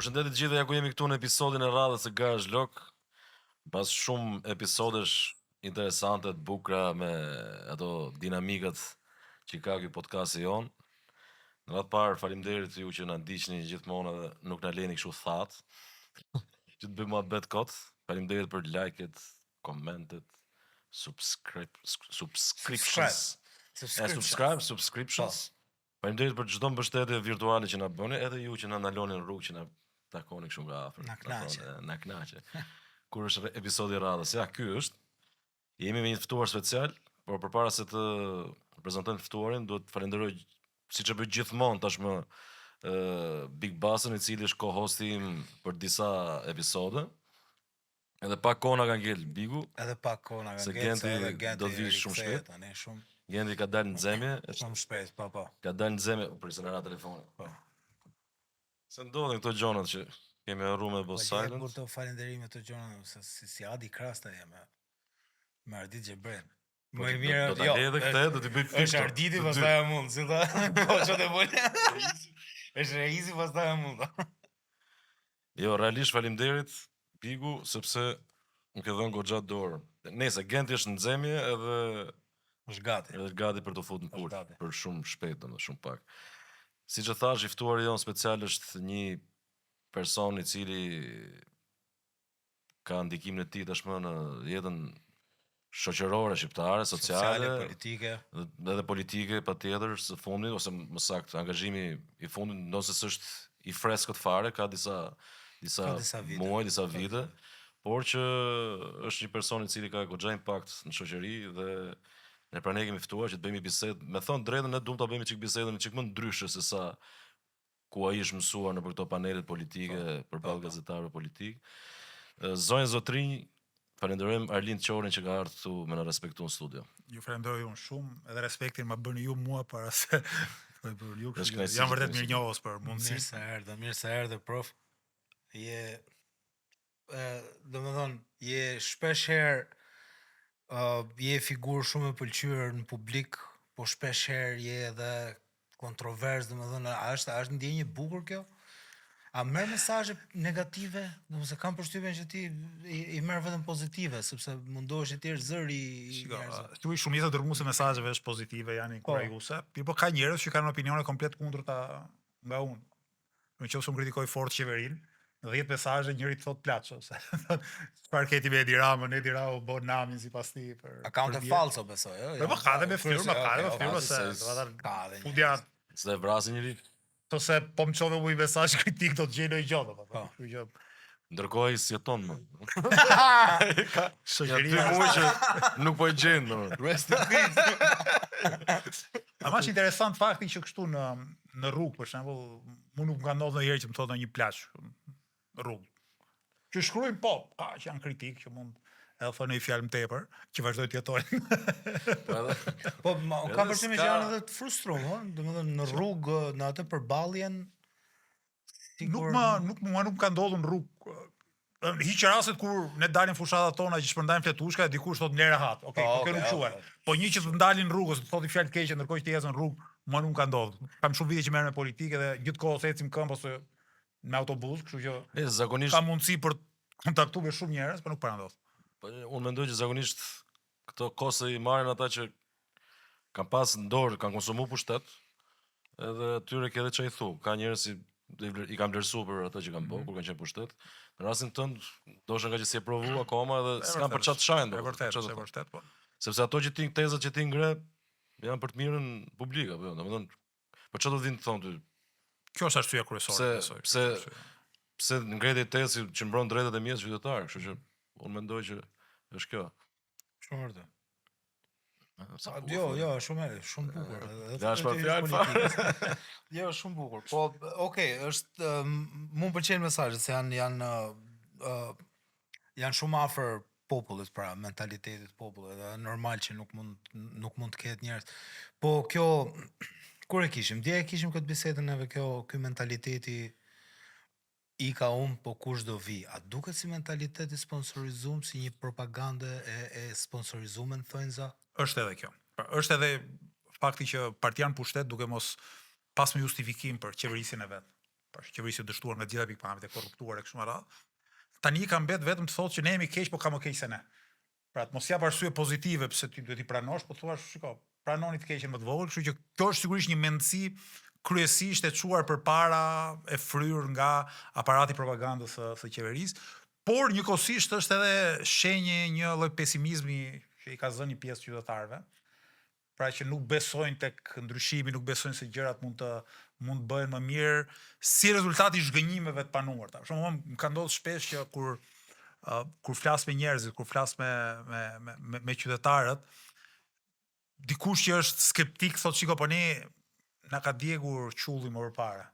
Përshëndetje të gjithëve, ja ku jemi këtu në episodin e radhës së Garage Lock, pas shumë episodesh interesante të bukura me ato dinamikat që ka ky podcasti jon. Në radhë parë, faleminderit ju që na ndiqni gjithmonë dhe nuk na leni kështu thatë, që të bëjmë muhabet kot. Faleminderit për like-et, komentet, subscriptions. Subscriptions. Faleminderit për çdo mbështetje virtuale që na bëni, edhe ju që na ndaloni në rrugë që na takoni kështu nga afër. Na kënaqe. Kur është episodi i radhës, ja ky është. Jemi me një ftuar special, por përpara se të prezantojmë ftuarin, duhet të falenderoj siç e bëj gjithmonë tashmë Big Basën, i cili është co-hosti im për disa episode. Edhe pak kona ka ngel Bigu. Edhe pak kona ka ngel, se Genti do të vi shumë shpejt. Genti ka dalë në zemje. Shumë shpejt, po. Ka dalë në zemje, prisë në ra telefonin. Po. Se ndodhin këto gjonat që kemi harruar me bo silent. Po të falenderime të gjonat, se si Adi Krasta jam me Ardit Gjebren. Më i mirë, do ta lidhë këtë, do t'i bëj fiktor. Është Arditi pastaj jam unë, si tha, koçot e vola. Është Reizi pastaj jam unë. Jo, realisht faleminderit Bigu, sepse më ke dhënë goxha dorë. Nëse Genti është në nxemje edhe është gati. Është gati për të futur në pul, për shumë shpejt, domethënë shumë pak. Siç e thash, i ftuari jon special është një person i cili ka ndikimin e tij tashmë në jetën shoqërore shqiptare, sociale, edhe politike patjetër së fundit, ose më saktë angazhimi i fundit, nëse s'është i freskët fare, ka disa muaj, disa vite, por që është një person i cili ka goxha impakt në shoqëri dhe ne pra ne kemi ftuar që të bëjmë bisedë, me thënë drejtën, ne duam ta bëjmë çik bisedën çik më ndryshe se sa ku ai është mësuar në këto panelet politike përballë gazetarëve politik. Zonjë zotrinj, falenderojmë Arlind Qorin që ka ardhur këtu me na respektuar në studio. Ju falenderoj unë shumë, edhe respektin ma bëni ju mua para se jam vërtet mirënjohës për mundësinë. Mirë se erdhe, prof. Domethënë, je shpesh herë je figurë shumë e pëlqyer në publik, po shpesh herë je edhe kontroversë, domethënë, a është ndjenjë e bukur kjo? A merr mesazhe negative? Domethënë kam përshtypjen që ti i merr vetëm pozitive, sepse mundohesh të jesh zëri i njerëzve. Thuaj shumica dërmuese mesazheve është pozitive, janë inkurajuese. Po ka njerëz që kanë opinione komplet kundërta nga unë. Nëse unë kritikoj fort qeverinë, 10 mesazhe njëri të thot plaço, se çfarë keti me Edi Ramën, Edi Rama u bë namin sipas tij për akante falso besoj, ëh. Po ka dhe me firma, se fundja se vrasin njëri. Se po më çove një mesazh kritik do të gjej ndonjë gjë, po. Ndërkohë ai si jeton më. Shoqëria që nuk po e gjen, rest in peace. Ama është interesant fakti që kështu në rrugë, për shembull, mu nuk ka ndodhur ndonjëherë që më thotë në një plaç rrugë. Që shkruajnë po, ka që janë kritik që mund edhe thonë një fjalë më tepër, që vazhdoj të jetojnë. Po, ka përshtypjen që janë edhe të frustruar, domethënë në rrugë, në atë përballjen. Nuk ka ndodhur në rrugë. Hiq rastet kur ne dalim fushatat tona që shpërndajmë fletushka e dikush thotë nere hat. Okej, kjo nuk quhet. Po një që të ndalin në rrugë, thotë fjalë të keqe ndërkohë që ti ecën në rrugë, mua nuk ka ndodhur. Kam shumë vite që merrem me politikë dhe gjithkohë ecim këmbë ose me autobus, kështu që zakonisht ka mundësi për të kontaktuar me shumë njerëz, por nuk para ndodh. Po unë mendoj që zakonisht këto kose i marrin ata që kanë pas në dorë, kanë konsumuar pushtet, edhe atyre ke edhe çai thu. Ka njerëz që i kam vlerësuar për ato që kanë bërë kur kanë qenë pushtet. Në rastin tënd, ndoshta nga që si e provu akoma edhe s'kan për çat shajnë. Është vërtet, po. Sepse ato që ti tezat që ti ngre janë për të mirën publike, apo jo, domethënë po çfarë do të vinë të thonë ty? Kjo është arsyeja kryesore, besoj. Pse ngreti tezë që mbron drejtat e mjes qytetar, kështu që unë mendoj që është kjo. Shumë vërtet. Jo, shumë bukur. Dash pa fjalë. Jo, shumë bukur. Po, okay, është mu pëlqejnë mesazhet se janë shumë afër popullit, pra mentalitetit popullit, dhe normal që nuk mund të ketë njerëz. Po kjo kur e kishim këtë bisedën neve, ky mentaliteti i ka po kush do vi. A duket si mentaliteti sponsorizuar, si një propagandë e sponsorizuar në thonjza? Është edhe kjo. Është edhe fakti që partia në pushtet duke mos pas me justifikim për qeverisjen e vet. qeverisë dështuar nga gjitha pikpamjet e korruptuar e kështu me radhë. Tani ka mbet vetëm të thotë që ne jemi keq, po ka më keq se ne. Pra të mos jap arsye pozitive pse ti duhet i pranosh, po thua, shiko, pranoni të keqen më të vogël, kështu që kjo është sigurisht një mendësi kryesisht e çuar përpara, e fryr nga aparati propagandës së qeverisë, por njëkohësisht është edhe shenjë një lloj pesimizmi që i ka zënë një pjesë qytetarëve. Pra që nuk besojnë tek ndryshimi, nuk besojnë se gjërat mund të bëhen më mirë si rezultat i zhgënjimeve të panuar. Për shembull, më ka ndodhur shpesh që kur flas me njerëzit, kur flas me qytetarët, dikush që është skeptik thotë shiko, po ne na ka djegur qulli më përpara.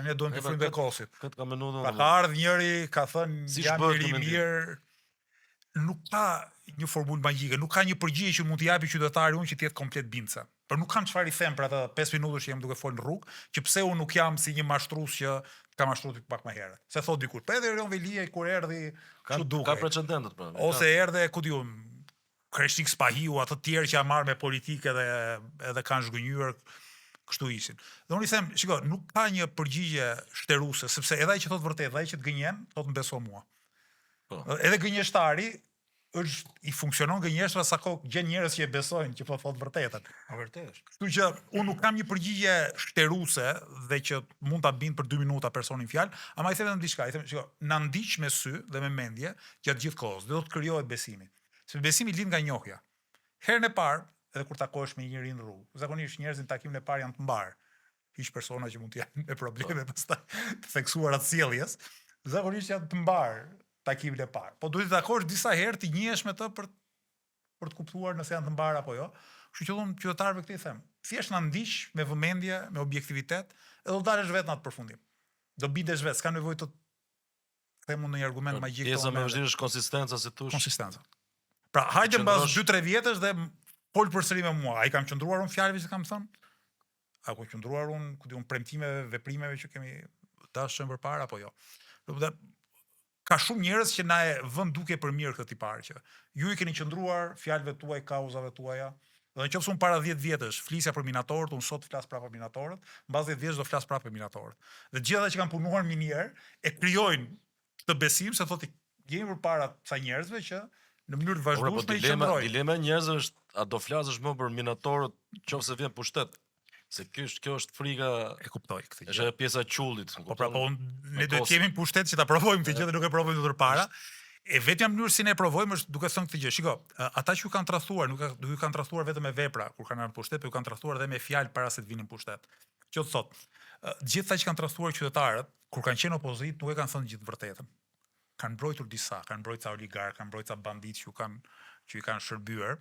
Ne duhem të frymë bekosit. Këtë ka menuar. Pra ka ardhur njëri, ka thënë jam i mirë. Nuk ka një formulë magjike, nuk ka një përgjigje që mund t'i japi qytetari unë që të jetë komplet bindse. Por nuk kam çfarë i them për atë 5 minuta që jam duke folë në rrugë, që pse unë nuk jam si një mashtrues që ka mashtruar pak më herët. Se thot dikush, po edhe Erion Velia kur erdhi kështu duke. Ka precedentet pra. Ose erdhe, ku diun, Kreshnik Spahiu, ato të tjerë që janë marrë me politikë edhe kanë zhgënjur, kështu ishin. Dhe unë i them, shiko, nuk ka një përgjigje shteruese, sepse edhe ai që thot vërtet, edhe ai që të gënjen, thot më beso mua. Po. Edhe gënjeshtari i funksionon gënjeshtra sa kohë gjen njerëz që e besojnë që po thot vërtetën. Vërtet. Kështu që unë nuk kam një përgjigje shteruese dhe që mund ta bind për 2 minuta personin fjalë, ama i them vetëm diçka, i them, shiko, na ndiq me sy dhe me mendje gjatë gjithë kohës, dhe do të krijohet besimi. Sepse besimi lind nga njohja. Herën e parë, edhe kur takohesh me një njerëz në rrugë, zakonisht njerëzit në takimin e parë janë të mbar. Hiç persona që mund të jenë me probleme pastaj të theksuara të sjelljes, zakonisht janë të mbar takimin e parë. Po duhet të takosh disa herë të njihesh me të për të kuptuar nëse janë të mbar apo jo. Kështu që unë qytetarëve këtë i them. Thjesht na ndiq me vëmendje, me objektivitet, edhe do dalësh vetë në atë përfundim. Do bindesh vetë, s'ka nevojë të them ndonjë argument magjik. Pjesa më e vështirë është konsistenca, si thosh. Konsistenca. Pra, hajde mbas 2-3 vjetësh dhe fol përsëri me mua. Ai kam qëndruar unë fjalëve që kam thënë? A ku qëndruar unë, ku di unë premtimeve, veprimeve që kemi dashur përpara apo jo? Ka shumë njerëz që na e vën duke për mirë këtë tipar që ju i keni qëndruar fjalëve tuaj, kauzave tuaja. Dhe nëse unë para 10 vjetësh flisja për minatorët, unë sot flas prapë për minatorët, mbas 10 vjetësh do flas prapë për minatorët. Dhe gjithë ata që kanë punuar minier e krijojnë këtë besim se thotë jemi përpara ca njerëzve që në mënyrë të vazhdueshme i qëndrojnë. Dilema e njerëzve është a do flasësh më për minatorët nëse vjen pushtet. Se kjo është frika, e kuptoj këtë gjë. Është pjesa e qullit. Po pra, ne duhet të jemi në pushtet që ta provojmë këtë gjë dhe nuk e provojmë ndërpara. E vetja mënyrë si ne e provojmë është duke thënë këtë gjë. Shiko, ata që ju kanë tradhuar, nuk ju kanë tradhuar vetëm me vepra kur kanë ardhur në pushtet, por ju kanë tradhuar edhe me fjalë para se të vinin në pushtet. Që do thotë, gjithë ata që kanë tradhuar qytetarët, kur kanë qenë opozitë, nuk e kanë thënë gjithë vërtetën. Kanë mbrojtur disa, kanë mbrojtur ca oligark, kanë mbrojtur ca banditë që i kanë shërbyer.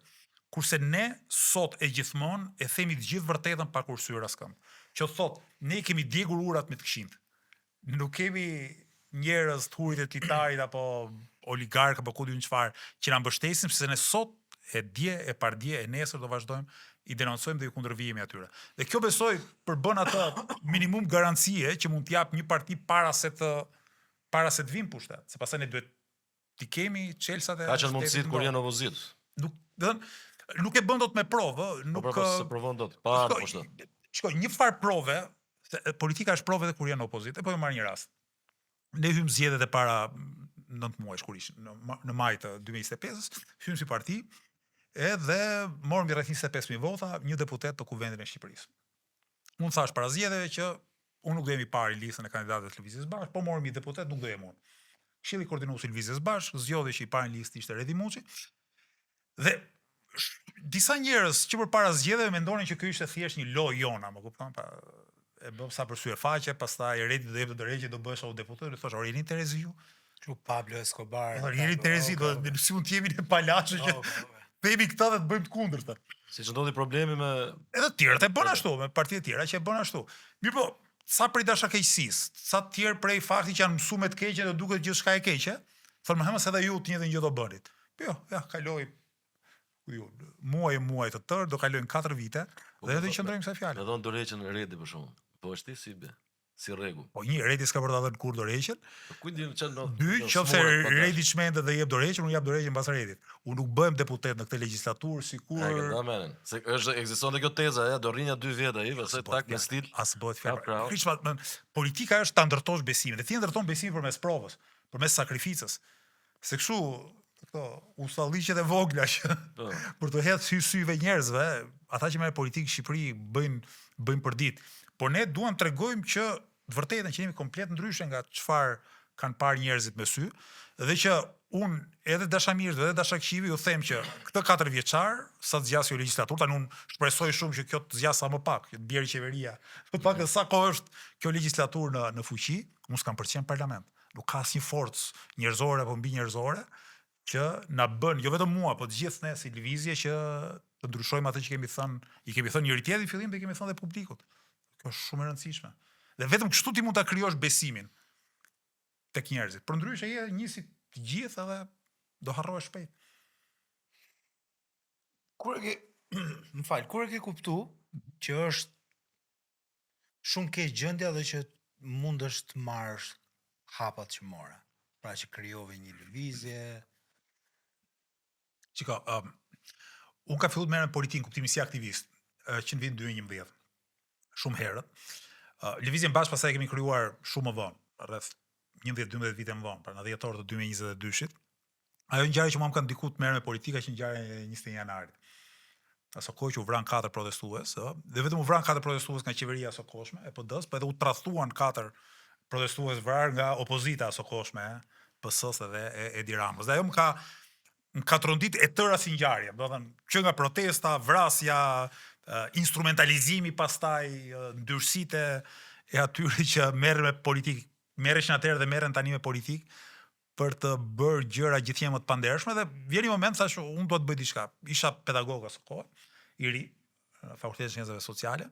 Kurse ne sot e gjithmonë e themi të gjithë vërtetën pa kursyer askënd. Që thotë, ne kemi djegur urat me të këshint. Nuk kemi njerëz të hurit e titarit apo oligark apo ku diun çfarë që na mbështesin, sepse ne sot e dje, e pardje, e nesër do vazhdojmë i denoncojmë dhe i kundërvijemi atyre. Dhe kjo besoj përbën atë minimum garancie që mund t'jap një parti para se të vinë pushtet, se pastaj ne duhet t'i kemi çelsat e ka qenë mundësit kur janë opozit. Nuk e bën dot me provë, nuk se provon dot pa pushtet. Shikoj, një farë prove, politika është prove edhe kur janë opozit. E po e marr një rast. Ne hym zgjedhjet e para 9 muajsh kur ishin në maj të 2025-s, hym si parti edhe morëm rreth 25.000 vota, një deputet të Kuvendit të Shqipërisë. Unë thash para zgjedhjeve që unë nuk do jemi parë në listën e kandidatëve të Lëvizjes Bashkë, po morëm një deputet, nuk do jem unë. Këshilli koordinues i Lëvizjes Bashkë zgjodhi që i parë në listë ishte Redi Muçi. Dhe disa njerëz që përpara zgjedhjeve mendonin që ky ishte thjesht një lojë jona, më kupton, pa e bëm sa për sy e faqe, pastaj Redi do jepte dorëheqje do bëhesh au deputet, i thosh Orini Tereziu, kështu Pablo Escobar. Orini Tereziu do si mund të jemi ne palaçë që themi këtë dhe të bëjmë të kundërtën. Siç ndodhi problemi me edhe të tjerët e bën ashtu, me partitë të tjera që e bën ashtu. Mirë po, sa prej dashakeqësisë, sa të tjerë prej faktit që janë mësuar me të keqen dhe duket gjithçka e keqe, thonë më se edhe ju të njëjtën gjë do bënit. Po jo, ja kaloi muaj të tërë, do kalojnë 4 vite dhe do të qëndrojmë kësaj fjalë. Edhe dorëheqjen e Redi për shkakun. Po është si be. si rregull. Po një, Redi s'ka për ta dhënë kur dorëheqjen. Kujt çan. Dy, nëse Redi çmendet dhe jep dorëheqjen, unë jap dorëheqjen mbas Redit. Unë nuk bëhem deputet në këtë legjislaturë sikur Se ekziston kjo teza, do rrinja 2 vjet ai, pastaj tak me stil. As bëhet fjalë. Politika është ta ndërtosh besimin. Dhe ti ndërton besimin përmes provës, përmes sakrificës. Se kështu këto ustalliqet e vogla që për të hedhur syve njerëzve, ata që merren politikë në Shqipëri bëjnë për ditë. Por ne duam t'tregojmë që vërtetën që jemi komplet ndryshe nga çfarë kanë parë njerëzit me sy, dhe që unë edhe dashamirët dhe dashakqivi ju them që këtë 4 vjeçar, sa të zgjasë kjo legjislaturë, tani unë shpresoj shumë që kjo të zgjasë sa më pak, që të bjerë qeveria. Pak sa kohë është kjo legjislaturë në fuqi, unë s'kam përcjell parlament. Nuk ka asnjë forcë njerëzore apo mbi njerëzore që na bën, jo vetëm mua, po të gjithë ne si lëvizje që të ndryshojmë atë që i kemi thënë njëri tjetrit në fillim dhe i kemi thënë dhe publikut. Kjo është shumë e rëndësishme. Dhe vetëm kështu ti mund ta krijosh besimin tek njerëzit. Përndryshe je një si të gjithë edhe do harrohesh shpejt. Kur e ke kuptu që është shumë keq gjendja dhe që mundesh të marrësh hapat që more. Pra që krijove një lëvizje. Çika, unë kam filluar merrem politikën kuptimin si aktivist që në vitin 2011. Shumë herët. Lëvizjen bashkë pastaj kemi krijuar shumë më vonë, rreth 11-12 vite më vonë, pra në dhjetor të 2022-shit. Ajo ngjarje që mua më ka ndikuar të merrem me politika që ngjarja e 21 janarit. Aso kohë që u vran 4 protestues, dhe vetëm u vran 4 protestues nga qeveria së kohshme e PD-s, po edhe u tradhtuan 4 protestues vrarë nga opozita së kohshme, PS-s dhe Edi Ramës. Dhe ajo më ka trondit e tëra si ngjarje, do të thënë që nga protesta, vrasja, instrumentalizimi pastaj, ndyrësitë e atyre që merren me politikë, merreshin atëherë dhe merren tani me politikë për të bërë gjëra gjithnjë më të pandershme, dhe vjen një moment thash unë do të bëj diçka. Isha pedagog asë kohë, i ri, në Fakultetin e Shkencave Sociale.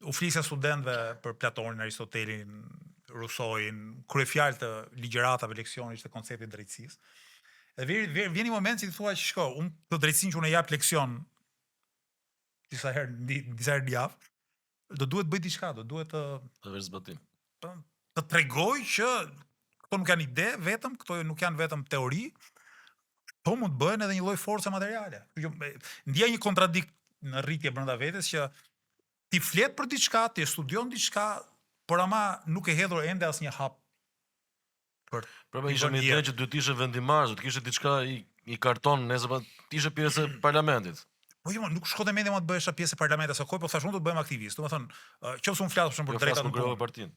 U flisja studentëve për Platonin, Aristotelin, Rousseauin, kryefjalë të ligjëratave, leksionit të konceptit drejtësisë. Dhe vjen një moment që ti thua që shko, unë të drejtësinë që unë jap leksion disa herë në javë, do duhet bëj diçka, do duhet të vesh zbatim. Të tregoj që këto nuk janë ide vetëm, këto nuk janë vetëm teori, po mund të bëhen edhe një lloj force materiale. Ndjej një kontradikt në rritje brenda vetes që ti flet për diçka, ti studion diçka, por ama nuk e hedhur ende asnjë hap. Pra isha me ide që duhet ishe vendimar, të kishe diçka i karton, nesër të ishe pjesë e parlamentit. Po jo, nuk shkote mendja të bëhesh pjesë e parlamentit asaj kohë, po thash unë do të bëhem aktivist. Domethënë, qoftë unë flas për drejtat e partinë.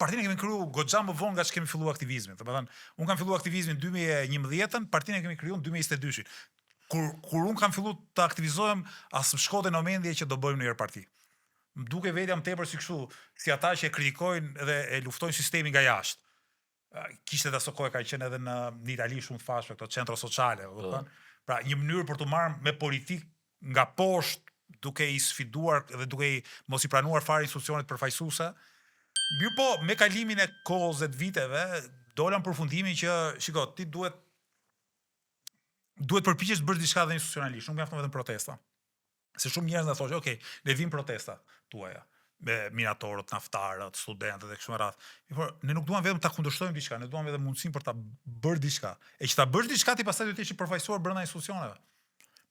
Partinë kemi krijuar goxha më vonë nga që kemi filluar aktivizmin. Domethënë, unë kam filluar aktivizmin 2011-ën, partinë kemi krijuar në 2022-shin. Kur unë kam filluar të aktivizohem, as më shkote në mendje që do bëjmë një parti. Më duke vetëm tepër si kështu, si ata që e kritikojnë dhe e luftojnë sistemin nga jashtë. Kishte edhe aso kohë ka qenë edhe në Itali shumë të fashme këto centro sociale, pra një mënyrë për të marrë me politikë nga poshtë, duke i sfiduar dhe duke i mos i pranuar fare institucionet përfaqësuese. Mirë po, me kalimin e kohës dhe të viteve, dolan përfundimin që, shiko, ti duhet përpiqesh të bësh diçka dhe institucionalisht, nuk mjafton vetëm protesta. Se shumë njerëz na thoshë, okay, le vim protesta tuaja, me minatorët, naftarët, studentët dhe kështu me radhë. Por ne nuk duam vetëm ta kundërshtojmë diçka, ne duam edhe mundësinë për ta bërë diçka. E që ta bësh diçka ti pastaj duhet të jesh i përfaqësuar brenda institucioneve.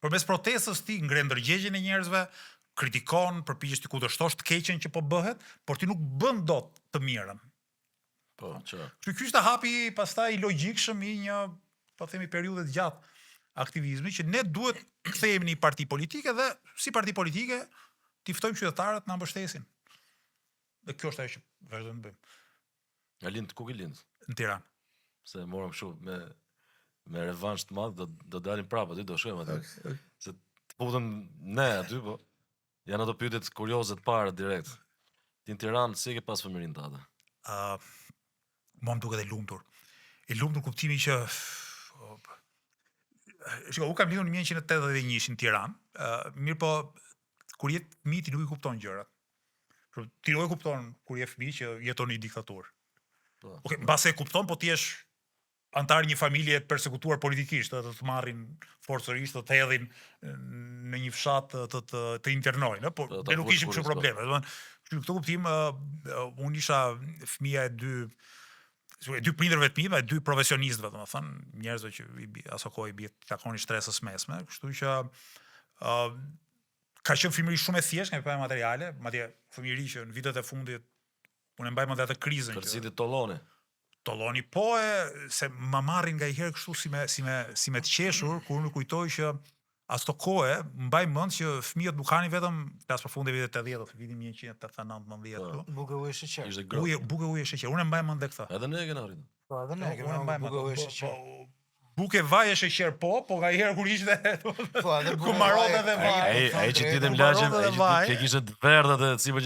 Përmes protestës ti ngren ndërgjegjen e njerëzve, kritikon, përpiqesh të kundërshtosh të keqen që po bëhet, por ti nuk bën dot të mirën. Po, çfarë? Ky është hapi pastaj i logjikshëm i një, po themi, periudhe të gjatë aktivizmi që ne duhet kthehemi në një parti politike dhe si parti politike ti ftojmë qytetarët na mbështesin. Dhe kjo është ajo që vazhdojmë të bëjmë. Ja lind ku ke lind? Në Tiranë. Se morëm kështu me revansh të madh, do dalim prapë aty, do shkojmë aty. Se të futëm ne aty, po janë ato pyetjet kurioze të para direkt. Ti në Tiranë si e ke pas fëmijërinë tënde? Mua më duket e lumtur. E lumtur kuptimi që shiko, u kam lindur në 1981 në Tiranë, mirë po kur je fëmijë ti nuk i kupton gjërat. Ti nuk e kupton kur je fëmijë që jeton në një diktaturë. Okej, mbase e kupton, po ti je antar një familje të persekutuar politikisht, të marrin forcërisht, të hedhin në një fshat të internojnë, por ne nuk kishim kështu probleme. këtë kuptim, unë isha fëmia e dy prindërve të mi, e dy profesionistëve, domethënë, njerëzve që aso kohë i takoni shtresës mesme, kështu që ka qenë fëmijëri shumë e thjeshtë, nga pa materiale, madje fëmijëri që në vitet e fundit unë mbaj mend atë krizën. Kërciti tolloni. Tolloni po se më marrin nga i herë kështu si me të qeshur, kur unë kujtoj që ato kohë mbaj mend që fëmijët bukanin vetëm pas përfundit vitit 80 ose vitin 1989. Buke ujë sheqer. Ishte grot. Buke ujë sheqer. Unë mbaj mend këtë. Edhe ne e kena arritur. Po edhe ne kemi buke ujë sheqer. Buke vaj e sheqer po nga i herë kur ishte Po edhe ku marrot edhe vaj. Ai që ti dem lagjën, ai që kishte të verdhat e sipër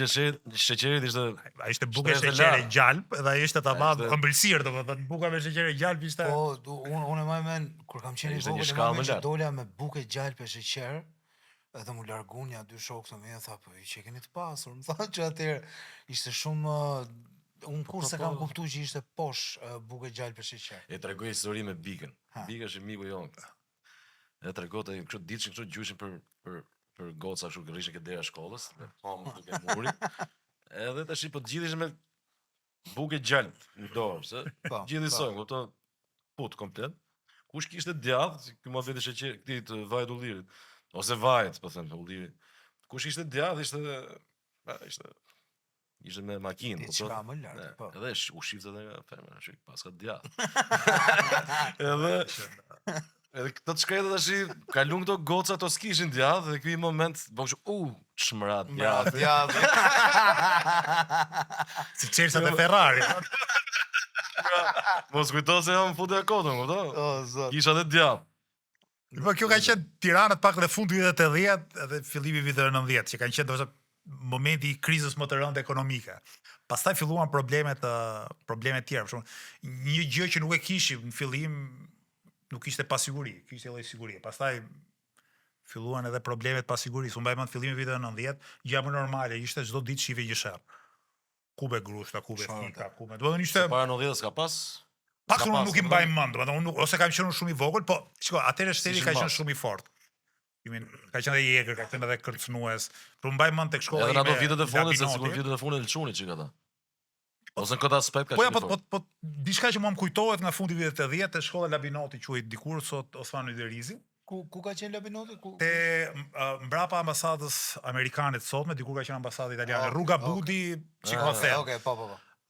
sheqerit ishte ai ishte buke sheqer e gjalp dhe ai ishte tamam ëmbëlsirë, domethënë buka me sheqer e gjalp ishte. Po unë më mend kur kam qenë i vogël, dola me buke gjalp e sheqer, edhe mu largunja dy shokët me tha po që keni të pasur, më thanë që atëherë ishte shumë unë kur se kam kuptuar që ishte posh buke gjalp e sheqer. E tregoj histori me Bikën. Bika është miku jonë. E tregote kështu ditëshin kështu gjyshin për goca kështu që rrishin ke dera shkollës, me pamë duke muri. Edhe tash po gjithë ishin me buke gjalp në dorë, se gjithë soi, kupton, put komplet. Kush kishte djath, ky mua vetë sheqer, këtij të vajit ullirit, ose vajit, po them, ullirit. Kush ishte djath, ishte me makinë, po. Çka më lart, po. Edhe u shifte edhe nga femra, shik, paska djath. Edhe këtë të shkretë tash ka lung këto goca to s'kishin djath dhe ky moment bëu kështu, çmrat djath. Si Chelsea dhe Ferrari. Mos kujto se jam futur kodën, kupton? O zot. Kisha edhe djath. Po kjo ka qenë Tirana pak në fund vitit 80 edhe fillimi vitit 90, që kanë qenë domosdoshmë momenti i krizës më të rëndë ekonomike. Pastaj filluan probleme tjera, për shembull, një gjë që nuk e kishim në fillim nuk ishte pasiguri, kishte lloj sigurie. Pastaj filluan edhe problemet pasigurisë. Unë mbaj mend fillimin e vitit 90, gjë më normale ishte çdo ditë shive një sherr. Kube grushta, kube thika, kube. Do të ishte para 90 ka pas. Pak unë nuk i mbaj mend, domethënë ose kam qenë shumë i vogël, po shiko, atëherë shteti ka qenë shumë i fortë. Ka qenë edhe jegër, ka qenë edhe kërcënues. Por mbaj mend tek shkolla ime. Edhe ato vitet e fundit, se sigurisht vitet e fundit të Lçunit çka ata. Ose në këtë aspekt ka qenë. Po diçka që mua më kujtohet nga fundi vitit 80 te shkolla Labinoti quhet dikur sot Osman Yderizi. Ku ka qenë Labinoti? Te mbrapa ambasadës amerikane të sotme, dikur ka qenë ambasadë italiane, Rruga Budi, çikothel. Okej, po.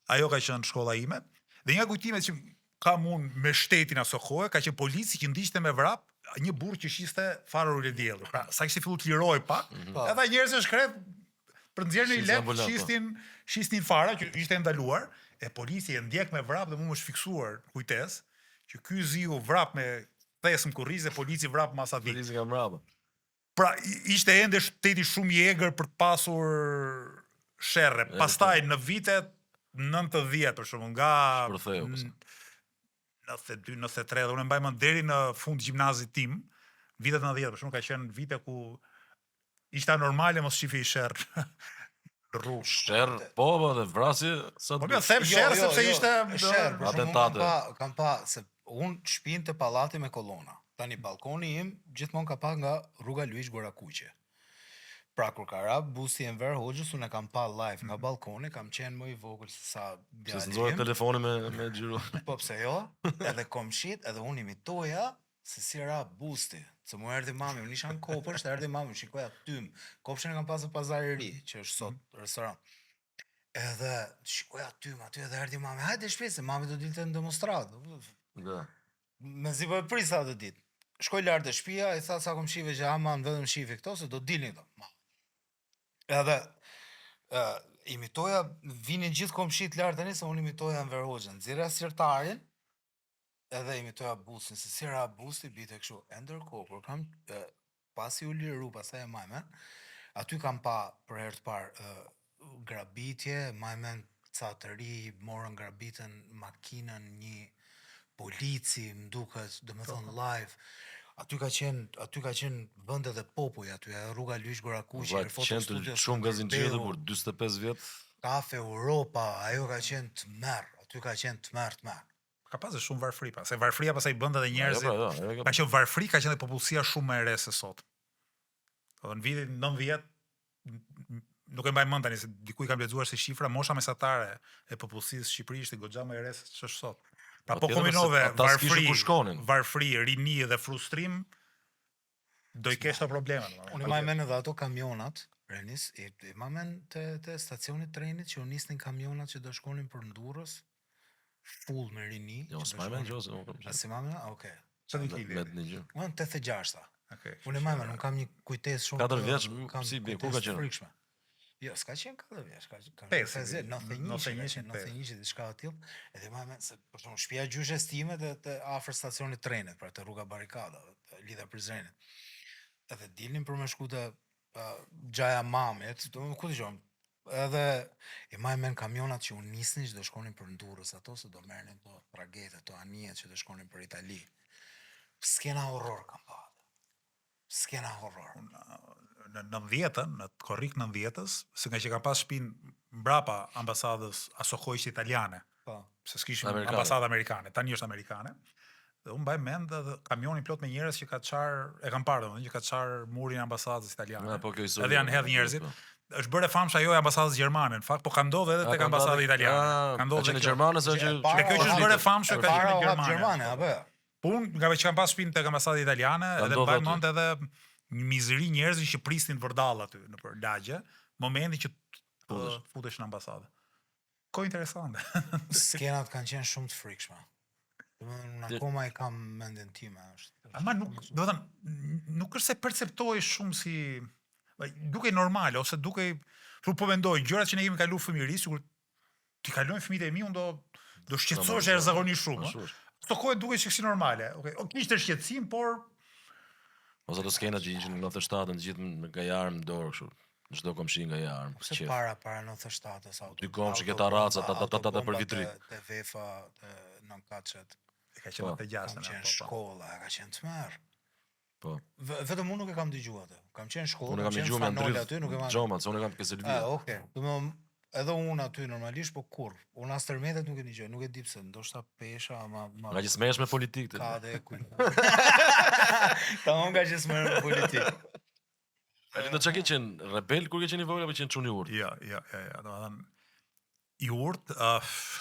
Ajo ka qenë shkolla ime. Dhe një kujtimet që kam unë me shtetin aso kohë, ka qenë polici që ndiqte me vrap një burr që shiste farur e diellit. Pra, sa kishte filluar të liroj pak, edhe njerëzit shkret për nxjerrën e lep shistin fara që ishte ndaluar, e policia e ndjek me vrap dhe mu më shfiksuar kujtes që ky ziu vrap me thesëm kurriz dhe polici vrap masa vit. Polici nga mbrapa. Pra, ishte ende shteti shumë i egër për të pasur sherrre. Pastaj në vitet 90 për shembull, nga 92, 93, dhe unë mbaj mend deri në fund gjimnazit tim, vitet 90, për shembull ka qenë vite ku ishte anormale mos shifi sherr në rrugë. Sherr, po, dhe vrasje sa. Po them sherr sepse ishte atentate. Kam pa se unë shtëpinë te pallati me kolona. Tani balkoni im gjithmonë ka pa nga rruga Luish Gorakuqe. Pra kur ka rap busi Enver Hoxhës, unë kam pa live nga balkoni, kam qenë më i vogël se sa djalë. Se nxorë telefoni me xhiro. Po pse jo? Edhe komshit, edhe unë imitoja se si ra busti. Se mu erdhi mami, unë isha në Kopër, shtë erdhi mami, shikoja tym. Kopshin e kam pasur pazar i ri, që është sot restoran. Edhe shikoja tym, aty edhe erdhi mami, hajde shpejt se mami do dilte në demonstratë. Me zi po e prisa atë ditë. Shkoj lart te shtëpia, i tha sa kom shive që aman vetëm shive këto se do dilnin këto. Edhe imitoja, vinin gjithë komshit lart tani se unë imitoja Enver Hoxhën, nxjerra sirtarin, edhe imitoja busin, se si ra busti bite kështu. E ndërkohë kur kam pasi u liru, pastaj e majmen, aty kam pa për herë të parë grabitje, majmen ca të ri morën grabitën makinën një polici, më duket, domethënë live. Aty ka qenë vendet e popuj aty, rruga Luish Gorakuqe, fotostudio shumë gazinxhirë për 45 vjet. Kafe Europa, ajo ka qenë të merr, aty ka qenë të merr. Ka pasur shumë varfri pas. Se varfria pastaj bënte edhe njerëzit. Ka qenë varfri, ka qenë edhe popullsia shumë më e re se sot. Në vitin 90 nuk e mbaj mend tani se diku i kam lexuar si shifra, mosha mesatare e popullsisë Shqipërisë goxha më e re se ç'është sot. Pra po kombinove varfëri, rini dhe frustrim, do i kesh të probleme. Unë më mend edhe ato kamionat, Renis, i më mend te stacioni trenit që u nisnin kamionat që do shkonin për Durrës, full me rini. Jo, s'ma mend gjose. Si më mend? Okej. Çfarë kili? Unë 86-ta. Okej. Unë më mend, unë kam një kujtesë shumë 4 vjeç, si ku ka qenë? Jo, s'ka qenë 4 vjeç, ka 50, 91 diçka aty. Edhe më mend se për shembull shtëpia gjyshes time te afër stacionit trenit, pra te rruga Barrikadave, lidha Prizrenit. Edhe dilnin për me shku te Gjaja Mamit, ku dëgjojmë. Edhe i maj men kamionat që u nisnin që do shkonin për Durrës, ato se do merrnin to tragete, to anijet që do shkonin për Itali. Skena horror kam pa. Skena horror. Në 90-ën, në korrik 90-ës, se nga që kam pas shpinë mbrapa ambasadës Asokoqë italiane, se s'kishim ambasadë amerikane, tani është amerikane, dhe unë mbaj mend dhe kamionin plot me njerëz që ka çar, e kam parë domethënë që ka çar murin e ambasadës italiane. Edhe janë hedh njerëzit. Është bërë famshë ajo e ambasadës gjermane, në fakt, po ka ndodhur edhe tek ambasada italiane. Ka ndodhur në Gjermane se që kjo që është bërë famshë ka qenë në Gjermane, apo? Po unë nga që kam pas shpinë tek ambasada italiane, edhe mbaj mend edhe një mizëri njerëzish që prisnin vërdall aty nëpër lagje, momenti që futesh në ambasadë. Ko interesante. Skenat kanë qenë shumë të frikshme. Unë akoma i kam mendjen time është. Ama nuk, do të thënë, nuk është se perceptoj shumë si duke normale ose duke po mendoj gjërat që ne kemi kaluar fëmijërisë, sikur ti kalojnë fëmijët e mi, unë do shqetësohesh jashtëzakonisht shumë. Këto kohë duket si normale. Okej, kishte shqetësim, por ose ato skenat që ishin në 97-ën, të gjithë me gajarm në dorë kështu. Çdo komshi nga jarm. Se para 97-s auto. Dy komshi këta raca ta për vitri. Te vefa, te nonkaçet. Ka qenë të gjashtë në shkolla, ka qenë të merr. Po. Vetëm unë nuk e kam dëgjuar atë. Kam qenë në shkollë, unë kam dëgjuar me Andrit Xhoma, unë kam pjesë Elvira. Okej. Domethënë edhe unë aty normalisht, po kur. Unë as tërmetet nuk e dëgjoj, nuk e di pse, ndoshta pesha, ama nga që smesh me politikë. Ka dhe ku. Tamam nga që smesh me politikë. Ali do të çka qenë rebel kur ke qenë i vogël apo qenë çuni urt? Jo, domethënë i urt,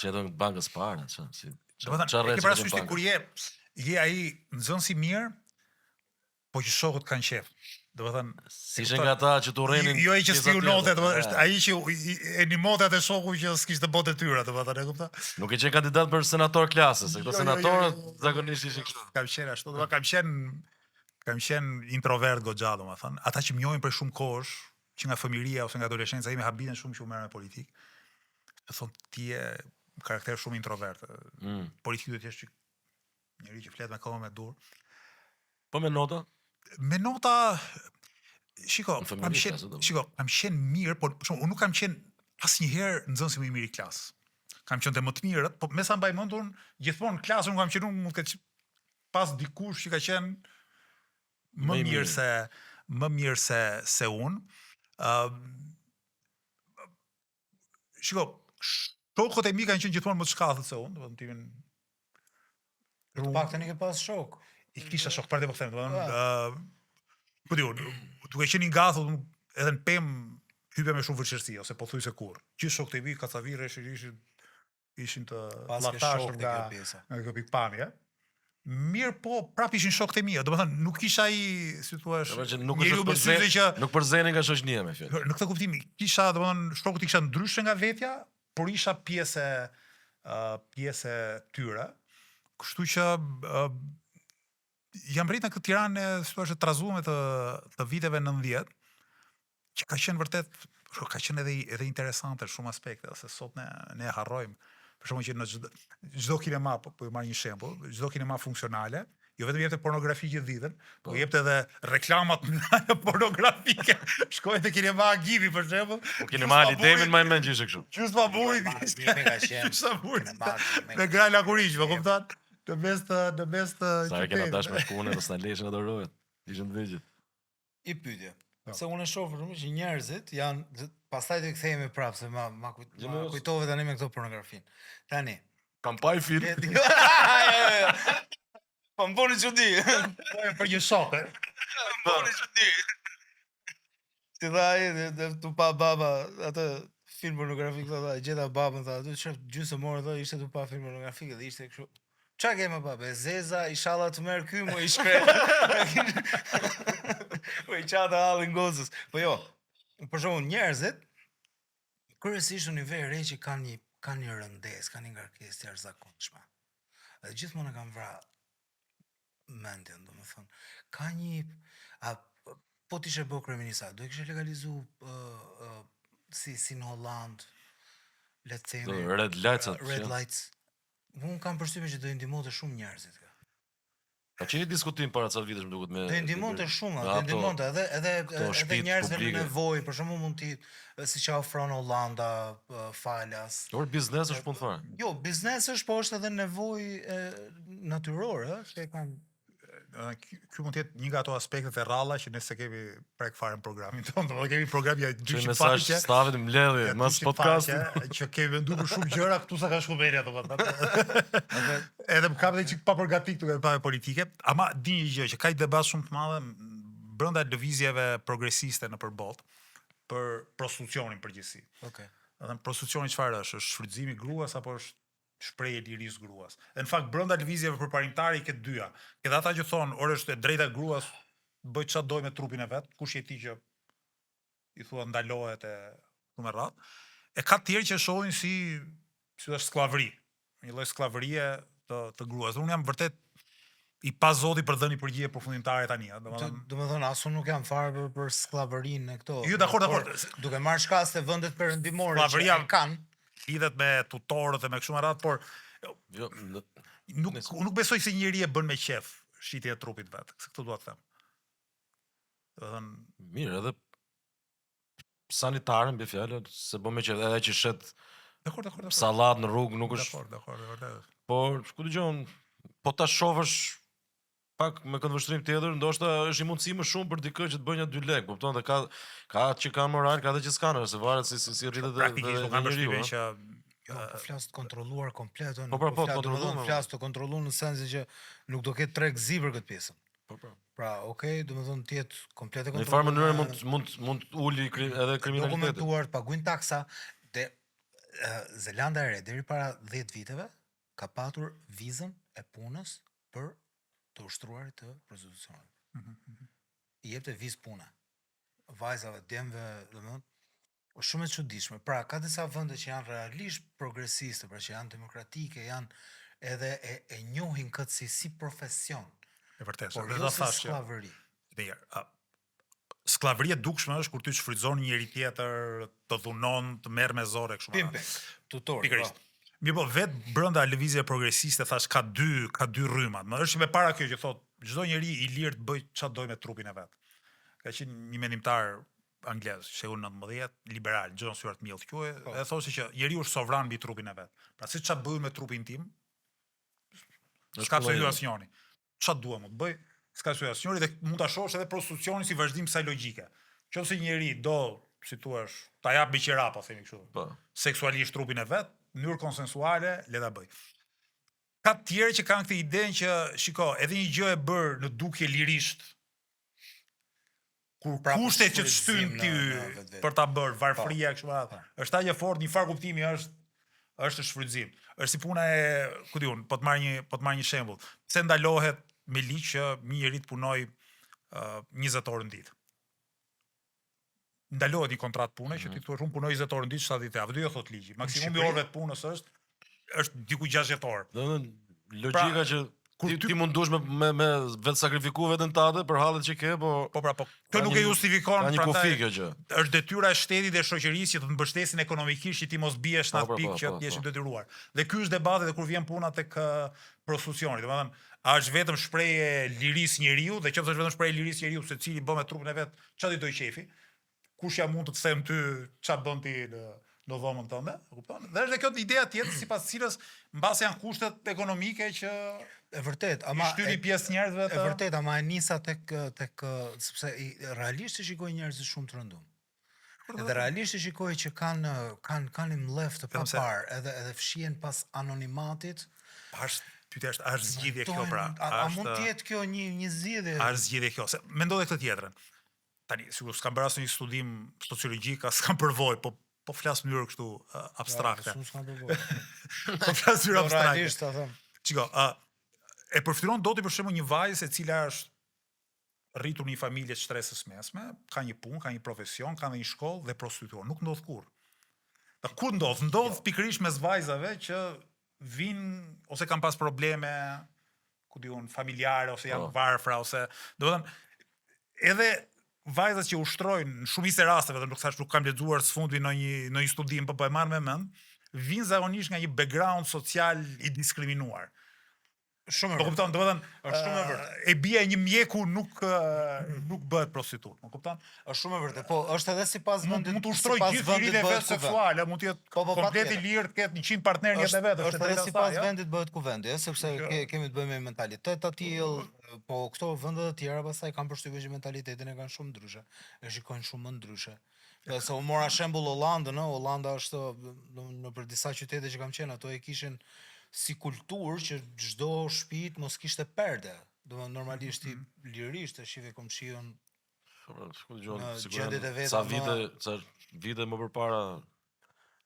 që do bankës parë, si. Domethënë, ke parasysh kur je ai nxënës i mirë, po që shokët kanë qef. Domethënë, si ishin nga ata që turrenin. Jo ai që s'kiu notet, është ai që e nimotet e shoku që s'kishte botë tyra, domethënë, e kupton? Nuk e qenë kandidat për senator klasës, se këto senatorët zakonisht ishin kështu. Kam qenë ashtu, kam qenë introvert goxha, domethënë. Ata që më njohin për shumë kohësh, që nga fëmijëria ose nga adoleshenca ime habiten shumë që u merren me politikë. Do thonë ti je karakter shumë introvert. Politikë do të jesh njëri që flet me kohë me dur. Po me nota? Me nota, shiko, kam qenë mirë, por unë nuk kam qenë asnjëherë nxënësi më i mirë i klasës. Kam qenë te më të mirët, po me sa mbaj mend unë, gjithmonë në klasë unë kam qenë mund të pas dikush që ka qenë më mirë se unë. Shiko, shokët e mi kanë qenë gjithmonë më të shkathët se unë, domethënë Të paktën i ke pas shok. I kisha shok, parë të po them, po diu, duke qenë i ngathur edhe në pemë hype me shumë vështirësi ose pothuajse kurrë. Gjithë shokët e mi kacavirë ishin të llafashur nga kjo pikpamje. Mirë, po prap ishin shokët e mi, domethënë nuk kisha ai, si thua, nuk përzenin nga shoqënia me fjalë. Në këtë kuptim kisha, domethënë shokët kisha ndryshe nga vetja, por isha pjesë tyre. Kështu që jam rritë në këtë Tiranë, si thua, të trazuar të viteve 90, që ka qenë vërtet, ka qenë edhe interesante shumë aspekte, se sot ne e harrojmë. Për shembull që në çdo kinema, po marr një shembull, çdo kinema funksionale, jo vetëm jepte pornografi gjithë ditën, po jepte edhe reklamat pornografike. Shkoj te kinema Agivi për shembull. Po kinema Alidemin më mend gjysë kështu. Gjysë paburit. Me Grala Kuriç, po kupton? Në mes të sa e kena tash me shkuën edhe s'na lëshën ato rojet. Ishin të vëgjit. I pyetje. Se unë e shoh për shkak që njerëzit janë, pastaj do i kthehemi prapë se ma kujtove tani me këto pornografinë. Tani, kam pa i film. Po më bëni çudi. Për një shok, Më bëni çudi. Ti tha ai tu pa baba atë film pornografik tha gjeta babën tha aty çfarë gjysmë orë tha ishte tu pa film pornografik dhe ishte kështu. Qa ke më baba? Zeza inshallah të merr ky më i shkret. Po i çata hallin gozës. Po jo. Për shembull njerëzit kryesisht në nivel re që kanë një rëndes, kanë një ngarkesë të jashtëzakonshme. Dhe gjithmonë kanë vrarë mendjen, domethënë. Ka një po ti shë bë kryeminist, do e kishe legalizu si në Holland, le të themi red lights. Unë kam përshtypjen që do i ndihmonte shumë njerëzit. A qeni diskutim para ca vitesh më duket me... Do i ndihmonte shumë, do i ndihmonte edhe njerëzve në nevojë, për shembull mund ti si që ofron Hollanda, falas. Por biznes është punë fare. Jo, biznes është, po është edhe nevojë natyrore, që e kanë. Ky mund të jetë një nga ato aspektet e rralla që ne se kemi prek fare në programin tonë, do kemi program ja 200 faqe. Stave të mbledhje, mas podcast që kemi menduar për shumë gjëra këtu sa ka shkumberi ato Edhe më kapet çik pa përgatit këtu pa politike, ama di një gjë që ka një debat shumë të madh brenda lëvizjeve progresiste në përbot për prostitucionin përgjithësi. Okej. Edhe prostitucioni çfarë është? Është shfrytëzimi i gruas apo është shprehje lirisë gruas. Dhe në fakt brenda lëvizjeve përparimtare i ke dyja. Ke ata që thonë, "Orë është e drejta e gruas, bëj çfarë doj me trupin e vet, kush je ti që i thua ndalohet e këtu me radhë." E ka të tjerë që shohin si është skllavëri, një lloj skllavërie të gruas. Unë jam vërtet i pa zoti për dhënë përgjigje përfundimtare tani, domethënë as unë nuk jam fare për skllavërinë e këto. Jo, dakor. Duke marrë shkas të vendet perëndimore që kanë lidhet me tutorët e me kështu me radhë, por nuk besoj se njëri e bën me qef shitje e trupit vet. Këtë dua të them. Mirë, edhe sanitarën mbi fjalë, se bën me qef edhe që shet dakor. Sallat në rrugë nuk është. Dakor. Por ku dëgjon, po ta shohësh pak me këndvështrim tjetër, ndoshta është një mundësi më shumë për dikë që të bëjë 2 lekë, kupton, dhe ka që kanë moral, ka edhe që s'kanë, se varet si rritet praktikisht kanë përshtypjen që po flas të kontrolluar komplet, po kontrolluar, flas të kontrolluar në sensin që nuk do ketë treg zi për këtë pjesën. Po. Pra, okay, domethënë të jetë komplet e kontrolluar. Në farë mënyrë mund uli edhe kriminalitetin. Dokumentuar, paguajnë taksa dhe Zelanda e Re deri para 10 viteve ka patur vizën e punës për të ushtruarit të prostitucionit. I jepte vizë pune. Vajzave, djemve, domethënë, është shumë e çuditshme. Pra, ka disa vende që janë realisht progresiste, pra që janë demokratike, janë edhe e njohin këtë si profesion. E vërtetë, por jo si skllavëri. Skllavëria dukshme është kur ty shfrytëzon njëri tjetër, të dhunon, të merr me zorë kështu. Pimping, tutor. Pikërisht. Mirë, po vetë brenda lëvizjeve progresiste thash ka dy rrymat. Më është me para kjo që thotë çdo njeri i lirë të bëj çfarë doj me trupin e vet. Ka qenë një mendimtar anglez, shehull 19, liberal, John Stuart Mill quhej, e thoshte që njeriu është sovran mbi trupin e vet. Pra si çfarë bëj me trupin tim? S'ka pse ju asnjëri. Çfarë dua më të bëj? S'ka pse asnjëri dhe mund ta shohësh edhe prostitucionin si vazhdim kësaj logjike. Nëse njeri do, si thua, ta jap biqerapa, themi kështu. Po. Seksualisht trupin e vet, në mënyrë konsensuale, le ta bëj. Ka të tjerë që kanë këtë idenë që, shiko, edhe një gjë e bërë në dukje lirisht, kur kushtet që të shtyn ti për ta bërë, varfëria kështu me radhë, është aq e fortë, një farë kuptimi është shfrytëzim. Është si puna e, ku diun, po të marr një shembull. Pse ndalohet me ligj që një njeri të punoj 20 orë në ditë? Ndalohet një kontratë pune që ti thua unë punoj 20 orë në ditë 70 javë. Do jo thot ligji. Maksimumi orëve të punës është diku 60 orë. Domethënë logjika që ti mund dush me vetë sakrifiku veten tate për hallet që ke, po kjo nuk e justifikon, një kufi kjo gjë. Është detyra e shtetit dhe shoqërisë që të të mbështesin ekonomikisht që ti mos biesh në atë pikë që ti je i detyruar. Dhe ky është debati dhe kur vjen puna tek prostitucioni, domethënë a është vetëm shprehje lirisë njeriu dhe nëse është vetëm shprehje lirisë njeriu secili bën me trupin e vet, çfarë do i qefi? Kush ja mund të them ty çfarë bën ti në dhomën tënde, e kupton? Dhe është kjo ideja tjetër sipas cilës mbas janë kushtet ekonomike që e vërtet, ama shtyni pjesë njerëzve e vërtet, ama e nisa tek sepse realisht e shikoj njerëz shumë të rëndum. Edhe realisht e shikoj që kanë një mlef të papar, edhe fshihen pas anonimatit. Pyetja është, a është zgjidhje kjo pra? A mund të jetë kjo një zgjidhje? A është zgjidhje kjo? Se mendoj këtë tjetrën. tani sigurisht s'kam bërë asnjë studim sociologjik, as s'kam përvojë, po flas në mënyrë kështu abstrakte. Po flas në mënyrë abstrakte. Çiko, e përfituron doti për shembull një vajzë e cila është rritur në një familje të shtresës mesme, ka një punë, ka një profesion, ka një shkollë dhe prostituon. Nuk ndodh kurrë. Kur ndodh? Ndodh pikërisht mes vajzave që vinë ose kanë pas probleme, ku diun, familjare ose janë varfra ose, domethënë edhe vajzat që ushtrojnë në shumicë e rasteve, vetëm përsa nuk kam lexuar sfundi në një studim, po e marr me mend, vinë zakonisht nga një background social i diskriminuar. Shumë e kupton, domethënë, është shumë e vërtetë. E bie një mjeku nuk bëhet prostitut, më kupton? Është shumë e vërtetë. Po, është edhe sipas vendit. Mund të ushtroj gjithë lirinë e vet seksuale, mund të jetë komplet i lirë, të ketë 100 partner në jetë vetë, është edhe sipas vendit bëhet kuvendi, sepse kemi të bëjmë me mentalitet të tillë, po këto vende të tjera pastaj kanë përshtypjen që mentalitetin e kanë shumë ndryshe. E shikojnë shumë më ndryshe. Se u mora shembull Hollandën, Hollanda është në për disa qytete që kam qenë, ato e kishin si kulturë që çdo shtëpi mos kishte perde. Domethënë normalisht i lirisht e shive komshiun. Gjendjet e veta. Sa vite më përpara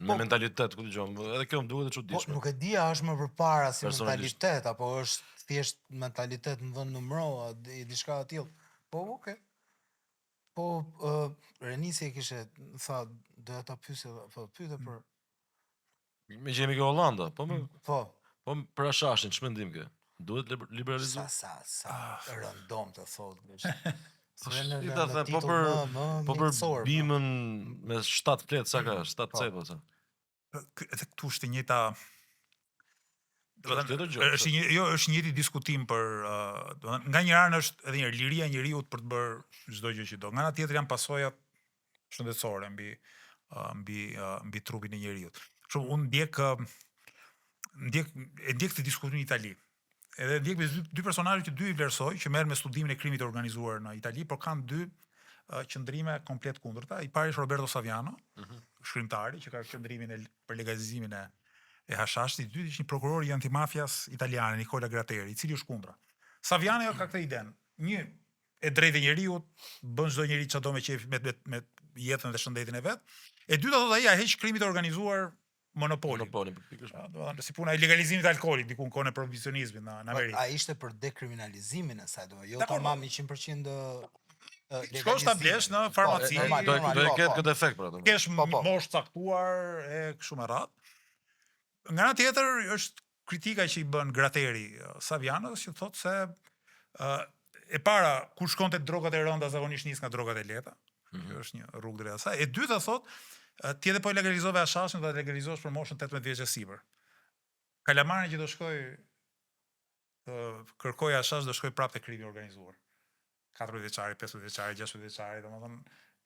në mentalitet, ku dëgjom, edhe kjo më duket e çuditshme. Po nuk e di a është më përpara si mentalitet apo është thjesht mentalitet në vend numëro, diçka e tillë. Po okay. Po Renisi e kishte tha doja ta pyesë, po pyete për me që jemi ke Hollanda, po për ashashin, ç'mendim ke? Duhet liberalizuar? Sa rëndom të thotë. Po për bimën me 7 fletë, sa ka? 7 cepa, sa? Edhe këtu është njëta... është njëti diskutim për... Nga një anë është edhe një liria e njeriut për të bërë çdo gjë që do. Nga ana tjetër janë pasojat shëndetësore mbi trupin e njeriut. Shumë, unë ndjek të diskutim në Itali. Edhe ndjek me dy personazhe që dy i vlerësoj, që merren me studimin e krimit të organizuar në Itali, por kanë dy qëndrime komplet kundërta. I pari është Roberto Saviano, shkrimtari, që ka qëndrimin për legalizimin e hashashit. I dytë është një prokuror i antimafias italiane, Nicola Gratteri, i cili është kundra. Saviano ka këtë iden. Një, e drejtë e njeriut, bën çdo njeri çdo me qef me jetën dhe shëndetin e vet. E dyta thotë ai, heq krimit të organizuar monopoli. Si puna e legalizimit të alkoolit, diku në kohën e prohibicionizmit në Amerikë. A ishte për dekriminalizimin e saj, jo tamam 100% shkosh ta blesh në farmaci. Do e ketë këtë efekt për atë. Kesh moshë caktuar e kështu me radhë. Nga ana tjetër është kritika që i bën Gratteri Savianos, që thotë se e para kur shkonte drogat e rënda zakonisht nis nga drogat e lehta. Kjo është një rrugë drejt asaj. E dyta thotë ti edhe po legalizove hashashin, do ta legalizosh për moshën 18 vjeç e sipër. Kalamari që do shkoj kërkoj hashash, do shkoj prapë te krimi organizuar. 14 vjeçari, 15 vjeçari, 16 vjeçari, domethënë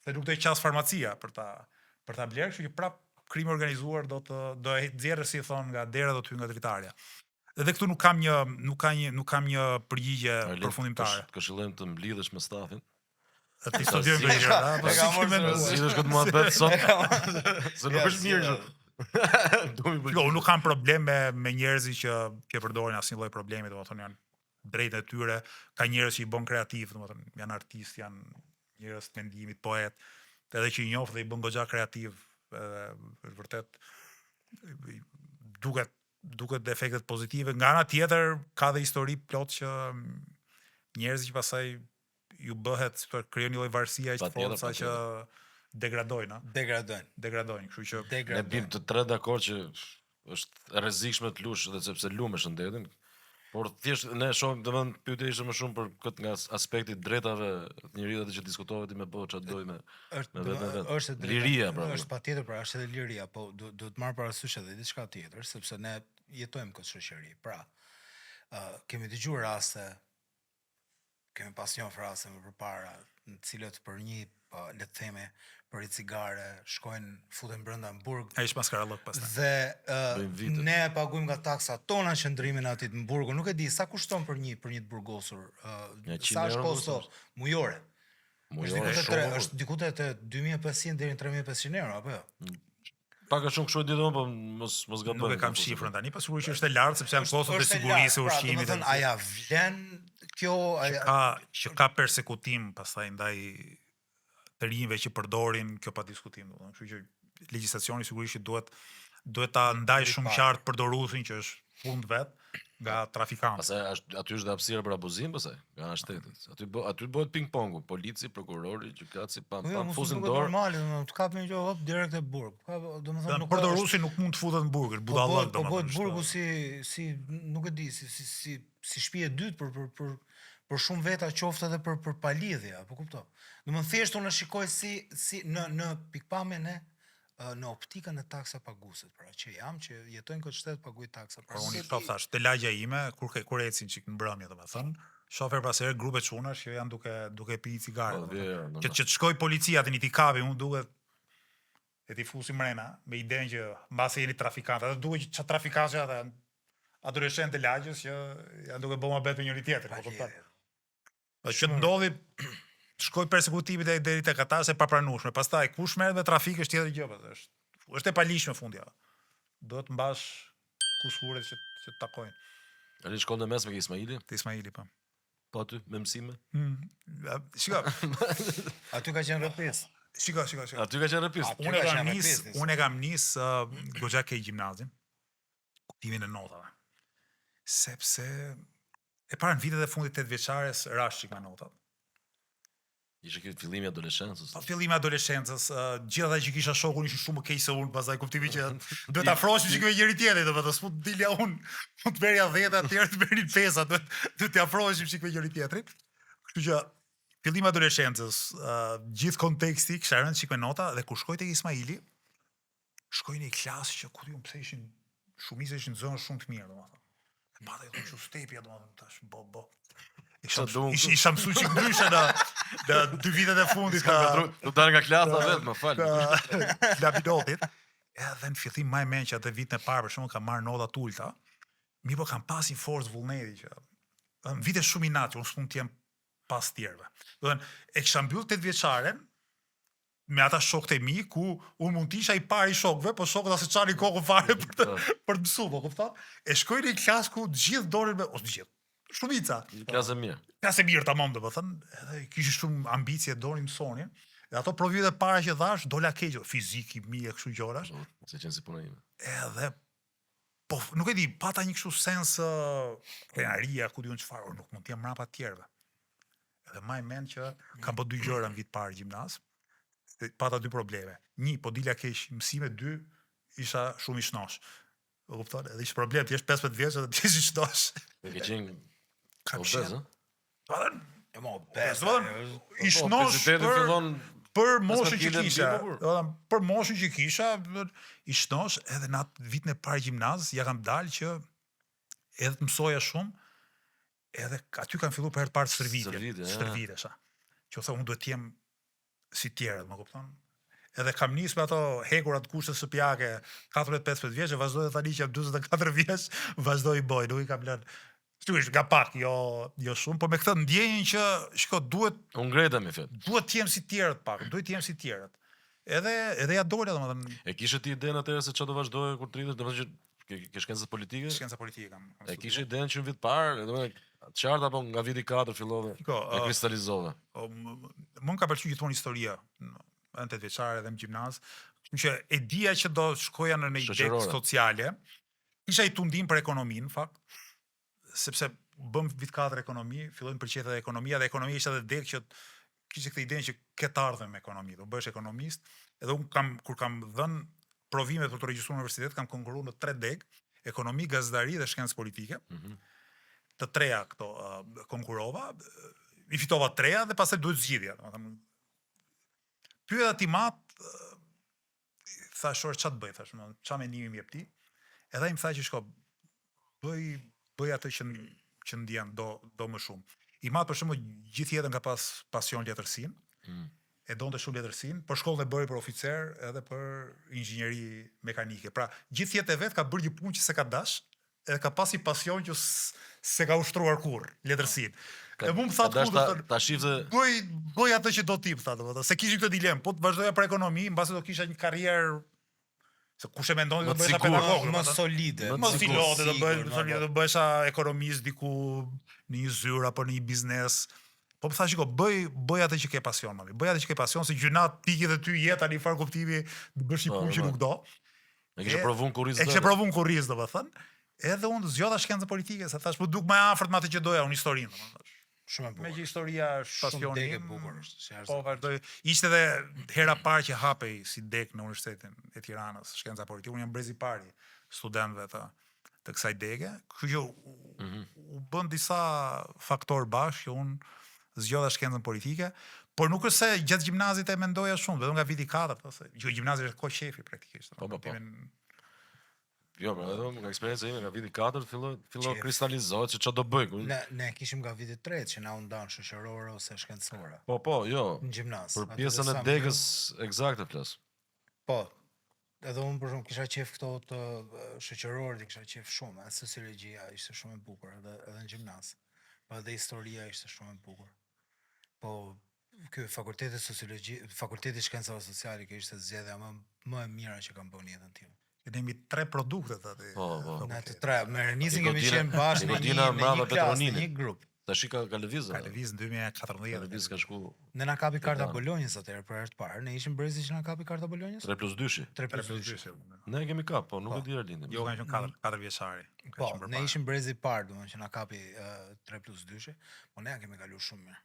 se nuk do të qas farmacia për ta blerë, kështu që prapë krimi organizuar do e nxjerrë, si thon, nga dera, do të hyjë nga dritarja. Edhe këtu nuk kam një përgjigje përfundimtare. Këshillojmë të mblidhesh me stafin. Ti studion për gjëra, po si kemi si është këtë muhabet sot. Se nuk është mirë. Jo, nuk kam problem me njerëzit që përdorin asnjë lloj problemi, domethënë janë drejtë e tyre, ka njerëz që i bën kreativ, domethënë janë artistë, janë njerëz të mendimit, poet, edhe që i njoh dhe i bën goxha kreativ, është vërtet duket efektet pozitive. Nga ana tjetër ka dhe histori plot që njerëzit që pastaj ju bëhet të krijojnë një lloj varësie aq fortë sa që degradojnë, Degradojnë, kështu që ne bim të tre dakord që është e rrezikshme të lush edhe sepse lumë shëndetin, por thjesht ne shohim, domethënë pyetja ishte më shumë për këtë nga aspekti drejtave të njerëzit që diskutohet i me bëu çfarë doj me vetë. Është liria, pra. Është patjetër, pra, është edhe liria, po duhet marr parasysh edhe diçka tjetër, sepse ne jetojmë këtë shoqëri. Pra, kemi dëgjuar raste, kemi pas një frase më përpara, në cilët për një, le të themi, për i cigare, shkojnë, futen brenda në burg. Ai është maskarallok pastaj. Dhe ne paguajmë nga taksa tona qëndrimin aty në burgu. Nuk e di sa kushton për një të burgosur. Sa është kosto mujore? Është diku te 2500 deri në 3500 euro apo jo? Pak a shumë kështu e di domun, po mos gaboj. Nuk e kam shifrën tani, pas sigurisht që është e lartë sepse janë kostot e sigurisë së ushqimit. Domethënë aja vlen kjo që ka persekutim pastaj ndaj të rinjve që përdorin kjo pa diskutim, domethënë, kështu që legjislacioni sigurisht duhet ta ndaj shumë qartë përdoruesin që është fund vet nga trafikantë. Pastaj aty është dhe hapësira për abuzim, pastaj nga ana shtetit. Aty bëhet ping-pongu, polici, prokurori, gjykatësi pam fusin dorë. Normale, të kapë një gjë direkt e burg. Domethënë nuk përdoruesi nuk mund të futet në burg, është budallëk domethënë. Po bëhet burgu si nuk e di, si shtëpi e dytë për shumë veta qoftë edhe për palidhje, apo kupton. Domethënë thjesht unë shikoj si në pikpamjen në optikën e taksa paguesit, pra që jam që jetojnë këtë shtet paguaj taksa. Por unë thash, te lagja ime kur ecin çik në mbrëmje domethënë, shofer pas herë grupe çunash që janë duke pirë cigare. Që të shkoj policia tani ti kapi, unë duhet e ti fusi mrena me idenë që mbasi jeni trafikantë, atë duhet që trafikantë ata adoleshentë të lagjës që janë duke bëma bet me njëri tjetrin, po kupton. Që ndodhi shkoj persekutivi deri tek ata se papranueshme. Pastaj kush merret me trafik është tjetër gjë, është e palishme fundi ja. Do të mbash kusuret që të takojnë. Ali shkon në mes me Ismaili? Te Ismaili po. Po aty me mësime? Shiko. Aty ka qenë rrëpis. Shiko. Aty ka qenë rrëpis. Unë kam nis goxha ke gjimnazin. Kuptimin e notave. Sepse e para në vitet e fundit 8 vjeçares rash çik me notat. Ishte ky fillimi i adoleshencës. Po fillimi i adoleshencës, gjithë ata që kisha shokun ishin shumë më keq se unë, pastaj kuptimi që duhet ta afrohesh çik me njëri tjetrin, domethënë s'mund të dilja unë, mund të merja 10 atëherë të merrin 5, duhet të afrohesh çik me njëri tjetrin. Kështu që fillimi i adoleshencës, gjithë konteksti kisha rënë çik me nota dhe kur shkoj tek Ismaili, shkoj në një klasë që ku diun pse ishin shumica ishin zonë shumë të mirë, domethënë. E pata edhe çu stepja domethënë tash bo. Isha mësu që ndryshe në 2 vitet e fundit do dalë nga klasa vet, më fal. Labidotit. Edhe në fillim më mend që atë vitin e parë për shkakun kam marrë nota të ulta. Mi po kam pas një forcë vullneti që në vite shumë i natë, unë s'mund të jem pas tjerëve. Do të thënë, e kisha mbyll 8 vjeçaren me ata shokët e mi ku unë mund të isha i pari i shokëve, po shokët as e çanin kokën fare për të mësuar, po kupton? E shkoj në një klasë ku të gjithë dorin me ose të gjithë shumica. Klasë mirë. Klasë mirë tamam domethënë, edhe kishin shumë ambicie donin mësonin. Dhe ato provimet e para që thash, dola keq, fizik, kimi e kështu gjërash. Se qenë si puna ime. Edhe po nuk e di, pata një kështu sens krenaria, ku diun çfarë, nuk mund të jem mbrapa të tjerëve. Edhe më mend që kam bë 2 gjëra në vit parë gjimnaz. Pata 2 probleme. 1, po dilja keq mësime, 2, isha shumë i shnosh. E kupton? Edhe ishte problem, ti je 15 vjeç dhe ti je i shnosh. Ke qenë obez, ë? E mo obez. I shnosh për moshën që kisha. Për moshën që kisha, i shnosh edhe në atë vitin e parë gjimnaz, ja kam dalë që edhe të mësoja shumë, edhe aty kam filluar për herë të parë stërvitesha. Që u tha unë duhet të jem si tjerët, më kupton? Edhe kam nis me ato hekurat kushte shtëpiake 14-15 vjeç, vazhdoj tani që jam 44 vjeç, vazhdoj boj, nuk i kam lënë. Sigurisht nga pak, jo shumë, por me këtë ndjenjën që shiko duhet unë ngreta me fjalë. Duhet të jem si tjerët pak, duhet të jem si tjerët. Edhe ja dola domethënë. E kishe ti idenë atëherë se çfarë do vazhdoje kur të rritesh, domethënë që ke shkencë politike? Shkenca politike kam. E kishe idenë që në vit parë, domethënë qartë apo nga viti 4 fillove e kristalizove? Më ka pëlqyer gjithmonë historia, në 8 vjeçare dhe në gjimnaz, kështu që e dija që do shkoja në një ide sociale. Isha i tundim për ekonominë, në fakt, sepse bëm vit 4 ekonomi, fillojmë përqethet e ekonomia dhe ekonomia ishte edhe dek që kishte këtë idenë që ke të ardhmen me ekonomi, do bëhesh ekonomist. Edhe unë kur kam dhënë provimet për të regjistruar në universitet, kam konkurruar në 3 deg, ekonomi, gazetari dhe shkencë politike. Të treja këto konkurrova, i fitova 3 dhe pastaj duhet zgjidhja, domethënë. Pyeta timat, thash, ç'a të bëj, thash, ç'a mendimi më jep ti? Edhe ai më tha që shko, bëj atë që ndjen do më shumë. I mat për shembull gjithë jetën ka pas pasion letërsinë. E donte shumë letërsinë, por shkollën e bëri për oficer edhe për inxhinieri mekanike. Pra, gjithë jetën e vet ka bërë një punë që s'e ka dash, edhe ka pasi pasion që s'e ka ushtruar kurrë letërsinë. E mund të thatë ta shifte bëj atë që do ti, tha domethënë, se kishin këtë dilemë, po të vazhdoja për ekonomi, mbasi do kisha një karrierë se kush e mendon do bëhesha pedagog, më solide, më solide do bëhesha ekonomist diku në një zyrë apo në një biznes, Po më tha shiko, bëj atë që ke pasion, mami. Bëj atë që ke pasion, se gjynat tiki dhe ty jeta një farë kuptimi të bësh një punë që nuk do. E kishe provu në kurriz. E kishe provu në kurriz, domethënë. Edhe unë zgjodha shkencën politike, se thash po duk më afërt me atë që doja, unë historinë, domethënë. Shumë e bukur. Me që historia është pasioni im. Bukur është. Po vazhdoj. Ishte edhe hera parë që hapej si dek në Universitetin e Tiranës, shkenca politike. Unë jam brezi i pari studentëve të kësaj dege. Kështu që u bën disa faktorë bashkë që unë zgjodha shkencën politike, por nuk është se gjatë gjimnazit e mendoja shumë, vetëm nga viti 4, ose gjimnazi është kohë shefi praktikisht. Po. Jo, edhe nga eksperjenca ime nga viti 4 filloi kristalizohet se çfarë do bëj. Ne kishim nga viti 3 që na u ndan shoqërore ose shkencore. Po, jo. Në gjimnaz. Për pjesën e degës eksakte flas. Po. Edhe unë për shkak kisha qef këto të shoqërorët, kisha qef shumë, sociologjia ishte shumë e bukur edhe në gjimnaz. Po edhe historia ishte shumë e bukur. Po ky fakulteti sociologji, fakulteti shkencave sociale që ishte zgjedhja më e mira që kam bërë në jetën time. Ne kemi 3 produktet aty. Po. Ne të 3, me Renisin kemi qenë bashkë në një klasë, në një grup. Tash ka lëviz. Ka lëviz në 2014. Ka lëviz ka shku. Ne na kapi karta Bolonjës atëherë për herë të parë. Ne ishim brezi që na kapi karta Bolonjës? 3+2. 3+2. Ne kemi kap, po nuk e di Erlindin. Jo, kanë qenë 4 vjeçari. Po, ne ishim brezi i parë, domethënë që na kapi 3+2, po ne kemi kaluar shumë mirë.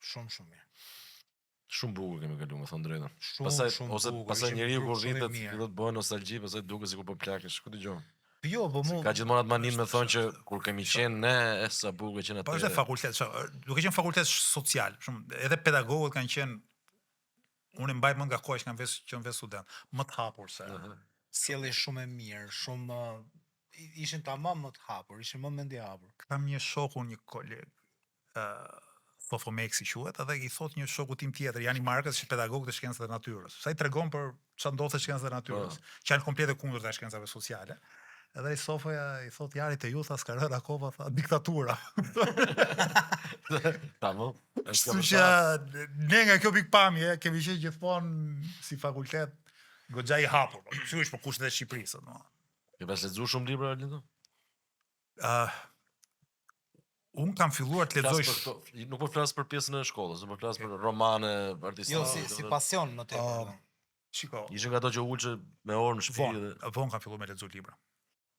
Shumë mirë. Shumë bukur kemi kaluar, më thon drejtën. Pastaj njeriu kur rritet fillon të bëhen nostalgji, pastaj duket sikur po plakesh, ku dëgjoj. Jo, po mu. Ka gjithmonë atë manin me thonë që kur kemi qenë ne, sa bukur që na. Po është fakultet, duke qenë fakultet social, shumë edhe pedagogët kanë qenë, unë mbaj mend nga koha që kanë vetë student, më të hapur se. Sjellje shumë e mirë, shumë ishin tamam më të hapur, ishin më mendje hapur. Kam një shoku, një koleg, Sofomeksi quhet, edhe i thot një shoku tim tjetër, Jani Markës, që pedagog të shkencave të natyrës. Sa i tregon për çfarë ndodh te shkencat e natyrës, që janë komplet e kundërta të shkencave sociale. Edhe i Sofoja i thot Jari te ju tha s'ka rënë akoma, tha diktatura. Tamam. Kështu që ne nga kjo pikpamje kemi qenë gjithmonë si fakultet goxha i hapur. Sigurisht për kushtet e Shqipërisë, domethënë. Ke pas lexuar shumë libra Arlindo? Unë kam filluar të lexoj. Nuk po flas për pjesën e shkollës, po flas për romane, artistë. Jo, si pasion më tepër. Shiko. Ishin nga ato që ulçe me orë në shtëpi dhe vonë kam filluar me lexuar libra.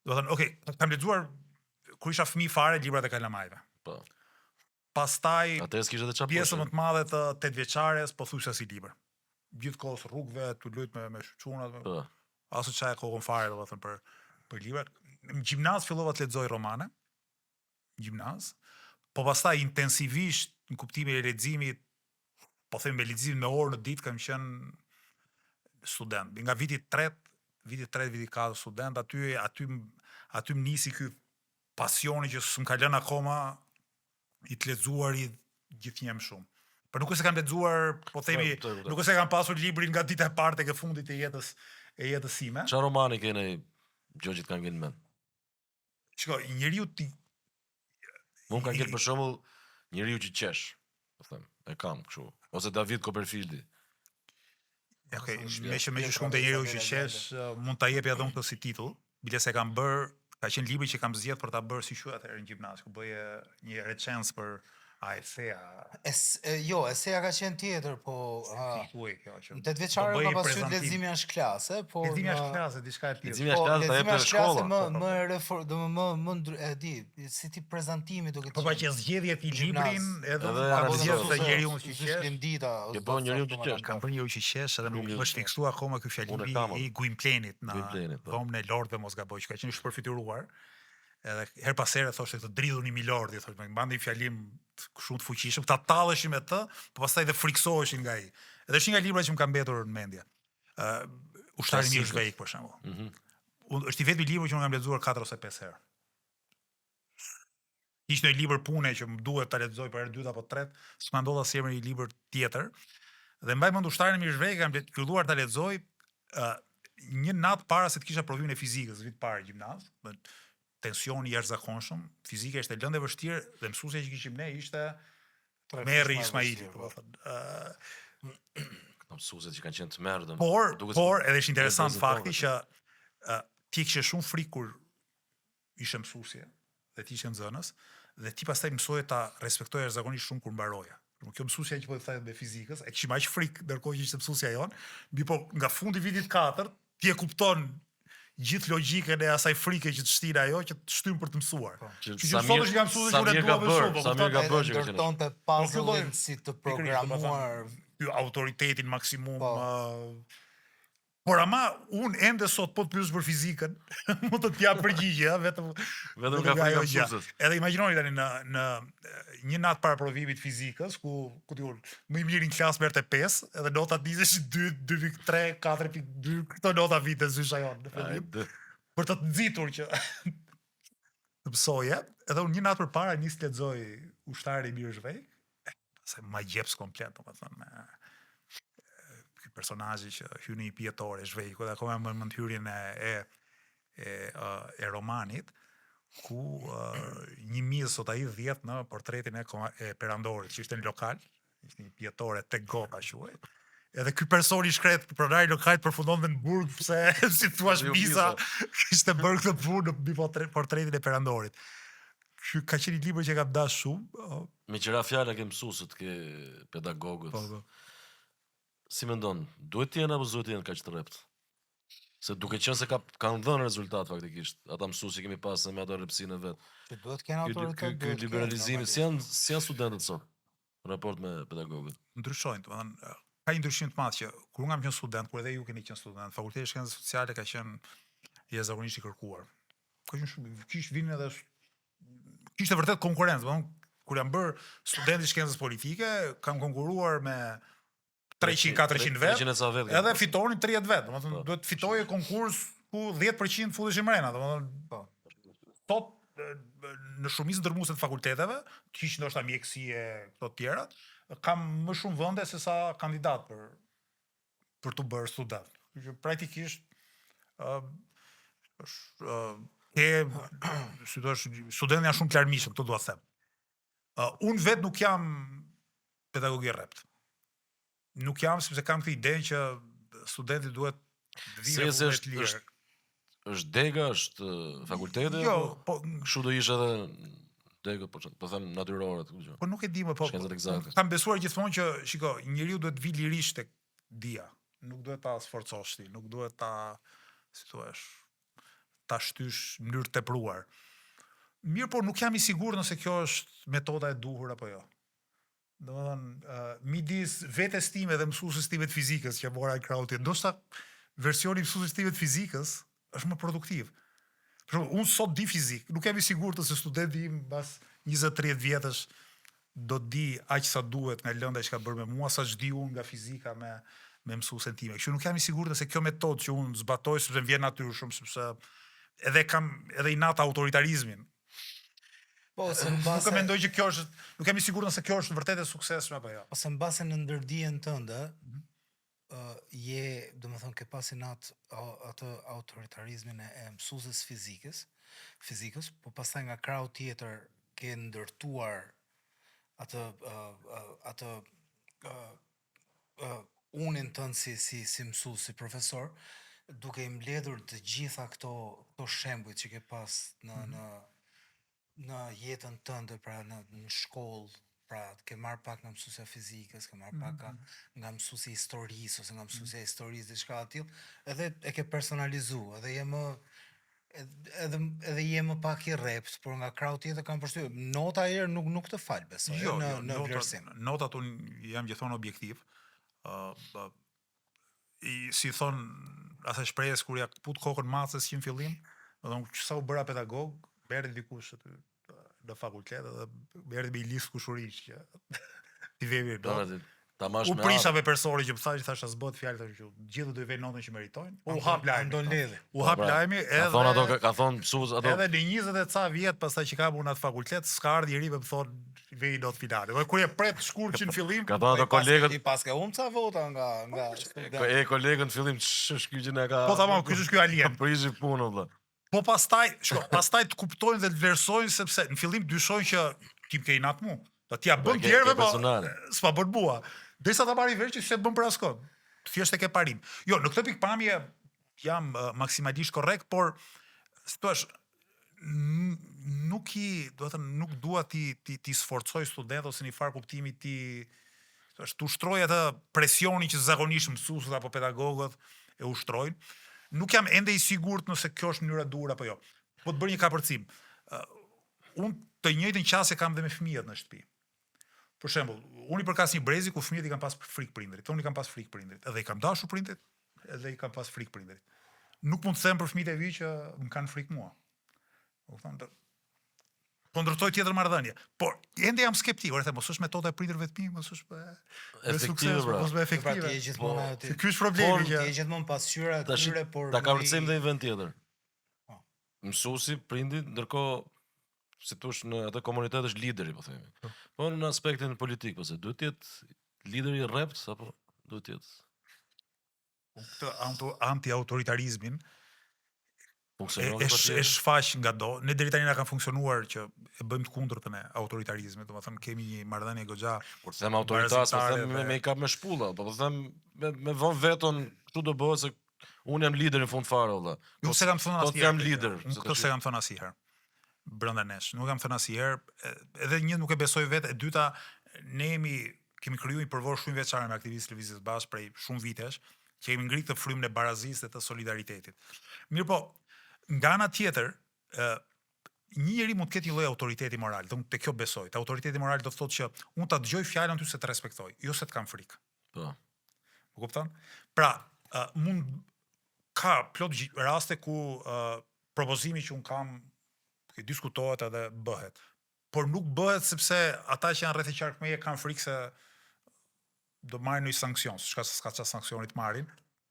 Do të thënë, okay, kam lexuar kur isha fëmijë fare librat e kalamajve. Po. Pastaj atëherë kishte edhe çfarë. Pjesën më të madhe të 8 vjeçares po thosha si libër. Gjithkohës rrugëve, tu lut me çunat. Po. Asu çaj kokën fare, do të thënë për librat. Në gjimnaz fillova të lexoj romane. Gjimnaz. Po pastaj intensivisht në kuptimin e leximit, po them me leximin me orë në ditë kam qenë student. Nga viti 3, viti 4 student, aty më nisi ky pasioni që s'm ka lënë akoma i të lexuari gjithnjë më shumë. Por nuk është se kam lexuar, po themi, nuk është se kam pasur librin nga dita e parë tek e fundit e jetës sime. Çfarë romani keni Gjogjit kanë vënë mend? Shiko, njeriu ti mund ka ngel për shembull njeriu që qesh, po them, e kam kështu, ose David Copperfieldi. Okej, me që shkon te njeriu që qesh, mund ta jepi edhe unë këtë si titull, biles e kam bër, ka qenë libri që kam zgjedhur për ta bërë si quhet atëherë në gjimnaz, ku bëje një recens për esea. Jo, esea ka qenë tjetër, po në 8 vjeçare ka pasur leximi as klasë, po leximi as klasë, diçka e tillë. Leximi as klasë ta jep në shkollë. Më e di, si ti prezantimi duke po që zgjedhje ti librin edhe apo zgjedh të njeriu që qesh. Ke bën njeriu që qesh. Kam bën njeriu që qesh edhe nuk është fiksuar akoma ky fjali i Gwynplenit në dhomën e Lordëve mos gaboj, që ka qenë shpërfituar. Edhe her pas here thoshte të dridhuni Milordi, thoshte, më mbante një fjalim shumë të fuqishëm, ta talleshin me të, po pastaj dhe friksoheshin nga ai. Edhe është një nga librat që më ka mbetur në mendje. Ushtari i Mirëzhvejk për shembull. Është i vetmi libër që unë kam lexuar 4 ose 5 herë. Ishte një libër pune që më duhet ta lexoj për herë dytë apo tretë, s'ma ndodha si emri një libër tjetër. Dhe mbaj mend Ushtarin e Mirëzhvejk kam filluar ta lexoj një natë para se të kisha provimin e fizikës, vit parë gjimnaz. Tensioni i jashtëzakonshëm, fizika ishte lëndë e vështirë dhe mësuesja që kishim ne ishte Merri Ismaili, po thotë. Këto mësuesit që kanë qenë të merdëm. Por edhe është interesant fakti që ti kishe shumë frikë kur ishe mësuesje dhe ti ishe nxënës dhe ti pastaj mësoje ta respektoje zakonisht shumë kur mbaroja. Kjo mësuesja që po thaj me fizikës, e kishim aq frikë ndërkohë që ishte mësuesja jon, po nga fundi vitit 4 ti e kupton gjithë logjikën e asaj frike që të shtin ajo që të shtyn për të mësuar. Që sot është nga mësuesi kur e duave shumë, sa mirë ka bërë që ndërtonte puzzle-in si të programuar autoritetin maksimum. Por ama unë ende sot po të pyes për fizikën, mund të t'jap përgjigje, vetëm nga frika mësuesit. Edhe imagjinoni tani në një natë para provimit fizikës, ku diun, më i miri në klasë merrte 5, edhe notat nisesh 2.3, 4.2, këto nota vite zysha jonë në fillim. Për të nxitur që të mësoje, edhe unë një natë përpara nis të lexoj Ushtari i mirë zhvej, se ma gjeps komplet, domethënë personazhi që hyni i pjetore zhvejku, dhe akoma më mend hyrjen e romanit, ku një mis sot ai 10 në portretin e perandorit, që ishte në lokal, ishte një pjetore tek gota quhej. Edhe ky person i shkret pronari lokalt përfundon në burg, pse si thua misa kishte bërë këtë punë në portretin e perandorit. Ka qenë një libër që ka dash shumë. Me qëra fjala ke mësuesit, ke pedagogët. Si mendon, duhet të jenë apo duhet të jenë kaq të rrept? Se duke qenë se kanë dhënë rezultat faktikisht, ata mësuesi kemi pasur me ato rrepsinë vet. Që duhet të kenë autoritet. Ky liberalizimi, si janë studentët sot në raport me pedagogët? Ndryshojnë, domethënë ka një ndryshim të madh që kur unë kam qenë student, kur edhe ju keni qenë student, Fakulteti i Shkencave Sociale ka qenë jashtëzakonisht i kërkuar. Ka qenë shumë, vinë edhe kishte vërtet konkurrencë, domethënë kur jam bërë student i shkencës politike, kam konkuruar me 300-400 vet, edhe fitonin 30 vet, domethënë duhet të fitoje konkurs ku 10% futeshin mrena, domethënë sot në shumicën ndërmuese të fakulteteve, kish ndoshta mjekësie këto të tjera, kam më shumë vende se sa kandidat për të bërë student. Që praktikisht studentët janë shumë të larmishëm, këtë dua të them. Unë vetë nuk jam pedagogë rrept. Nuk jam, sepse kam këtë idenë që studenti duhet vijë të lirë. Është dega, është fakulteti? Jo, po kështu do ishte edhe dega, po them natyrore, po nuk e di më, po shkencët eksakte. Kam besuar gjithmonë që, shiko, njeriu duhet vi lirisht tek dia. Nuk duhet ta sforcosh ti, nuk duhet ta, si thua, ta shtysh në mënyrë të tepruar. Mirë, por nuk jam i sigurt nëse kjo është metoda e duhur apo jo. Domethënë, midis vetes time dhe mësuesit time të fizikës që mora krautin, ndoshta versioni i mësuesit time të fizikës është më produktiv. Për shembull, unë sot di fizik, nuk jam i sigurt se studenti im mbas 20-30 vjetësh do të di aq sa duhet nga lënda që ka bërë me mua, sa ç'di unë nga fizika me mësuesen time. Kështu nuk jam i sigurt se kjo metodë që unë zbatoj sepse më vjen natyrshëm, sepse edhe kam edhe inat autoritarizmin. Po, se në base... Nuk e mendoj që kjo është, nuk jam i sigurt nëse kjo është vërtet e suksesshme apo jo. Ose në base në ndërdijen tënde, domethënë ke pasin atë autoritarizmin e mësuesit fizikës, po pastaj nga krau tjetër ke ndërtuar atë unin tënd si mësues, si profesor, duke i mbledhur të gjitha këto shembuj që ke pas në jetën tënde, pra në shkollë, pra ke marr pak nga mësuesja fizikës, ke marr pak nga mësuesi i historisë ose nga mësuesja e historisë diçka të tillë, edhe e ke personalizuar, edhe je më pak i rrept, por nga krau tjetër kam përshtypjen, nota herë nuk të fal besoj në vlerësim. Notat unë jam gjithmonë objektiv. Si thon asaj shprehjes kur ja put kokën macës që në fillim, domethënë sa u bëra pedagog, erdhi dikush aty në fakultet dhe erdhi me një listë kushurish që ti vemi do. U prisha me personi që më thash as bëhet fjalë tash që gjithë do i vënë notën që meritojnë. U hap lajmi. U hap lajmi edhe ka thon mësues ato. Edhe në 20 e ca vjet pastaj që kam unë atë fakultet, s'ka ardhur njëri me më thon vej not finale. Kur e pret shkurt që në fillim, ka thënë ato kolegët i paske ca vota nga kolegën në fillim ç'është ky që na ka. Po tamam, ky është ky alien. Prishi punën vëlla. Po pastaj të kuptojnë dhe të vlerësojnë sepse në fillim dyshojnë që kim ke inat mu. Do t'ja bën tjerëve, po s'pa bën mua. Derisa ta marrin vesh që s'e bën për askon. Thjesht e ke parim. Jo, në këtë pikpamje jam maksimalisht korrekt, por si thua, nuk dua ti sforcoj student ose një farë kuptimi tu ushtroj atë presioni që zakonisht mësuesët apo pedagogët e ushtrojnë. Nuk jam ende i sigurt nëse kjo është mënyra dur apo jo. Po të bëj një kapërcim. Unë të njëjtën qasje kam dhe me fëmijët në shtëpi. Për shembull, unë i përkas një brezi ku fëmijët i kanë pas frikë prindrit. Unë i kam pas frikë prindrit. Edhe i kam dashur prindrit, edhe i kam pas frikë prindrit. Nuk mund të them për fëmijët e vi që më kanë frikë mua. Po ndërtoj tjetër marrëdhënie. Por ende jam skeptik, ore them, mos është metoda e prindërve të mi, mos është efektive, mos është efektive. Pra, ti je gjithmonë aty. Ky është problemi që ti je gjithmonë pasqyra atyre, por ta kapërcejmë dhe një vend tjetër. Mësuesi, prindi, ndërkohë si thosh në atë komunitet është lideri, po themi. Po në aspektin politik, po se duhet të jetë lideri i rrept apo duhet të jetë këtë anti-autoritarizmin funksionon e shfaq nga do. Ne deri tani na kanë funksionuar që e bëjmë të kundërtën e autoritarizmit, domethënë kemi një marrëdhënie goxha. Kur them autoritas, po them me kap me shpulla, po them me vën veton këtu do bëhet se unë jam lider në fund fare valla. Nuk se kam thënë asnjëherë. Jam lider. Këtë se kam thënë asnjëherë. Brenda nesh, nuk kam thënë asnjëherë, edhe një nuk e besoj vetë, e dyta ne kemi krijuar një përvojë shumë veçare me aktivistë lëvizjes bashkë prej shumë vitesh, që kemi ngritë të frymën e barazisë dhe të solidaritetit. Mirë po, nga ana tjetër, një njeri mund të ketë një lloj autoriteti moral, te kjo besoj. Te autoriteti moral do të thotë që unë ta dëgjoj fjalën ty se të respektoj, jo se të kam frikë. Po. Po kupton? Pra, mund ka plot raste ku propozimi që un kam diskutohet edhe bëhet. Por nuk bëhet sepse ata që janë rreth e qark meje kanë frikë se do marrin një sanksion, s'ka çfarë sanksioni të marrin.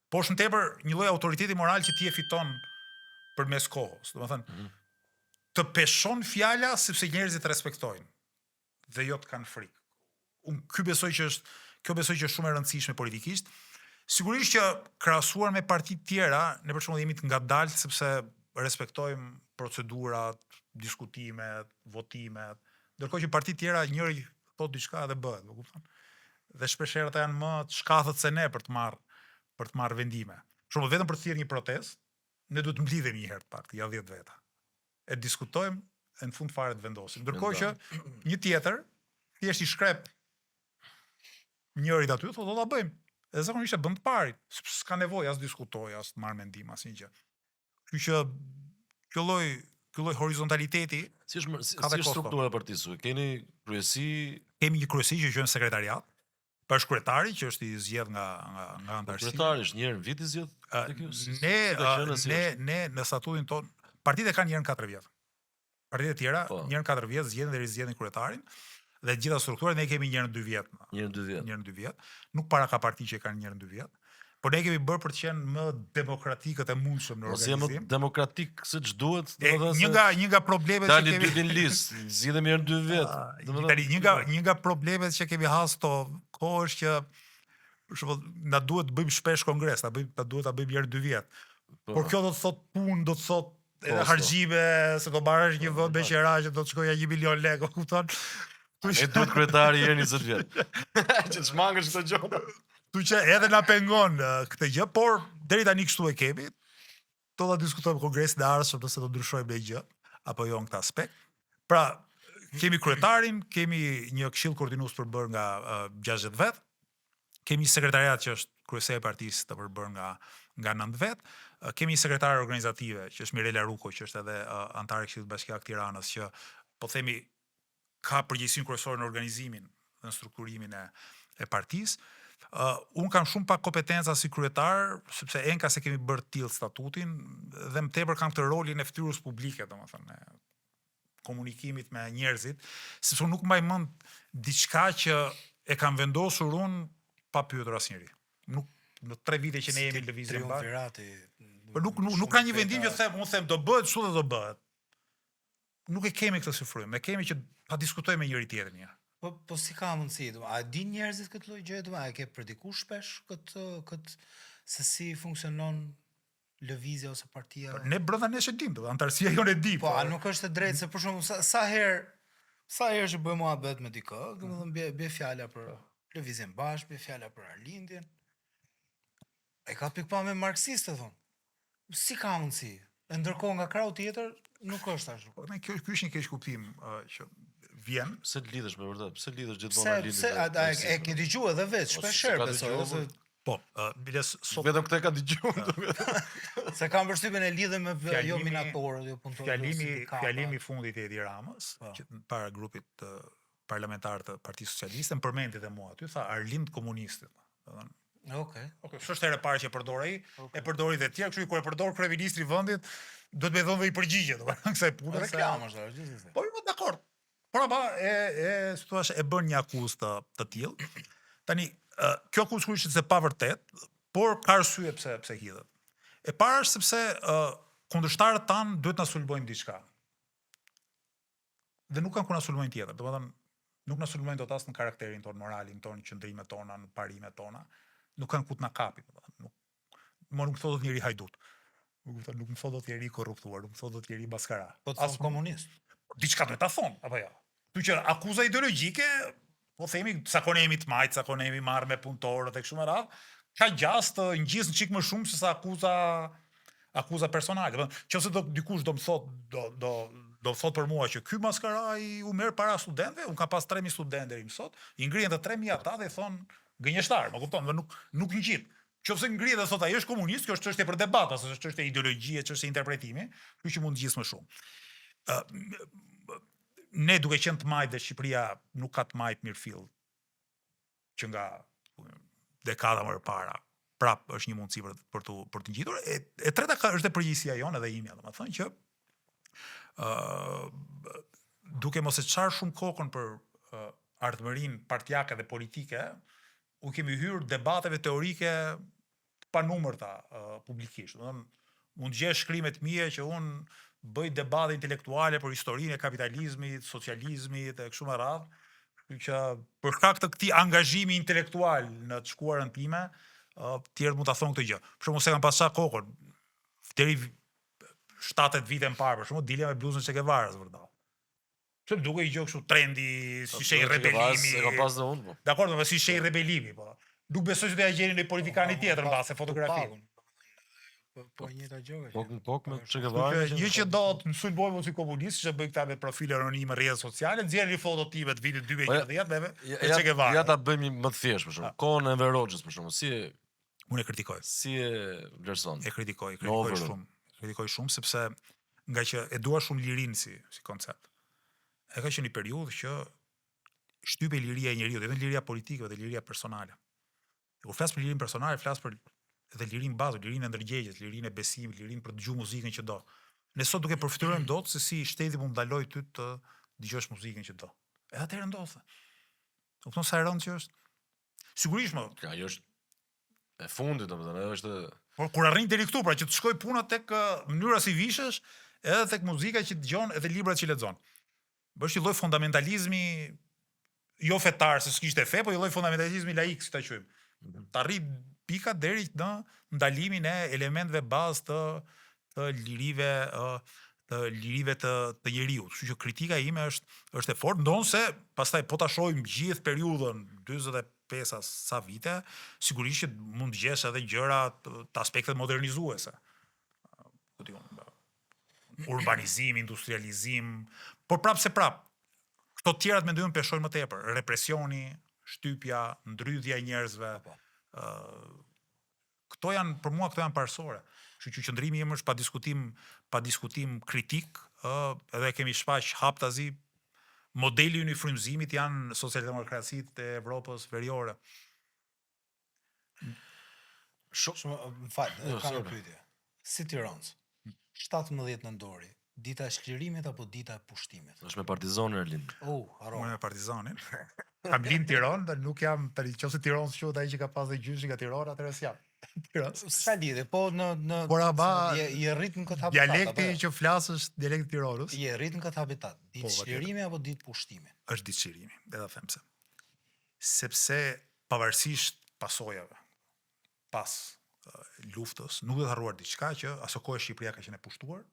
Po është në tepër një lloj autoriteti moral që ti e fiton përmes kohës. Domethënë, të peshon fjala sepse njerëzit të respektojnë dhe jo të kanë frikë. Kjo besoj që është shumë e rëndësishme politikisht. Sigurisht që krahasuar me partitë tjera, ne për shembull jemi të ngadaltë sepse respektojmë procedurat, diskutimet, votimet, ndërkohë që partitë tjera njëri thot diçka dhe bëhet, e kupton? Dhe shpeshherë ata janë më të shkathët se ne për të marrë vendime. Për shembull, vetëm për të thirrur një protestë, ne duhet të mblidhemi një herë të paktën, ja 10 veta. E diskutojmë e në fund fare të vendosim. Ndërkohë që një tjetër thjesht i shkrep njërit aty, thotë do ta bëjmë. E zakonisht e bën të parit, s'ka nevojë as diskutoj, as të marr mendim asnjë gjë. Kështu që kjo lloj horizontaliteti si është struktura e partisë? Keni kryesi, kemi një kryesi që quhen sekretariat. Për kryetari që është i zgjedh nga antarësia. Kryetari është një herë në vit i zgjedh? Ne në statutin ton, partitë kanë një herë në 4 vjet. Partitë e tjera një herë në 4 vjet zgjedhin dhe rizgjedhin kryetarin. Dhe gjitha strukturat ne kemi një herë në 2 vjet. Një herë në 2 vjet. Nuk para ka parti që kanë një herë në 2 vjet. Por ne kemi bërë për të qenë më demokratikët e mundshëm në organizim. Ose më demokratik siç duhet, një nga problemet që kemi dalin në listë, zgjidhemi herë në 2 vjet. Një nga problemet që kemi has to kohë është që për shembull na duhet të bëjmë shpesh kongres, na duhet ta bëjmë herë 2 vjet. Por kjo do të thotë punë, do të thotë edhe harxime, se do marrësh një vend me qera që do të shkojë 1 milion lekë, kupton? E duhet kryetari herë 20 vjet. Që të shmangësh këto gjëra. Tu që edhe na pengon këtë gjë, por deri tani kështu e kemi. Do ta diskutojmë kongresin e ardhshëm nëse do ndryshojmë një gjë apo jo në këtë aspekt. Pra, kemi kryetarin, kemi një këshill koordinues përbërë nga 60 vet. Kemi sekretariat që është kryesja e partisë të përbërë nga 9 vet. Kemi një sekretare organizative që është Mirela Ruko, që është edhe antar e Këshillit Bashkiak të Tiranës, që po themi ka përgjegjësinë kryesore në organizimin dhe në strukturimin e partisë. Unë kam shumë pak kompetenca si kryetar, sepse enka se kemi bërë tillë statutin, dhe më tepër kam këtë rolin e fytyrës publike, domethënë, komunikimit me njerëzit, sepse unë nuk mbaj mend diçka që e kam vendosur unë pa pyetur asnjëri. Nuk në 3 vite që ne jemi në lëvizje triumvirati. Po nuk ka një vendim që unë them do bëhet kështu dhe do bëhet. Nuk e kemi këtë si frymë, e kemi që ta diskutojmë me njëri tjetrin një. Po si ka mundësi, a din njerëzit këtë lloj gjëje, a e ke predikuar shpesh këtë se si funksionon lëvizja ose partia? Ne brenda nesh e dim, antarësia jonë e di. Po, a nuk është e drejtë se për shembull sa herë që bëjmë muhabet me dikë, domethënë bie fjala për lëvizjen bashkë, bie fjala për Arlindjen. E ka pikpamje marksiste thonë. Si ka mundësi? Ndërkohë nga krau tjetër nuk është ashtu. Ky është një keq kuptim që vjen. Pse të lidhesh me vërtet? Pse lidhesh gjithmonë lidhesh? E ke dëgjuar edhe vetë shpeshherë besoj. Po, biles sot vetëm këtë ka dëgjuar. Se kam përshtypjen e lidhem me jo minatorë, jo punëtorë. Fjalimi i fundit i Edi Ramës, që para grupit parlamentar të Partisë Socialiste, më përmendi edhe mua aty, tha Arlind komunistit. Okej. S'është herë e parë që e përdor ai, e përdori dhe të tjerë, kështu kur e përdor kryeministri i vendit, do të më thonë dhe i përgjigje, domethënë kësaj pune. Reklam është gjithsesi. Po, dakor. Por e bën një akuzë të tillë. Tani, kjo akuzë është se pa vërtet, por ka arsye pse hidhet. E para është sepse kundërshtarët tan duhet na sulmojnë diçka. Dhe nuk kanë ku na sulmojnë tjetër. Domethënë, nuk na sulmojnë dot as në karakterin ton, moralin ton, qëndrimet tona, në parimet tona. Nuk kanë ku të na kapin. Nuk thotë njëri hajdut. Nuk më thotë njëri korruptuar, nuk më thotë njëri maskara. Po të thonë komunist. Diçka duhet ta thonë, apo jo. Kjo që akuza ideologjike, po themi zakonemi të majt, zakonemi marrë me punëtorët e kështu me radhë, ka gjas të ngjisë në çik më shumë se sa akuza personale. Nëse dikush do më thotë do thot për mua që ky maskaraj u merr para studentëve, un kam pas 3000 studentë deri më sot, i ngrihen të 3000 ata dhe thon gënjeshtar, më kupton, nuk ngjit. Nëse ngrihet dhe thot ai është komunist, kjo është çështje për debat, ose është çështje ideologjie, çështje interpretimi, kjo që mund të gjisë më shumë. Ne duke qenë të majtë dhe Shqipëria nuk ka të majtë mirëfill që nga dekada më parë, prap është një mundësi për të ngjitur. E treta është e përgjegjësia jonë edhe imja, domethënë që duke mos e çarë shumë kokën për ardhmërinë partijake dhe politike, u kemi hyrë debateve teorike të panumërta publikisht. Mund të gjesh shkrime të mia që unë bëj debate intelektuale për historinë e kapitalizmit, socializmit e kështu me radhë, që për shkak të këtij angazhimi intelektual në të shkuarën time, tjerë mund ta thonë këtë gjë. Për shembull, se kam pasur kokën deri 7 vite më parë, për shembull, dilja me bluzën e Che Guevaras vërtet. Ço duke i gjë kështu trendi, si shej rebelimi. E ka pas dhe unë, po. Dakor, po si shej rebelimi, po. Nuk besoj se do ja gjeni në politikani tjetër mbase fotografi. Po njëta gjë. Pok me Che Guevaras. Një që do të sulmojmë si komunist, që bëj këta me profile anonime në rrjetet sociale, nxjerrni foto time të vitit 2010 me Che Guevaras. Ja ta bëjmë më të thjeshtë për shkak. Kohën e Enver Hoxhës për shkak. Si unë e kritikoj. Si e vlerëson? E kritikoj shumë. Kritikoj shumë sepse nga që e dua shumë lirinë si koncept. E ka qenë një periudhë që shtype liria e njeriut, edhe liria politike dhe liria personale. Kur flas për lirinë personale, flas për edhe lirinë bazë, lirinë e ndërgjegjes, lirinë e besimit, lirinë për të dëgjuar muzikën që do. Ne sot duke përfitojmë dot se si shteti mund ndaloj ty të dëgjosh muzikën që do. Edhe atëherë ndodh. U kupton sa e rëndë që është? Sigurisht më. Ajo është e fundit, domethënë, ajo është. Por kur arrin deri këtu, pra që të shkoj puna tek mënyra si vishesh, edhe tek muzika që dëgjon, edhe librat që lexon. Bësh një lloj fundamentalizmi jo fetar, se s'kishte fe, po një lloj fundamentalizmi laik, si ta quajmë. Të arrit pika deri në ndalimin e elementeve bazë të lirive të njeriut. Kështu që kritika ime është e fortë, ndonse pastaj po ta shohim gjithë periudhën 45 sa vite, sigurisht që mund të gjesh edhe gjëra të aspektet modernizuese. Urbanizim, industrializim, por prap, këto tjerat mendojmë peshojnë më tepër, represioni, shtypja, ndrydhja e njerëzve. Për mua këto janë parësore. Kështu që qëndrimi im është pa diskutim kritik, edhe kemi shfaq haptazi, modeli i frymëzimit janë socialdemokracitë e Evropës veriore. Më fal, kam një pyetje. Si Tiranës, 17 nëntori, dita e shklirimit apo dita e pushtimit? Është me Partizanin Erlind. Haro. Unë me Partizanin. Kam lind Tiranë, dhe nuk jam tani nëse Tiranë quhet ai që ka pas dhe gjyshi nga Tirana, atëherë s'jam. Sa lidhje, po në je rrit në këtë habitat. Dialekti që flasësh, dialekti Tiranës. Je rrit në këtë habitat. Ditë shklirimi apo ditë pushtimi? Është ditë shklirimi, edhe them pse. Sepse pavarësisht pasojave pas luftës, nuk do të harruar diçka që aso kohë Shqipëria ka qenë e pushtuar,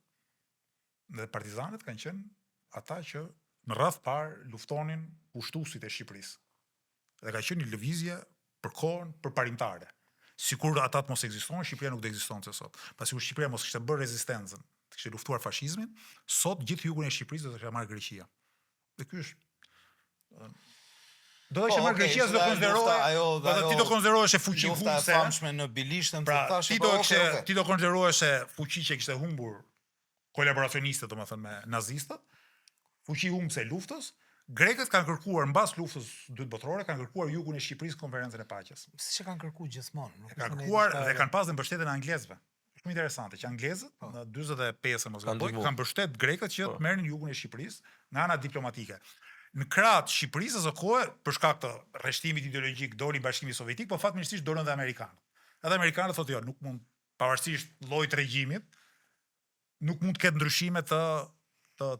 dhe partizanët kanë qenë ata që në radh parë luftonin pushtuesit e Shqipërisë. Dhe ka qenë një lëvizje për kohën përparimtare. Sikur ata të mos ekzistojnë, Shqipëria nuk do ekzistonte sot. Pasi kur Shqipëria mos kishte bërë rezistencën të kishte luftuar fashizmin, sot gjithë jugun e Shqipërisë do të kishte marrë Greqia. Dhe ky është do të ishte marrë Greqia se do konsiderohej, ti do konsiderohesh e fuqi humbse. Lufta e famshme në Bilishtën, ti do konsiderohesh e fuqi që kishte humbur kolaboracionistët, domethënë me nazistët, fuqi humbse e luftës. Grekët kanë kërkuar mbas luftës dytë botërore, kanë kërkuar jugun e Shqipërisë konferencën e paqes. Siç e kanë kërkuar gjithmonë. Kanë kërkuar dhe kanë pasur mbështetjen e anglezëve. Shumë interesante që anglezët në 45 mos gaboj kanë mbështet grekët që të merrnin jugun e Shqipërisë nga ana diplomatike. Në krah të Shqipërisë asaj kohe për shkak të rreshtimit ideologjik doli Bashkimi Sovjetik, por fatmirësisht dolën dhe amerikanët. Edhe amerikanët thotë jo, nuk mund pavarësisht llojit të regjimit, nuk mund të ketë ndryshime të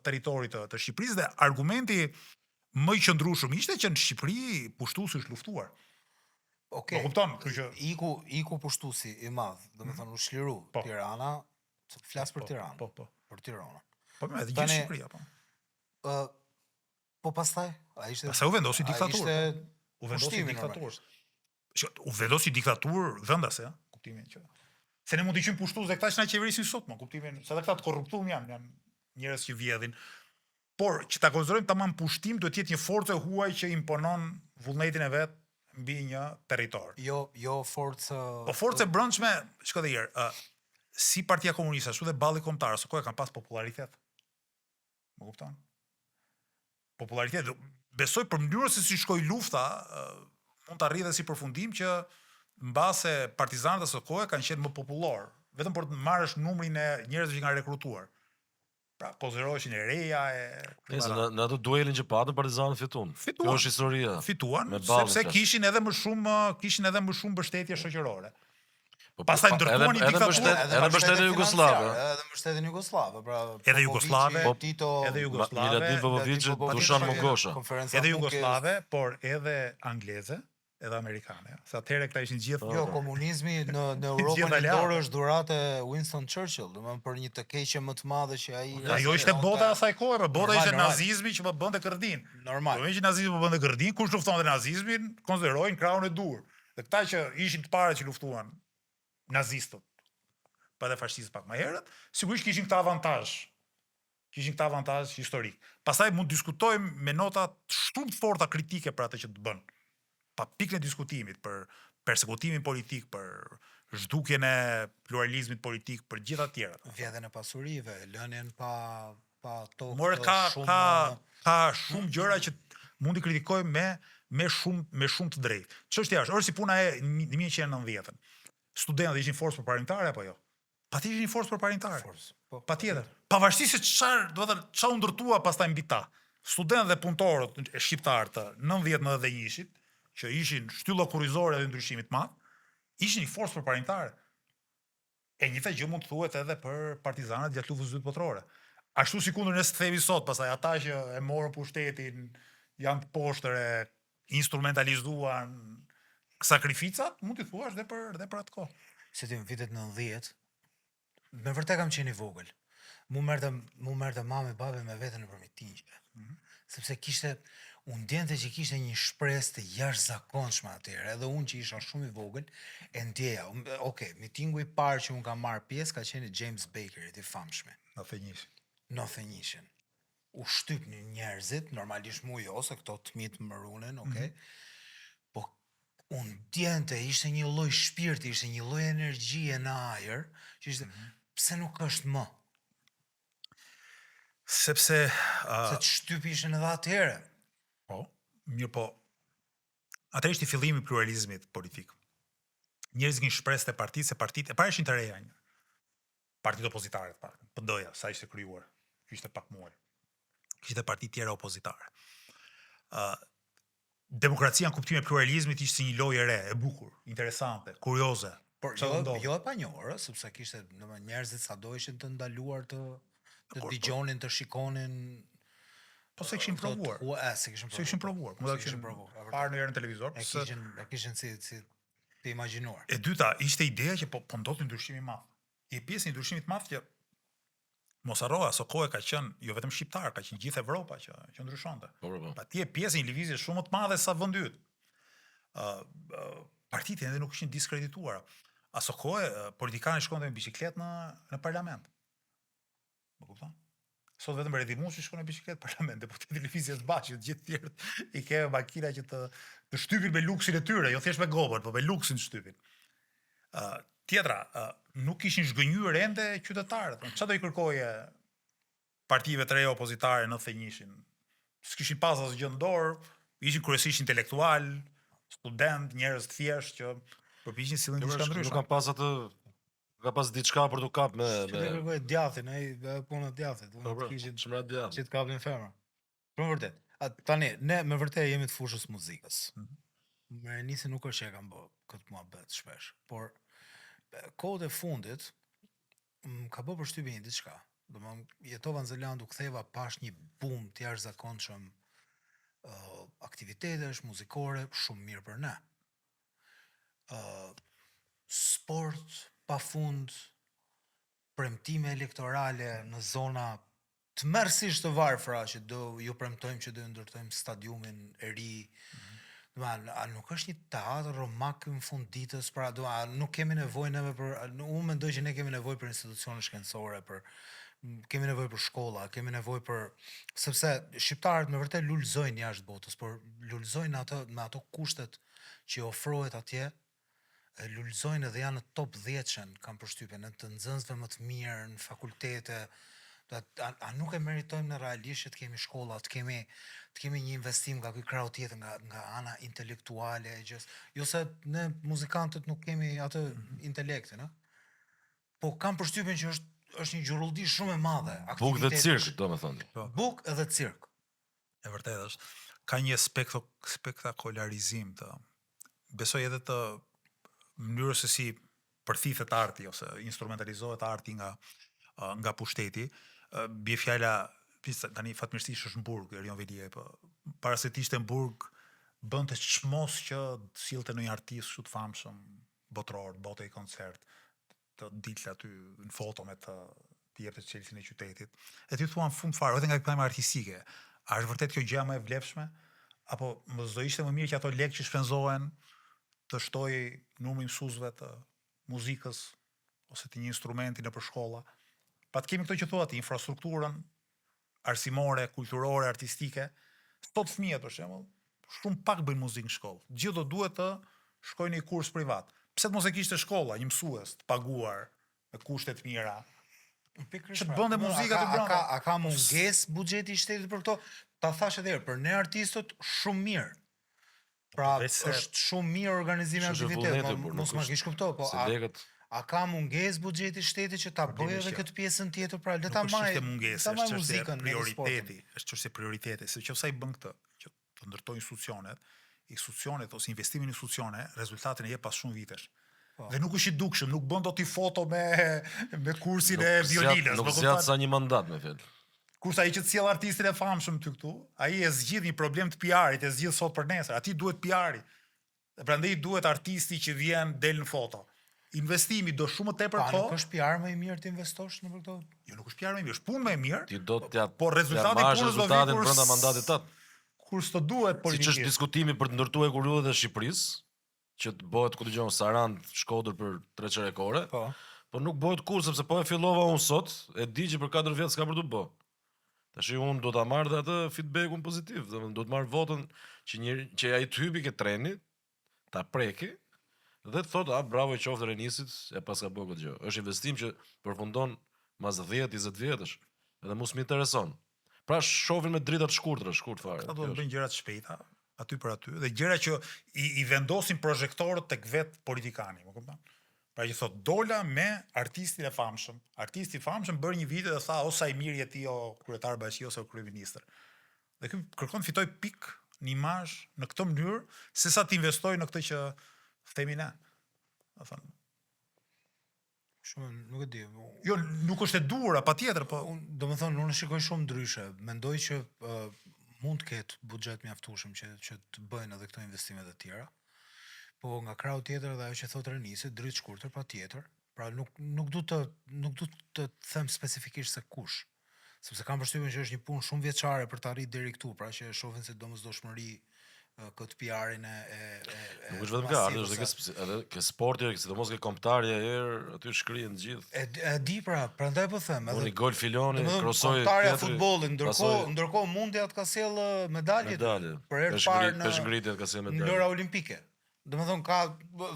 territorit të Shqipërisë dhe argumenti më i qëndrueshëm ishte që në Shqipëri pushtuesi është luftuar. Okej. Po kupton, kështu që iku pushtuesi i madh, domethënë u shliru Tirana, flas për Tiranë. Po. Për Tiranën. Po më edhe gjithë Shqipëria po. Po pastaj, ai ishte pastaj u vendosi diktaturë. U vendosi diktaturë. U vendosi diktaturë vendase, kuptimin që se ne mund të qym pushtues dhe këta që na qeverisin sot, më kuptimin, se edhe këta të korruptuar janë njerëz që vjedhin. Por që ta konsiderojmë tamam pushtim, duhet të jetë një forcë huaj që imponon vullnetin e vet mbi një territor. Jo forcë. Po forcë brendshme, shko dhe herë, si Partia Komuniste ashtu dhe Balli Kombëtar, së kohë kanë pas popularitet. Më kupton? Popularitet, besoj për mënyrën se si shkoi lufta, mund të arrijë dhe si përfundim që mbase partizanët së kohë kanë qenë më popullor, vetëm për të marrësh numrin e njerëzve që kanë rekrutuar. Pra, konsideroheshin e reja në ato duelin që patën partizanët fituan. Kjo është historia. Fituan, sepse kishin edhe më shumë mbështetje shoqërore. Pastaj ndërtuan një diktaturë, edhe mbështetjen jugoslave. Edhe mbështetjen jugoslave, pra. Edhe jugoslave, Tito, Miladin Popović, Dušan Mogosha. Edhe jugoslave, por edhe angleze, edhe amerikane. Se atëherë këta ishin gjithë. Jo, komunizmi në Europën e dorë është dhuratë e Winston Churchill, domethënë për një të keqe më të madhe që ai. Ajo ishte bota e asaj kohe, bota ishte nazizmi që po bënte kërdin. Normal. Po që nazizmi po bënte kërdin, kush luftonte nazizmin, konsiderojnë krahun e dur. Dhe këta që ishin të parë që luftuan nazistët, pa dhe fashistët pak më herët, sigurisht kishin këtë avantazh. Kishin këtë avantazh historik. Pastaj mund të diskutojmë me nota shumë të forta kritike për atë që të bën. Pa pikën e diskutimit për persekutimin politik, për zhdukjen e pluralizmit politik, për gjitha të tjerat. Vjedhjen e pasurive, lënien pa tokë. More ka shumë gjëra që mund të kritikojmë me shumë të drejtë. Çështja është si puna e 1990-ën. Studentët ishin forcë përparimtare apo jo? Patjetër ishin forcë përparimtare. Patjetër. Pavarësisht se çfarë u ndërtua pastaj mbi ta. Studentët dhe punëtorët e shqiptar të 90-91-shit, që ishin shtylla kurrizore dhe ndryshimit të madh, ishin një forcë përparimtare. E njëjta gjë mund të thuhet edhe për partizanët gjatë luftës së dytë botërore. Ashtu si kundër nëse themi sot, pastaj ata që e morën pushtetin, janë të poshtër e instrumentalizuan sakrificat, mund të thuash edhe për atë kohë. Se ti në vitet 90, me vërtet kam qenë i vogël. Mu merrte mami babe me veten nëpër mitingje. Sepse kishte unë ndjente që kishte një shpresë të jashtëzakonshme atëherë, edhe unë që isha shumë i vogël, e ndjeja. Okej, mitingu i parë që unë kam marrë pjesë ka qenë James Bakerit i famshme. Në thënjishin. U shtyp një njerëzit, normalisht mu jo, se këto tmit më runen, okej. Po unë ndjente, ishte një lloj shpirti, ishte një lloj energjie në ajër, që ishte, pse nuk është më? Sepse se të shtypi ishin edhe atëherë. Po, mirë po, atër ishte fillimi i pluralizmit politik. Njerëzit kishin shpresë te partitë, se partitë e para ishin të reja. Partitë opozitare, PD-ja, sa ishte krijuar, kishte pak muaj. Kishte parti tjera opozitare. Demokracia në kuptimin e pluralizmit ishte si një lojë e re, e bukur, interesante, kurioze. Por jo e panjohur, sepse kishte njerëzit sado ishin të ndaluar të dëgjonin, të shikonin. Po se kishin provuar. Se kishin provuar. Parë në herën televizor. E kishin si të imagjinuar. E dyta, ishte ideja që po ndodhte ndryshim i madh. Je pjesë një ndryshimi të madh që mos harro, aso kohë ka qenë jo vetëm shqiptar, ka qenë gjithë Evropa që ndryshonte. Pa ti je pjesë një lëvizje shumë të madhe sa vendi yt. Partitë ende nuk ishin diskredituara. Aso kohë politikanët shkonte me biçikletë në parlament. Më kupton? Sot vetëm Redi Mushi shkon në biçikletë parlament, deputeti Lëvizjes Bashi, të gjithë tjerët i ke makina që të shtypin me luksin e tyre, jo thjesht me gobën, po me luksin shtypin. Tjetra, nuk ishin zhgënjur ende qytetarët. Çfarë do i kërkoje partive të reja opozitare në 91-shin? S'kishin pas asgjë në dorë, ishin kryesisht intelektual, student, njerëz të thjeshtë që përpiqen sillin diçka ndryshe. Nuk kanë pas atë, ka pas diçka për të kap me kërkoj djathin, ai puna e djathit, do të kishin çmra djath. që të kapnin femra. Për vërtet. Tani ne me vërtet jemi të fushës muzikës. Me nisi nuk është që e kam bë këtë muhabet shpesh, por kohët e fundit ka bë përshtypje një diçka. Domethënë jetova në Zeland, u ktheva pash një boom të jashtëzakonshëm aktivitetesh muzikore shumë mirë për ne. Sport pafund, premtime elektorale në zona të mërësisht të varfra që do ju premtojmë që do ndërtojmë stadiumin e ri. A nuk është një teatr romak në fund ditës, pra nuk kemi nevojë neve për, unë mendoj që ne kemi nevojë për institucione shkencore, kemi nevojë për shkolla, kemi nevojë për, sepse shqiptarët me vërtet lulëzojnë jashtë botës, por lulëzojnë me ato kushtet që ofrohet atje, lulëzojnë edhe janë në top 10-shen, kam përshtypjen, në të nxënësve më të mirë, në fakultete. A nuk e meritojmë në realisht që të kemi shkolla, të kemi një investim nga ky krau tjetër nga ana intelektuale, jo se ne muzikantët nuk kemi atë intelektin, po kam përshtypjen që është një gjurulldi shumë e madhe. Buk dhe cirk, domethënë. Buk edhe cirk. E vërtet është. Ka një spektakularizim të besoj edhe të mënyrës se si përthithet arti ose instrumentalizohet arti nga pushteti. Bie fjala, tani fatmirësisht është në Burg, Erion Velie, po para se të ishte në Burg, bënte çmos që sillte në një artist shumë të famshëm botror, bote i koncert, të dilte aty në foto me të jepte çelësin e qytetit. E ti thua në fund fare, edhe nga këpama artistike, a është vërtet kjo gjë më e vlefshme? Apo mos do ishte më mirë që ato lekë që shpenzohen të shtoj numrin mësuesve të muzikës ose të një instrumenti nëpër shkolla. Pa të kemi këto që thua ti, infrastrukturën arsimore, kulturore, artistike. Sot fëmijët për shembull, shumë pak bëjnë muzikë në shkollë. Gjithë do duhet të shkojnë në një kurs privat. Pse të mos e kishte shkolla një mësues të paguar me kushte të mira? Që të bënte muzikë aty brenda. A ka mungesë buxheti i shtetit për këto? Ta thash edhe herë, për ne artistët shumë mirë. Pra është shumë mirë organizimi i aktivitetit, mos ma kish kuptoj, po a ka mungesë buxheti i shtetit që ta bëjë edhe këtë pjesën tjetër, pra le ta marrë. Është muzikën, prioriteti, është çështje prioriteti, se nëse ai bën këtë, që të ndërtojë institucionet ose investimin në institucione, rezultatin e jep pas shumë vitesh. Dhe nuk është i dukshëm, nuk bën dot i foto me kursin e violinës, nuk zgjat sa një mandat me fjalë. Kurse ai që të sjell artistin e famshëm ty këtu, ai e zgjidh një problem të PR-it, e zgjidh sot për nesër. Atij duhet PR-i. Dhe prandaj duhet artisti që vjen del në foto. Investimi do shumë më tepër kohë. Nuk është PR më i mirë të investosh në këto? Jo, nuk është PR më i mirë, është punë më e mirë. Ti do të por rezultati i punës do vi brenda mandatit tat. Kur s'to duhet politikë. Siç është diskutimi për të ndërtuar kurrë dhe Shqipërisë, që të bëhet ku dëgjon Sarand, Shkodër për 3 çerekore. Po nuk bëhet kurrë sepse po e fillova unë sot, e di që për 4 vjet s'ka për të bë. Tash unë do ta marr atë feedbackun pozitiv, domethënë do të marr votën që ai të hypi ke treni, ta preki dhe të thotë, bravo i qoftë Renisit, e pas ka bërë këtë gjë. Është investim që përfundon mas 10-20 vjetësh, edhe mos më intereson. Pra shohin me drita të shkurtra, shkurt fare. Ata do të bëjnë gjëra të shpejta, aty për aty, dhe gjëra që i vendosin projektorët tek vet politikani, më kupton? Pra që thot, dola me artistin e famshëm. Artisti i famshëm bërë një video dhe tha, o sa i mirë je ti o kryetar bashki ose o kryeministër. Dhe ky kërkon fitoj pik një imazh në këtë mënyrë, sesa të investoj në këtë që themi ne. Do thonë. Shumë nuk e di. Jo, nuk është e duhur, patjetër, po domethënë unë shikoj shumë ndryshe. Mendoj që mund të ketë buxhet mjaftueshëm që të bëjnë edhe këto investimet e tjera. Po nga krau tjetër dhe ajo që thotë Renisi, dritë shkurtër patjetër. Pra nuk du të them specifikisht se kush. Sepse kam përshtypjen që është një punë shumë vjeçare për të arritur deri këtu, pra që shohin se domosdoshmëri këtë PR-in e Nuk është vetëm gardi, është edhe ke sporti, sidomos ke kombëtarja aty shkrihen gjithë. E di prandaj po them, edhe një gol filoni, krosoi kombëtarja futbollit, ndërkohë mundjat ka sjell medalje. Për herë të parë në peshngritjet ka sjell medalje. Në lojra olimpike. Domethënë ka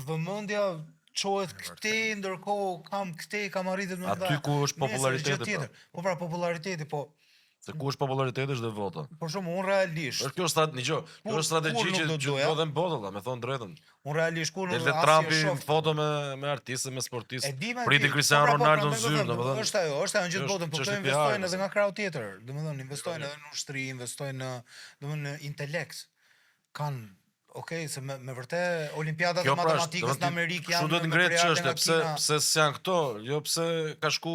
vëmendja çohet këtej, ndërkohë kam arritur më aty ku është populariteti. Po populariteti, po se ku është populariteti është dhe vota. Por shumë unë realisht. Është kjo strategji që ndodhen botën, me thon drejtën. Unë realisht kur nuk Trumpi foto me artistë, me sportistë. Priti Cristiano Ronaldo në zyrë, domethënë. Është ajo në gjithë botën, por këto investojnë edhe nga krau tjetër. Domethënë investojnë edhe në ushtri, investojnë në intelekt. Okej, se me vërtet olimpiadat e matematikës në Amerikë janë. Shumë do të ngrehet çështja, pse s'janë këto, jo pse ka shku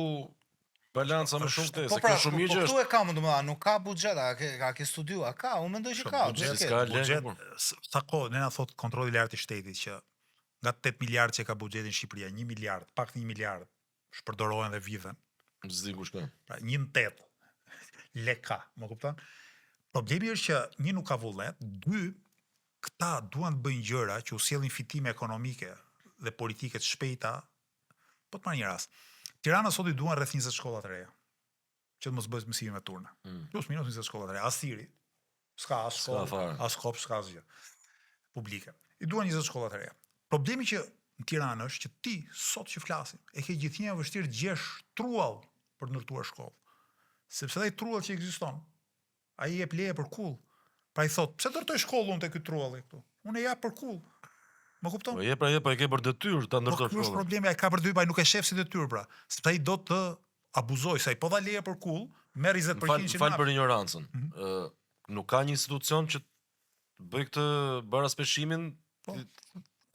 balanca më shumë te, se ka shumë mirë që është. Po këtu e kam, domethënë, nuk ka buxhet, a ke studiuar, ka, unë mendoj që ka. Buxhet, sa kohë ne na thot kontrolli i lartë i shtetit që nga 8 miliardë që ka buxheti në Shqipëri, 1 miliard, pak 1 miliard shpërdorohen dhe viten. S'di kush ka. Pra 1/8 leka, më kupton? Problemi është që një nuk ka vullnet, dy këta duan të bëjnë gjëra që u sjellin fitime ekonomike dhe politike të shpejta. Po të marr një rast. Tirana sot i duan rreth 20 shkolla të reja, që të mos bëhet mësimi me turna. Plus minus 20 shkolla të reja. As Siri, s'ka as shkollë, as kopsh, s'ka asgjë publike. I duan 20 shkolla të reja. Problemi që në Tiranë është që ti sot që flasim, e ke gjithnjë vështirë gjesh truall për të ndërtuar shkollë. Sepse ai truall që ekziston, ai jep leje për kull. Pra i thot, pse ndërtoj shkollë unë te ky trualli këtu? Unë e jap për kull. Më kupton? Po e ke për detyrë ta ndërtosh shkollën. Po është problemi, ai ka për detyrë, ai nuk e shef si detyrë pra. Sepse ai do të abuzoj, se ai po dha leje për kull, merr 20% Fal për ignorancën. Nuk ka një institucion që bëj këtë baraspeshimin,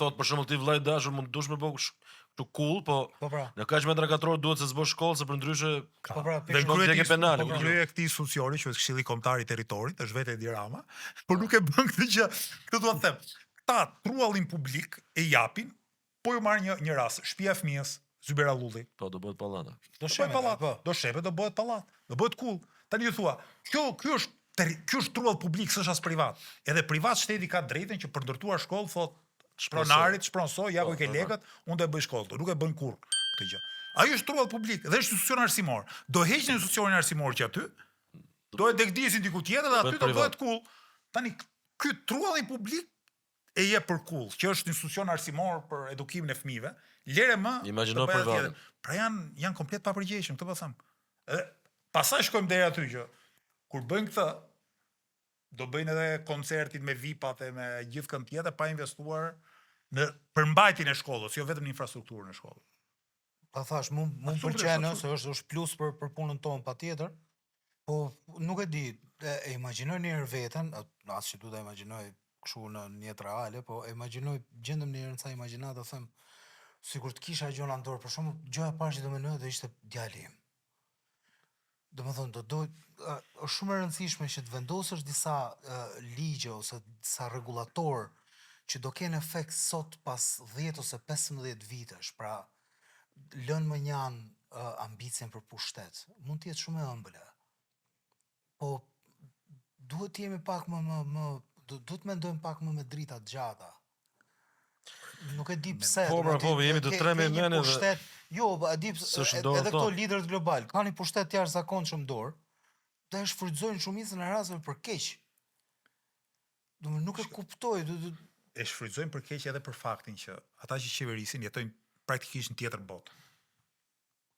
thot për shembull ti vllai dashur mund dush me bëj këtu kull, po në kaq metra katror duhet se zbosh shkollë, se për ndryshe dhe kryet penale. Krye këtij institucioni që është Këshilli Kombëtar i Territorit, është vetë Edi Rama, por nuk e bën këtë gjë. Këtë do të them. Ta truallin publik e japin, po ju marr një rast, shtëpia e fëmijës, Zyber Allulli. Po do bëhet pallat. Do bëhet pallat. Do bëhet kull. Tani ju thua, ky është truall publik, s'është as privat. Edhe privat shteti ka drejtën që për ndërtuar shkollë thot shpronarit, shpronsoj, ja ku i ke lekët, unë do e bëj shkollë, nuk e bën kurrë këtë gjë. Ai është truall publik dhe është institucion arsimor. Do heqin institucionin arsimor që aty, do e degdisin diku tjetër dhe aty do bëhet kull. Tani ky trualli publik e jep për kull, që është institucion arsimor për edukimin e fëmijëve, lere më imagjino privat. Pra janë komplet papërgjegjshëm, këtë po them. Edhe pastaj shkojmë deri aty që kur bëjnë këtë, do bëjnë edhe koncertin me VIP-at e me gjithë kënd tjetër pa investuar në përmbajtjen e shkollës, jo vetëm në infrastrukturën e shkollës. Ta thash, mund pëlqen se është plus për punën tonë patjetër, po nuk e di, e imagjinoj një herë veten, as që duhet ta imagjinoj kështu në jetë reale, po e imagjinoj gjendem në një ca imagjinata, them sikur të kisha gjëra në dorë, për shembull, gjëja e parë që do më ndodhte ishte djali im. Domethënë është shumë e rëndësishme që të vendosësh disa ligje ose disa rregullator që do kenë efekt sot pas 10 ose 15 vitesh, pra lën më njanë ambicien për pushtet. Mund të jetë shumë e ëmbël. Po duhet të jemi pak duhet të mendojmë pak më me drita të gjata. Nuk e di pse. Po, jemi të tre me mene dhe... Jo, e di edhe këto liderët global, ka një pushtet të jashtëzakonshëm dorë, dhe e shfrytëzojnë shumicën e rasteve për keq. Nuk e kuptoj. E shfrytëzojnë për keq edhe për faktin që ata që qeverisin jetojnë praktikisht në tjetër botë.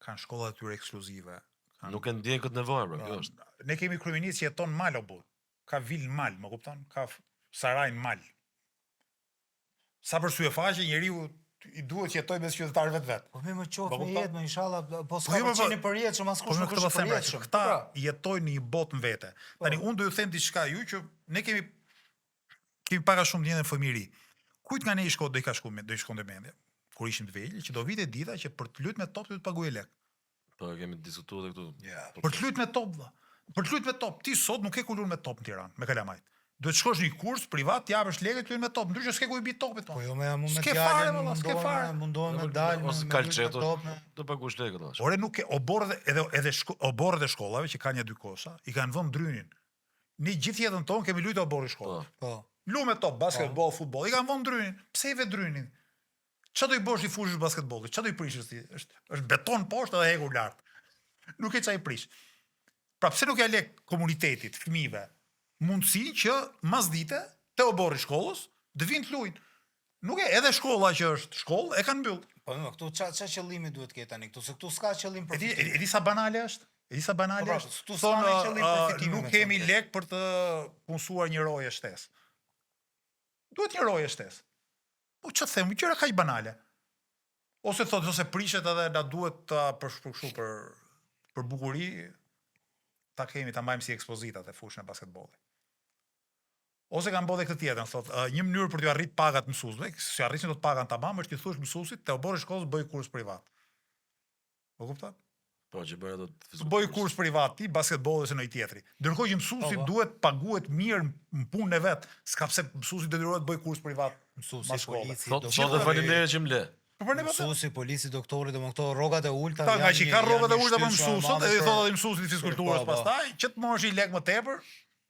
Kanë shkollat e tyre ekskluzive. Nuk e ndjen këtë nevojë, bro, kjo është. Ne kemi kryeminist që jeton mal o but. Ka vil mal, më kupton? Ka sarajn mal. Sa për syve faqe, njeriu i duhet që jetoj me qytetarë vetë. Po më qoftë me jetë, inshallah, po s'ka qenë për jetë, që askush nuk është për jetë. Këta jetojnë në një botë në vete. Tani unë do ju them diçka ju që ne kemi para shumë ndjenjë në fëmijëri. Kujt nga ne i shko do i ka shkonte mendja kur ishim të vegjël, që do vite dita që për të luajtur me top do të paguaj lek. Po kemi diskutuar këtu. Për të luajtur me top valla. Për të luajtur me top, ti sot nuk ke ku luajtur me top në Tiranë, me kalamajt. Duhet të shkosh në një kurs privat, të japësh lekë të luajë me top, ndryshe s'ke ku i bi topit. Po jo me djalin, mundohen me dalë ose kalçeto, do paguash lekët tash. Ore nuk ke oborret e shkollave që kanë 2 kosha, i kanë vënë drynin. Ne gjithë jetën tonë kemi luajtur oborri shkollës. Po. lume top, basketbol, futbol, i kanë vënë drynin. Pse i ve drynin? Çfarë do i bësh i fushësh basketbollit? Çfarë do i prishësh ti? Është beton poshtë edhe hekur lart. Nuk e çaj prish. Pra pse nuk ja lek komunitetit, fëmijëve, mundësi që mas dite te oborri shkollës të vinë të luajnë. Nuk e edhe shkolla që është shkollë e kanë mbyll. Po këtu ç'a qëllimi duhet të ketë tani këtu, se këtu s'ka qëllim profitimi. Edi sa banale është? Edi sa banale është? Këtu s'ka një qëllim profitimi. Nuk kemi lek për të punësuar një roje shtesë. Duhet një roje shtesë. Po ç'a them, gjëra kaq banale. Ose thotë ose prishet edhe na duhet ta për bukuri ta kemi ta mbajmë si ekspozitat e fushën e basketbollit. Ose kanë bërë këtë tjetër, thotë, një mënyrë për t'ju arrit pagat mësuesve, si arrisin dot pagan tamam, është t'i thush mësuesit te oborri shkollës bëj kurs privat. Po kupton? Po që bëra do të bëj kurs privat ti basketbolli ose ndonjë tjetri. Ndërkohë që mësuesi duhet paguhet mirë në punën e vet, s'ka pse mësuesi detyrohet të bëj kurs privat. Mësuesi, polici, doktor, faleminderit që më le. Mësuesi, polici, doktori, domethënë këto rrogat e ulta janë. Ta që ka rrogat e ulta për mësuesin, edhe thotë edhe mësuesi i fizkulturës pastaj, që të marrësh i lek më tepër.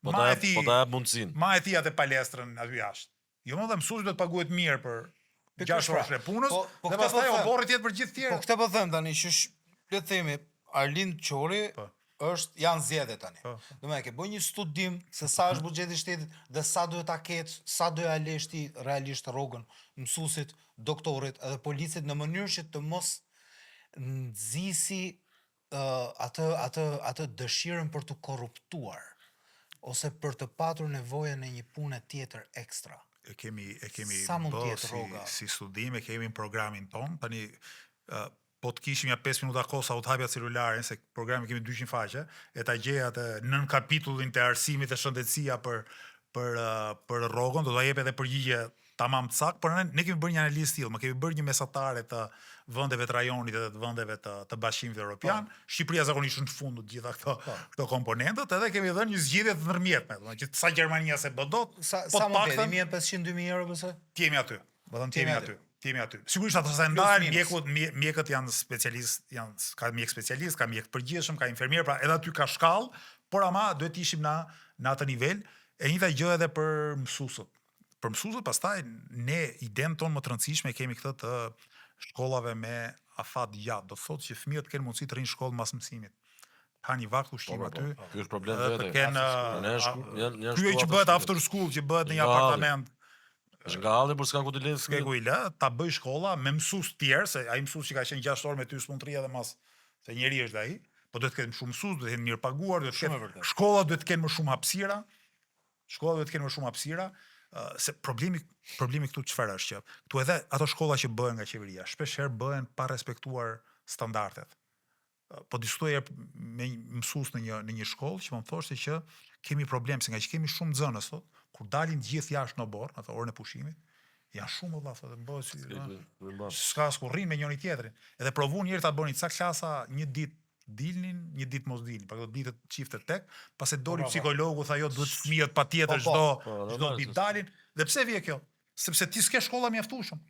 Po ta jap mundsinë. Ma e thi atë palestrën aty jashtë. Jo më dhe mësuesi do të paguhet mirë për 6 orë punës, dhe pastaj oborri tjetër për gjithë tjerë. Po këtë po them tani, që le të themi Arlind Qori janë zgjedhje tani. Domethënë ke bën një studim se sa është buxheti i shtetit dhe sa duhet ta ketë, sa do ja lesh ti realisht rrogën mësuesit, doktorit edhe policit në mënyrë që të mos nxisi atë dëshirën për të korruptuar ose për të patur nevojën e një pune tjetër ekstra. E kemi bërë si studim, e kemi në programin ton, tani po të kishim ja 5 minuta kohë sa u të hapja celularin, se programi kemi 200 faqe, e ta gjeja të nën kapitullin të arsimit e shëndetësia për rrogën, do ta jep edhe përgjigje tamam të saktë, por ne kemi bërë një analizë tillë, më kemi bërë një mesatare të vendeve të rajonit edhe të vendeve të Bashkimit Evropian. Shqipëria zakonisht në fund të gjitha këto komponentët, edhe kemi dhënë një zgjidhje të ndërmjetme, domethënë që sa Gjermania se bë dot, sa më të 1500-2000 euro pse? Ti jemi aty. Jemi aty. Sigurisht ata se ndajnë mjekët janë specialistë, ka mjek specialist, ka mjek përgjithshëm, ka infermier, pra edhe aty ka shkallë, por ama duhet të ishim në atë nivel, e njëjta gjë edhe për mësuesët. Për mësuesët pastaj ne idenë tonë më të rëndësishme kemi këtë të shkollave me afat gjatë. Do thotë që fëmijët kanë mundësi të rinë shkollë mas mësimit. Ka një vakt ushqim aty. Ky është problem vetë. Ky që bëhet after school, që bëhet në një apartament. Është nga halli, por s'ka ku të lësh. S'ka ku i lë, ta bëj shkolla me mësues të tjerë, se ai mësues që ka qenë 6 orë me ty s'mund të rri edhe mas se njeri është ai, po duhet të ketë më shumë mësues, duhet të jenë mirë paguar, duhet të ketë shkolla duhet të kenë më shumë hapësira. Shkolla duhet të kenë më shumë hapësira. Se problemi këtu çfarë është që këtu edhe ato shkolla që bëhen nga qeveria shpesh herë bëhen pa respektuar standardet. Po diskutoj me një mësues në një shkollë që më thoshte që kemi problem se nga që kemi shumë nxënës sot, kur dalin gjithë jashtë në oborr, atë orën e pushimit, janë shumë vëlla thotë, bëhet si s'ka as ku rrin me njëri tjetrin. Edhe provun njëri ta bënin ca klasa një ditë dilnin, një ditë mos dilnin, për këto ditë çifte tek, pas e doli psikologu tha jo duhet fëmijët patjetër çdo ditë dalin. Dhe pse vjen kjo? Sepse ti s'ke shkolla mjaftueshëm.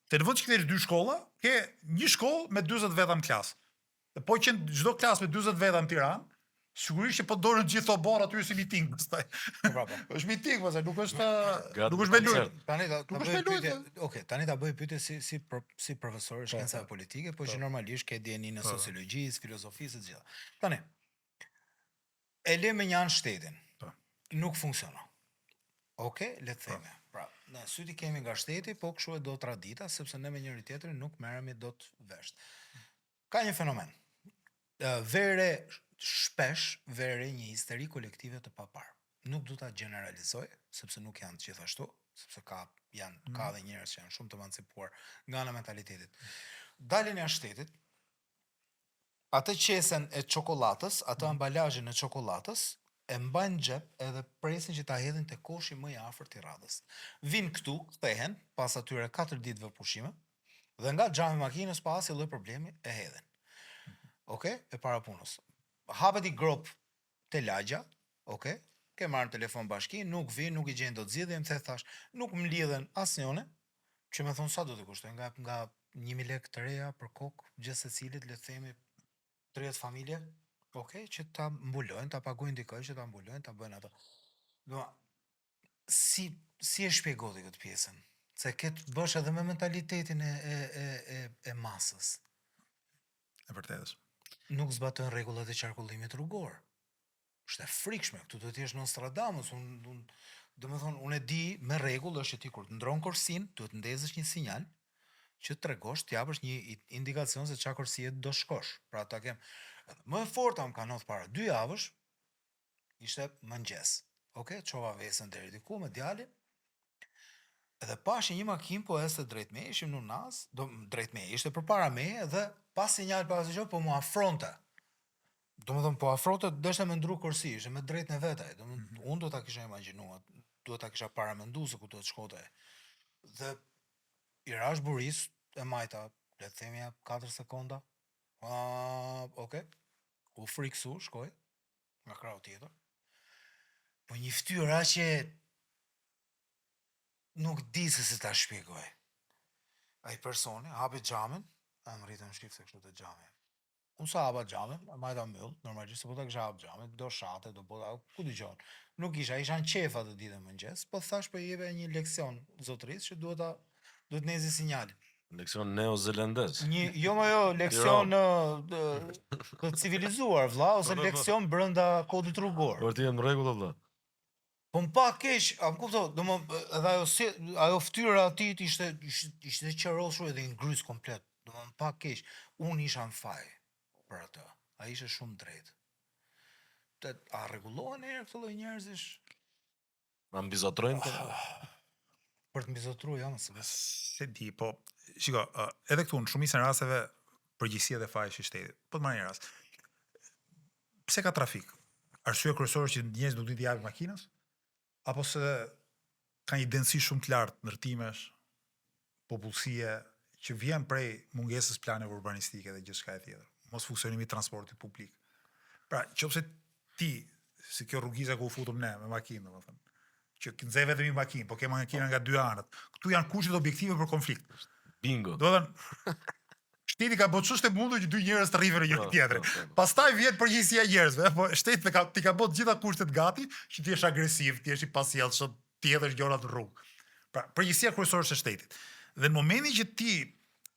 Te në vend që ke 2 shkolla, ke një shkollë me 40 veta në klasë. Dhe po që çdo klasë me 40 veta në Tiranë, sigurisht që po dorën gjithë oborr aty si miting pastaj. Është miting, pastaj nuk është me lut. Tani ta bëj pyetje si profesor shkencave politike, po që normalisht ke dieni në sociologjisë, filozofisë e gjitha. Tani e le me një anë shtetin. Nuk funksionon. Okej, le të themi. Pra, ne syti kemi nga shteti, po kështu e do tradita, sepse ne me njëri tjetrin nuk merremi dot vesh. Ka një fenomen. Shpesh vere një histeri kolektive të papar. Nuk du ta generalizoj, sepse nuk janë gjithashtu, sepse ka dhe njerëz që janë shumë të emancipuar nga ana mentalitetit. Dalin jashtë shtetit, atë qesen e çokoladës, atë ambalazhin e çokoladës, e mbajnë xhep edhe presin që ta hedhin te koshi më i afërt i radhës. Vin këtu, kthehen pas atyre 4 ditëve pushime, dhe nga xhami makinës pa asnjë lloj problemi e hedhin. Okej, e para punës. Hapet i grop te lagja, okej, ke marrë telefon bashki, nuk vi, nuk i gjen dot zgjidhje, më thash, nuk më lidhen asnjëne, që më thon sa do të kushtoj nga 1000 lekë të reja për kokë, gjithë secilit le të themi 30 familje, okej, që ta mbulojnë, ta paguajnë dikë që ta mbulojnë, ta bëjnë ato. Do si e shpjegoti këtë pjesën? Se këtë bësh edhe me mentalitetin e masës. E vërtetës. Nuk zbatojnë rregullat e qarkullimit rrugor. Është e frikshme, këtu do të jesh Nostradamus, domethënë unë e di me rregull është që ti kur të ndron korsin, duhet të ndezësh një sinjal që të tregosh, të japësh një indikacion se çfarë korsie do shkosh. Pra ta kem më e forta më kanë para 2 javësh, ishte mëngjes. Okej, çova vesën deri diku me djalin. Edhe pashë një makinë po ecte drejt me, ishim në nas, drejt me, ishte përpara me dhe pas sinjal pas asgjë po mu afronte. Domethënë po afronte, deshte me ndru kursi, ishte me drejtën e vetaj. Domethënë unë do ta kisha imagjinuar, do ta kisha paramenduar se ku do të shkote. Dhe i rash buris e majta, le të themi 4 sekonda. Okej. U friksu, shkoj nga krau tjetër. Po një fytyrë që nuk di se si ta shpjegoj. Ai personi hapi xhamin, më rritën shqip se kështu të xhami. Unë sa hapa xhamin, majta mbyll, normalisht po ta kisha hap xhamin, do shate, do bëta, ku dëgjon. Nuk isha në qefa të ditën mëngjes, po thash po jeve një leksion zotërisë që duhet nezi sinjalin. Leksion neozelandez. Jo, leksion të civilizuar, vlla, ose leksion brenda kodit rrugor. Por ti je në rregull valla. Po më pak keq, a më kupto, edhe ajo fytyra e tij ishte qeroshur edhe ngrys komplet. Domethënë pak keq. Unë isha në faj për atë. Ai ishte shumë drejt. A rregullohen herë këto lloj njerëzish? Ma mbizotrojnë Për të mbizotruar jam se di, po shiko, edhe këtu në shumicën e rasteve përgjegjësia dhe faji i shtetit. Po të marrë një rast. Pse ka trafik? Arsye kryesore që njerëzit do t'i japin makinës? Apo se ka një densi shumë të lartë ndërtimesh, popullsie që vjen prej mungesës planeve urbanistike dhe gjithçka e tjetër, mos funksionimi i transportit publik. Pra, nëse ti, si kjo rrugiza ku u futëm ne me makinë, domethënë, që nxe vetëm një makinë, po ke makina nga 2 anët. Këtu janë kushtet objektive për konflikt. Bingo. Domethënë, shteti ka bërë çështë mundur që 2 njerëz të rrihen në një tjetër. Pastaj vjen përgjegjësia e njerëzve, po shteti ti ka bërë gjitha kushtet gati që ti jesh agresiv, ti jesh i pasjellshëm, ti hedhësh gjëra në rrugë. Pra, përgjegjësia kryesore është e shtetit. Dhe në momentin që ti,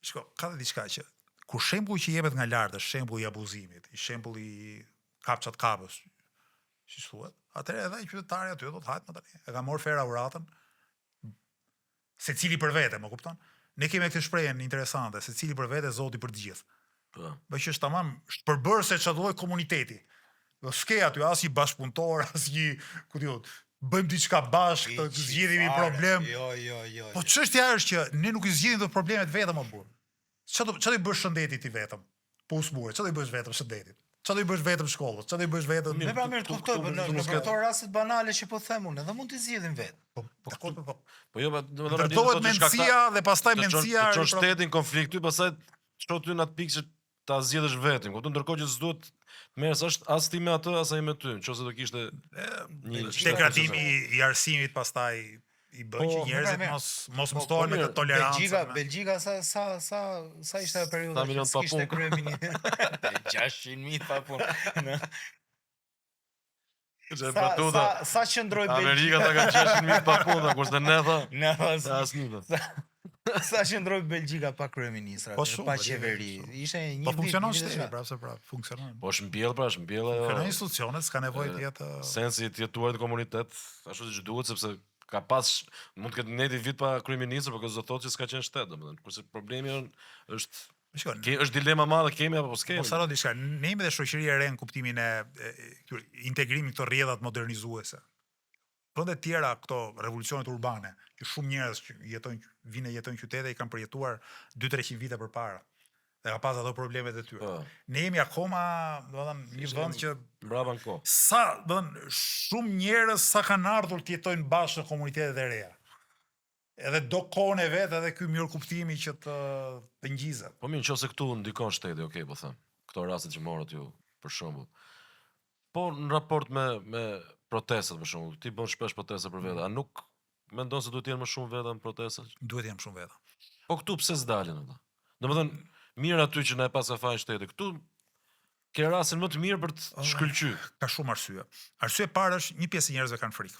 shiko, ka dhe diçka që kur shembulli që jepet nga lart është shembulli i abuzimit, i shembulli i kapçat kapës, si thuhet, atëherë edhe ai qytetari aty do të hajt më tani. E ka marrë fera uratën. Secili për vete, më kupton? Ne kemi këtë shprehje interesante, secili për vete, Zoti për të gjithë. Po. Që është tamam përbërëse çdo lloj komuniteti. Do s'ke aty as një bashkëpunëtor, as një, ku diun, bëjmë diçka bashkë, të zgjidhim një problem. Jo. Po çështja është që ne nuk i zgjidhim këto problemet vetëm më burr. Çfarë do i bësh shëndetit ti vetëm? Po usmure, çfarë do i bësh vetëm shëndetit? Çfarë do i bësh vetëm shkollës? Çfarë do i bësh vetëm? Ne pra mirë kuptoj, në këto raste banale që po them unë, edhe mund të zgjidhim vetë. Po jo, ndërtohet mendësia dhe pastaj mendësia çon shtetin konflikt ty, pastaj çto ty në atë pikë që ta zgjedhësh vetëm. Kupton, ndërkohë që s'duhet merresh as ti me atë as ai me ty, nëse do kishte një degradimi i arsimit pastaj i bën që njerëzit mos mësohen me këtë tolerancë. Belgjika sa ishte periudha që kishte kryeministër. 600.000 pa punë. Sa qëndroi Belgjika? Amerika ta ka 600.000 pa punë, kurse ne tha asnjë. Sa qëndroi Belgjika pa kryeministra, pa qeveri. Ishte një po funksionon shteti, pra funksionon. Po shmbjell Kanë institucionet, s'ka nevojë të jetë sensi i jetuar në komunitet, ashtu siç duhet, sepse ka pas mund të ketë neti vit pa kryeministër, por kjo do thotë që s'ka qenë shtet, domethënë. Kurse problemi është dilema madhe, kemi apo s'kemi. Po sa do diçka, ne jemi dhe shoqëri e re në kuptimin e integrimit këto rrjedhat modernizuese. Vende të tjera këto revolucionet urbane, që shumë njerëz që jetojnë qytete i kanë përjetuar 200-300 vite përpara. Dhe ka pas ato problemet e tyre. Ne jemi akoma, domethënë, një vend që brava në kohë. Shumë njerëz sa kanë ardhur të jetojnë bashkë në komunitetet e reja. Edhe do kohën e vet, edhe ky mirë kuptimi që të ngjizet. Po mirë, nëse këtu ndikon shteti, okay, po them. Këto raste që morët ju, për shembull. Po në raport me protestat, për shembull, ti bën shpesh protesta për vete, a nuk mendon se duhet të jenë më shumë veta në protestat? Duhet të jenë shumë veta. Po këtu pse s'dalin ata? Domethënë, mirë aty që na e pas ka fajin shteti. Këtu ke rastin më të mirë për të shkëlqyer. Ka shumë arsye. Arsye e parë është një pjesë e njerëzve kanë frikë.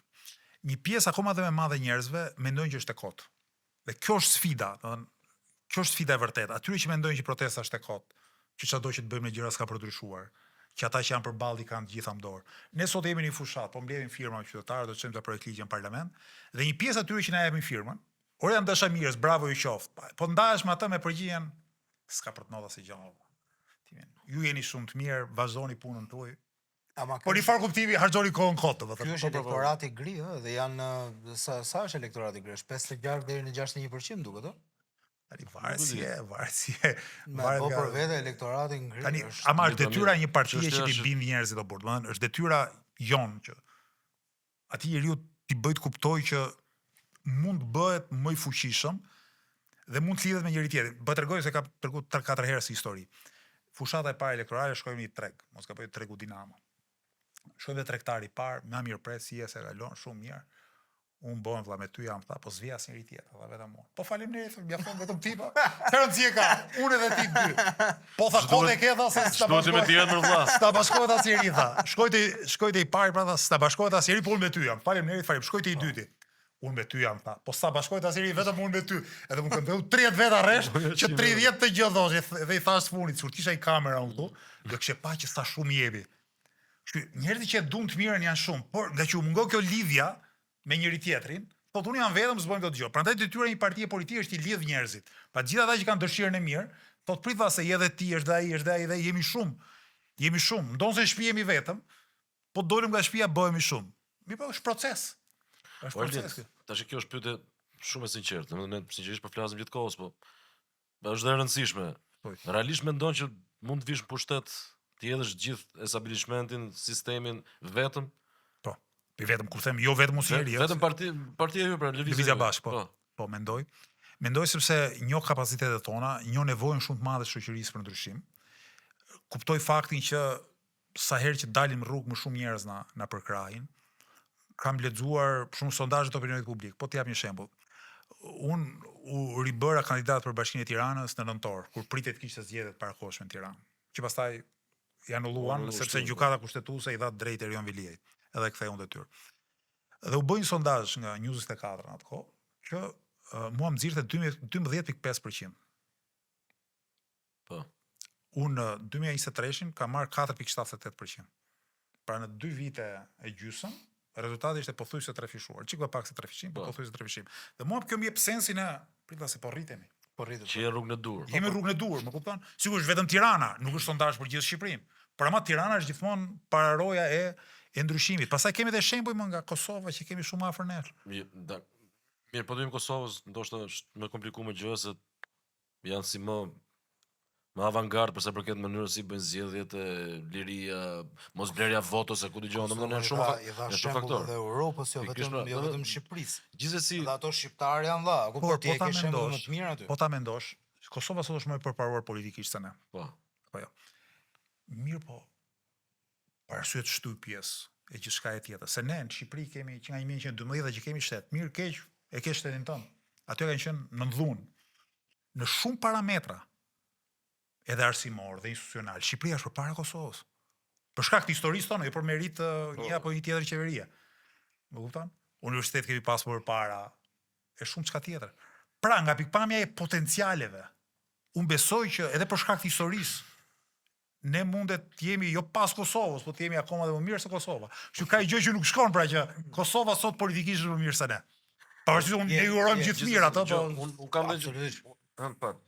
një pjesë akoma dhe me madhe njerëzve mendojnë që është e kotë. Dhe kjo është sfida, kjo është sfida e vërtetë. Atyre që mendojnë që protesta është e kotë, që çdo që të bëjmë në gjëra s'ka për ndryshuar, që ata që janë përballë kanë të gjitha më dorë. Ne sot jemi në një fushat, po mbledhim firma qytetarë, do të çojmë të projekt ligj në parlament, dhe një pjesë atyre që na japin firmën, ora janë dashamirës, bravo ju qoftë. Po ndahesh me atë me përgjigjen, s'ka për të ndodhur asgjë gjë. Ju jeni shumë të mirë, vazhdoni punën tuaj. Po një farë kuptimi harxhoni kohën kot, domethënë. Ky është elektorati i gri, dhe janë sa është elektorati i gri? Është 56 deri në 61% duket, ëh? Tani varet si e. Po për vete elektorati i gri. Tani ama është detyra e një partie që ti bind njerëzit apo burt. Domethënë është detyra jon që atij njeriu ti bëj të kuptoj që mund të bëhet më i fuqishëm dhe mund të lidhet me njëri tjetrin. Po tregoj se ka treguar 3-4 herë si histori. Fushata e parë elektorale shkojmë në një treg, mos ka bëj tregu Dinamo. Shkojmë te tregtari i parë, më mirë pres si se kalon shumë mirë. Unë bojnë vlla me ty jam tha, po s'vija asnjëri tjetër, tha vetëm unë. Po faleminderit, mjafton vetëm ti pa. Rëndësi ka, unë edhe ti dy. Po tha kodë ke tha se sta bashkohet me tjetër vlla. Sta bashkohet asnjëri tha. Shkoj te i pari pra tha, sta bashkohet asnjëri, po unë me ty jam. Faleminderit, shkoj te i dyti. Unë me ty jam tha. Po sta bashkohet asnjëri, vetëm unë me ty. Edhe më këndeu 30 veta rresh, që 30 të gjë thosh, dhe i thash funit, kur kisha i kamera unë këtu, do kishe pa që sa shumë jepi. Njerëzit që duan të mirën janë shumë, por nga që u mungon kjo lidhja me njëri tjetrin, thotë unë jam vetëm s'bëjmë këtë gjë. Prandaj detyra e një partie politike është i lidh njerëzit. Pa gjithë ata që kanë dëshirën e mirë, thotë prit se je edhe ti, është ai dhe jemi shumë. Jemi shumë. Ndonse në shtëpi jemi vetëm, po dolim nga shtëpia bëhemi shumë. Mi po është proces. Është proces. Tash kjo është pyetje shumë e sinqertë, ne sinqerisht po flasim gjithë kohës, po është e rëndësishme. Realisht mendon që mund të vish në pushtet të hedhësh gjithë establishmentin, sistemin vetëm? Për vetëm kur them jo vetëm usjeri, vetëm partia ju pra Lëvizja Bashkë, po mendoj. Mendoj sepse njoh kapacitetet tona, njoh nevojën shumë të madhe të shoqërisë për ndryshim. Kuptoj faktin që sa herë që dalim në rrugë më shumë njerëz na përkrahin. Kam lexuar shumë sondazhe të opinionit publik, po t'jap një shembull. Unë u ribëra kandidat për Bashkinë e Tiranës në nëntor, kur pritet kishte zgjedhjet parakohshme në Tiranë, që pastaj janë ulluan sepse gjykata kushtetuese i dha drejt Erion Viliajt. Edhe ktheu në detyrë. Dhe u bë një sondazh nga News 24 në atë kohë, që mua më nxirrte 12.5%. Po. Unë në 2023-shin kam marrë 4.78%. Pra në 2 vite e gjysmë, rezultati ishte pothuajse trefishuar. Çik më pak se trefishim, po pothuajse trefishim. Dhe mua kjo më jep sensin e pritva se po rritemi. Po rritet. Që je rrugën e dur. Jemi rrugën e dur, më kupton? Sigurisht vetëm Tirana, nuk është sondazh për gjithë Shqipërinë. Por ama Tirana është gjithmonë pararoja e ndryshimit. Pastaj kemi edhe shembuj nga Kosova që kemi shumë afër nesh. Mirë, po dojmë Kosovës, ndoshta është më komplikuar gjë se janë si më avangard përsa përket mënyrës si bëjnë zgjedhjet, liria, mosblerja votos, ku dëgjon, domethënë janë shumë faktorë. Dhe Europës, jo vetëm Shqipërisë. Gjithsesi, dhe ato shqiptarë janë dha, ku ti e ke shembull më të mirë aty. Po ta mendosh, Kosova sot është më e përparuar politikisht se ne. Po. Po jo. Mirë po. Për arsye të shtypjes e gjithçka e tjetër. Se ne në Shqipëri kemi që nga 1912 që kemi shtet, mirë keq e ke shtetin tonë. Aty kanë qenë në dhun. Në shumë parametra, edhe arsimor dhe institucional, Shqipëria është përpara Kosovës. Për shkak të historisë tonë, jo për merit një apo një tjetër qeverie. Më kupton? Universitet kemi pasur përpara, e shumë çka tjetër. Pra nga pikpamja e potencialeve, unë besoj që edhe për shkak të historisë ne mundet të jemi jo pas Kosovës, po të jemi akoma dhe më mirë se Kosova. Kështu ka gjë që nuk shkon pra që Kosova sot politikisht është më mirë se ne. Pavarësisht unë ne urojmë gjithë mirë ato, po unë kam dhe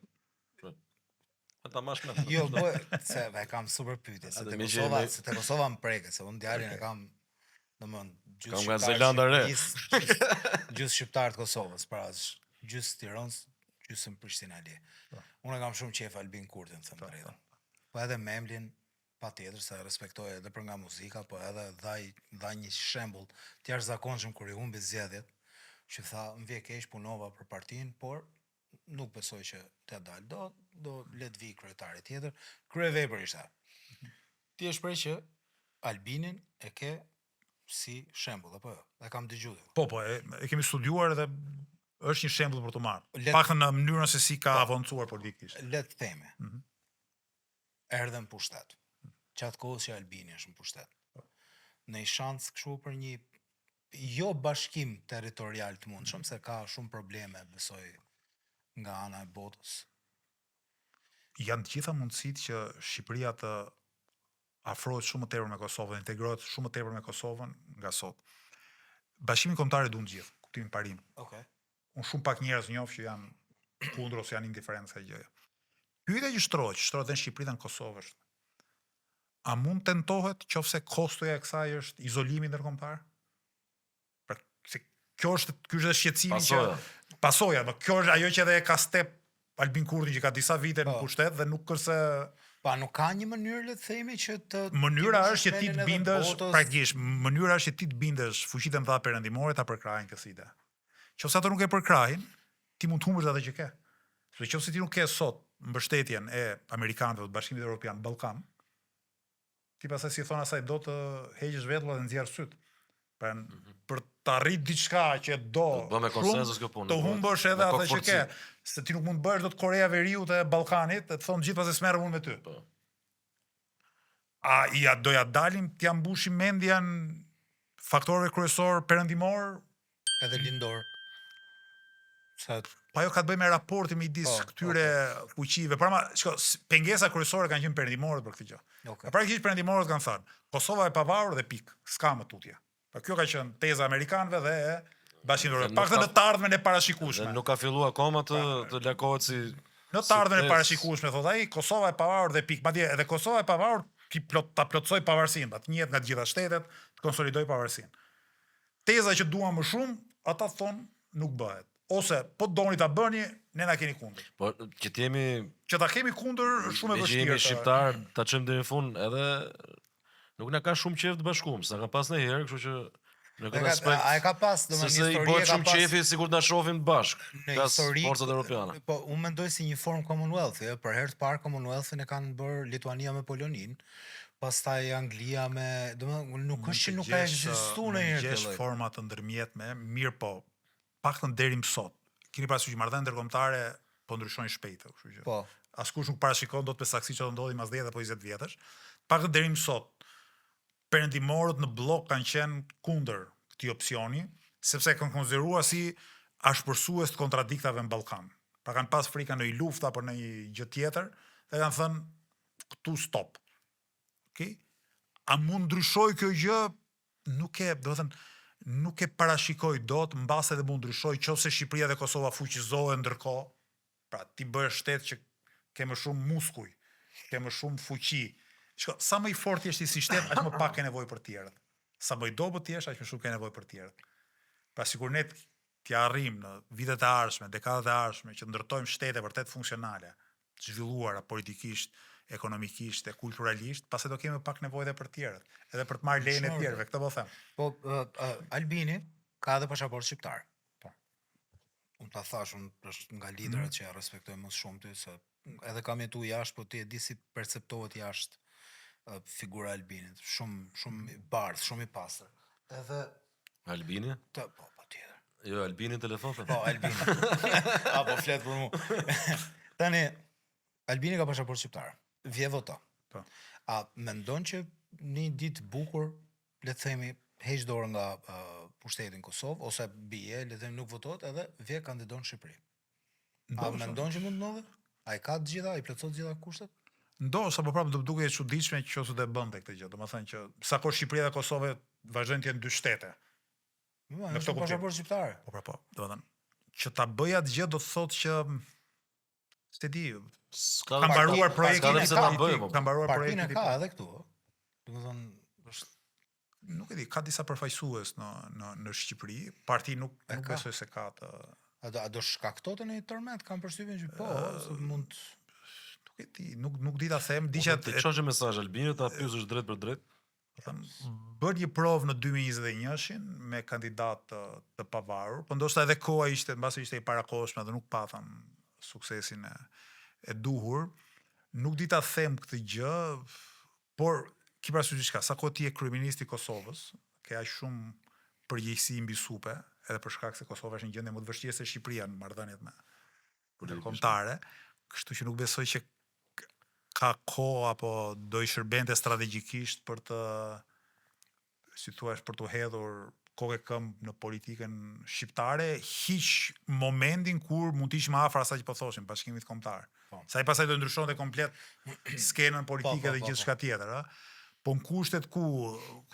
ata mash me. Jo, po se e kam super pyetje, se te Kosova më preket, se unë djalin e kam domthon gjysmë nga Zelanda re. Gjysmë shqiptar të Kosovës, pra gjysmë Tiranës, gjysmë Prishtina le. Unë kam shumë qejf Albin Kurtin, them drejtën. Po edhe Memlin, pa tjetër, se respektoj edhe për nga muzika, po edhe dha një shembull të jashtëzakonshëm kur i humbi zgjedhjet, që tha, më vje keq punova për partinë, por nuk besoj që të dalë, do let vi kryetari tjetër, kryevepër ishte. Ti e shpreh që Albinin e ke si shembull, apo jo? E kam dëgjuar. Po, e kemi studiuar dhe është një shembull për të marrë. Paktën në mënyrën se si ka avancuar politikisht. Le të themi. Erdhe në pushtet. Qatë kohës që Albini është në pushtet. Në i shansë këshu për një jo bashkim territorial të mundshëm, se ka shumë probleme, besoj, nga ana e botës. Janë të gjitha mundësitë që Shqipëria të afrohet shumë më tepër me Kosovën, integrohet shumë më tepër me Kosovën nga sot. Bashkimi kombëtar e duan gjithë, kuptimin parim. Okay. Unë shumë pak njerëz njoh që janë kundër ose janë indiferent kësaj gjëje. Pyetja që shtrohet në Shqipëri dhe në Kosovë është: a mund tentohet qofse kostoja e kësaj është izolimi ndërkombëtar? Pra, se kjo është shqetësimi që pasoja, kjo është ajo që edhe ka step Albin Kurti që ka disa vite në pushtet dhe nuk kërse... Pa, nuk ka një mënyrë, le të themi, që të... Mënyra është që ti të bindesh, praktikisht, mënyra është që ti të bindesh fuqitë e mëdha perëndimore ta përkrahin këtë ide. Qofse ato nuk e përkrahin, ti mund të humbësh atë që ke. Sepse qofse ti nuk ke sot mbështetjen e amerikanëve të Bashkimit Evropian në Ballkan, ti pastaj si thon asaj do të heqësh vetullat dhe nxjerr syt. Për të arritur diçka që do të humbësh edhe atë që ke, se ti nuk mund të bësh dot Korea Veriut e Ballkanit, të thonë gjithë pas e smerrëm unë me ty. A doja dalim t'ja mbushim mendjen faktorëve kryesor perëndimor edhe lindor. Pa jo ka të bëjë me raportin midis këtyre fuqive. Pengesa kryesore kanë qenë perëndimorët për këtë gjë. Praktikisht perëndimorët kanë thënë Kosova e pavarur dhe pikë, s'ka më tutje. Pra kjo ka qenë teza amerikanëve dhe Bashkimit Evropian. Paktën në të ardhmen e parashikueshme. Nuk ka filluar akoma të largohet si në të ardhmen e parashikueshme, thot ai, Kosova e pavarur dhe pikë. Madje edhe Kosova e pavarur ta plotsoj pavarësinë, ta njëhet nga të gjitha shtetet, të konsolidoj pavarësinë. Teza që duam më shumë, ata thonë nuk bëhet. Ose po doni ta bëni, ne na keni kundër. Po që ta kemi kundër shumë e vështirë. Jemi shqiptar, ta çojmë deri në fund, edhe nuk na ka shumë qejf të bashkuam, sa ka pas ndonjëherë, kështu që në këtë aspekt. A e ka pas, domethënë historia ka pas. Shumë qefi sikur ta shohim bashkë nga forcat europiane. Po unë mendoj si një formë Commonwealth, për herë të parë Commonwealthin e kanë bërë Lituania me Polonin, pastaj Anglia me, domethënë nuk është që nuk ka ekzistuar ndonjëherë kjo lloj forma të ndërmjetme, mirë po, paktën deri më sot. Keni parasysh që marrëdhëniet ndërkombëtare po ndryshojnë shpejt, kështu që. Po. Askush nuk parashikon dot me saksi që do ndodhi mas 10 apo 20 vjetësh. Paktën deri më sot perëndimorët në blok kanë qenë kundër këtij opsioni, sepse kanë konsideruar si ashpërsues të kontradiktave në Ballkan. Pra kanë pas frikën në një luftë apo në një gjë tjetër, dhe kanë thënë këtu stop. Okej? A mund ndryshoj kjo gjë? Nuk e parashikoj dot, mbase edhe mund ndryshoj nëse Shqipëria dhe Kosova fuqizohen ndërkohë. Pra ti bëhesh shtet që ke më shumë muskuj, ke më shumë fuqi. Sa më i fortë je si shtet, aq më pak ke nevojë për tjerët. Sa më i dobët je, aq më shumë ke nevojë për tjerët. Pra sikur ne t'ja arrijmë në vitet e ardhshme, dekadat e ardhshme që ndërtojmë shtete vërtet funksionale, të zhvilluara politikisht, ekonomikisht e kulturalisht, pastaj do kemi pak nevojë edhe për tjerët, edhe për të marrë lejen e tjerëve, këtë po them. Po Albini ka edhe pasaportë shqiptar. Po. Unë ta thash, unë është nga liderat që ja respektoj më shumë ty, se edhe kam jetuar jashtë, po ti e di si perceptohet jashtë figura e Albinit, shumë i bardhë, shumë i pastër. Edhe Albini? Po, patjetër. Jo, Albini telefon. Po, Albini. Po flet për mua. Tani Albini ka pasaportë shqiptare. Vje voto. Po. A mendon që një ditë bukur, le të themi, heq dorë nga pushteti në Kosovë ose bie, le të themi nuk votohet, edhe vje kandidon në Shqipëri? A mendon që mund të ndodhë? A i ka të gjitha, i plotëson të gjitha kushtet? Ndoshta, po prapë do të duket e çuditshme nëse do e bënte këtë gjë. Domethënë që sa kohë Shqipëria dhe Kosova vazhdojnë të jenë dy shtete. Në këtë pasaportë shqiptare. Po. Domethënë që ta bëj atë gjë do të thotë që s'e di, ka mbaruar projektin, ka mbaruar projektin. Ka edhe këtu. Domethënë është nuk e di, ka disa përfaqësues në Shqipëri, parti nuk besoj se ka të. A do shkaktohet në një tërmet, kam përshtypjen që po, se mund nuk di ta them, di që ti çosh mesazh Albinit, ta pyesësh drejt për drejt. Bër një provë në 2021-shin me kandidat të pavarur, po ndoshta edhe koha ishte, mbasi ishte e parakohshme dhe nuk patëm suksesin e duhur. Nuk di ta them këtë gjë, por ki parasysh diçka, sa kohë ti je kryeminist i Kosovës, ke aq shumë përgjegjësi mbi supe, edhe për shkak se Kosova është një gjendje më të vështirë se Shqipëria në marrëdhëniet me ndërkombëtare, kështu që nuk besoj që ka kohë apo do i shërbente strategjikisht për të, si thua, për të hedhur kokë këmbë në politikën shqiptare, hiq momentin kur mund të ishim afër asaj që po thoshim, Bashkimit Kombëtar. Sa i pasaj do ndryshonte komplet skenën politike dhe gjithçka tjetër, ëh. Po në kushtet ku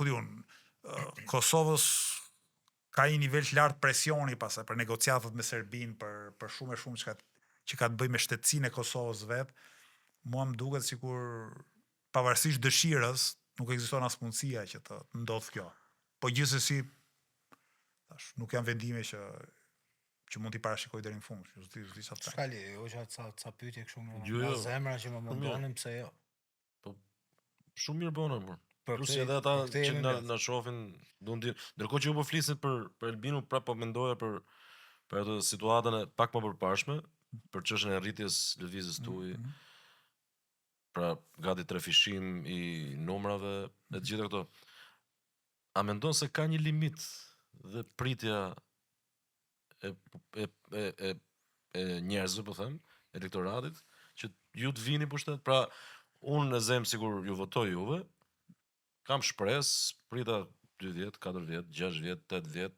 diun, Kosovës ka një nivel të lartë presioni pasaj për negociatat me Serbinë, për shumë e shumë që ka të bëjë me shtetësinë e Kosovës vet, mua më duket sikur pavarësisht dëshirës nuk ekziston as mundësia që të ndodh kjo. Po gjithsesi nuk janë vendime që mund t'i parashikoj deri në fund. Shkali, ca pyetje kështu nga zemra që më mundonin, pse jo. Po shumë mirë bëna, por. Plus edhe ata që na shohin, ndërkohë që ju po flisin për Elbinu, prapë po mendoja për atë situatën e pak më përparshme, për çështjen e rritjes lëvizjes tuaj. Pra gati trafishim i numrave e të gjitha këto. A mendon se ka një limit dhe pritja e njerëzve, po them, elektoratit, që ju të vini pushtet? Pra, unë në zemë sigur ju votoj juve, kam shpresë, prita 2 vjet, 4 vjet, 6 vjet, 8 vjet,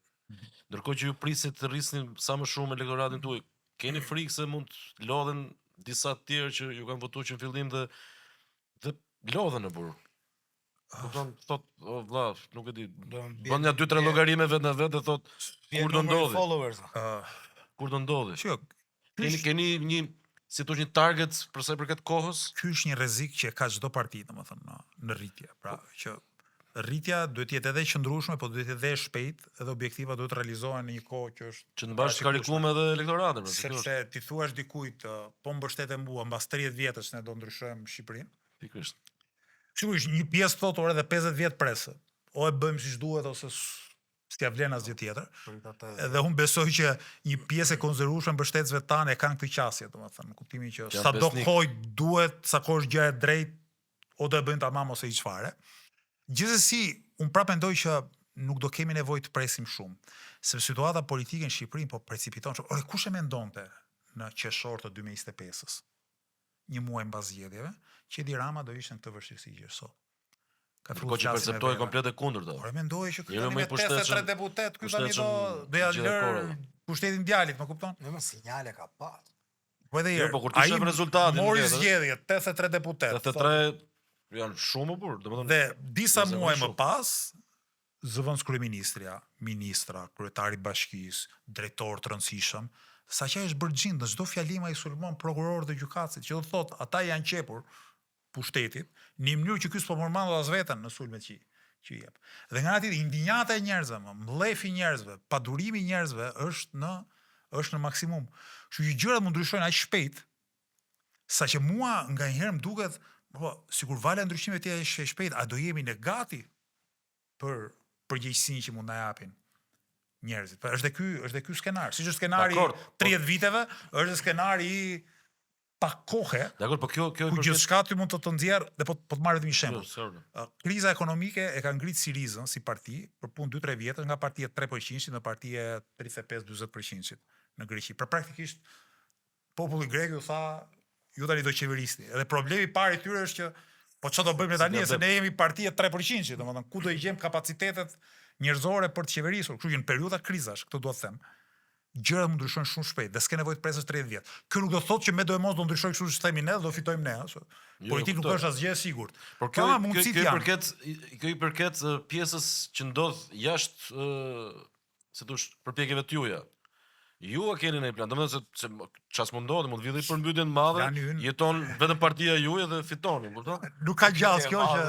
ndërkohë që ju prisit të rrisnin sa më shumë elektoratin tuaj, keni frikë se mund të lodhen disa të tjerë që ju kanë votuar që në fillim dhe lodhen në burr. Thot, o vlla, nuk e di. Bën ja 2-3 llogarime vetë në vetë dhe thot kur do ndodhi. Kur do ndodhi. Keni një, si thosh, një target për sa i përket kohës? Ky është një rrezik që ka çdo parti, domethënë, në rritje. Pra, që rritja duhet të jetë edhe qëndrueshme, po duhet të jetë edhe e shpejtë, edhe objektiva duhet të realizohen në një kohë që është që në bashkë karikullum edhe elektoratin, sepse ti thuash dikujt, po mbështeten mua mbas 30 vjetësh ne do ndryshojmë Shqipërinë. Pikërisht. Sigurisht një pjesë thotë edhe 50 vjet presë. O e bëjmë siç duhet ose s'ka vlen asgjë tjetër. Edhe unë besoj që një pjesë e konzervueshme mbështetësve tanë e kanë këtë qasje, domethënë, në kuptimin që sado kohë duhet, sa kohë është gjë e drejtë, o do e bëjnë tamam ose hiç fare. Gjithsesi, unë prapë mendoj që nuk do kemi nevojë të presim shumë, sepse situata politike në Shqipëri po precipiton. Ore, kush e mendonte në qershor të 2025-s? Një muaj mbas zgjedhjeve, që Edi Rama do ishte në këtë vështirësi që sot. Ndërkohë që perceptoi komplet e kundërta. Ore, mendoj që këto me 83 deputet, ky tani do ja lër pushtetin djalit, më kupton? Në sinjale ka pas. Po edhe jo, po kur ti shef rezultatin, mori zgjedhje 83 deputet. 83 janë shumë, por domethënë dhe disa muaj më pas zëvendës kryeministrja, ministra, kryetari i bashkisë, drejtor të rëndësishëm, saqë është bërë gjind në çdo fjalim ai sulmon prokurorët dhe gjykatësit, që do thotë ata janë qepur pushtetit në mënyrë që ky s'po përmend as veten në sulmet që jep. Dhe nga ana tjetër indinjata e njerëzve, mblefi i njerëzve, padurimi i njerëzve është në maksimum. Kështu që gjërat mund ndryshojnë aq shpejt, saqë mua nganjëherë më duket, po sikur vala ndryshimeve të është shpejt, a do jemi ne gati për përgjegjësinë që mund na japin njerëzit. Po është dhe ky skenar. Siç është skenari 30 viteve, është skenari i pak kohe. Dakor, po kjo ku gjithçka ti mund të nxjerr dhe po të marr vetëm një shembull. Kriza ekonomike e ka ngrit Sirizën si parti për punë 2-3 vjetësh nga partia 3% në partia 35-40% në Greqi. Pra praktikisht populli grek u tha ju tani do qeverisni. Edhe problemi i parë i tyre është që po çfarë do bëjmë ne tani se ne jemi partia 3%, domethënë ku do i gjejmë kapacitetet njerëzore për të qeverisur. Kështu që në periudha krizash, këtë do të them, gjërat mund ndryshojnë shumë shpejt dhe s'ke nevojë të presësh 30 vjet. Kjo nuk do të thotë që me do e mos do ndryshojë kështu siç themi ne, do fitojmë ne, ashtu. Politik nuk është asgjë e sigurt. Por kjo i përket pjesës që ndodh jashtë se thosh përpjekjeve të juaja. Ju a keni në plan, domethënë se ças mundohet, mund vjedhë përmbytjen të madhe, jeton vetëm partia juaj dhe fitoni, kupton? Nuk ka gjallë kjo që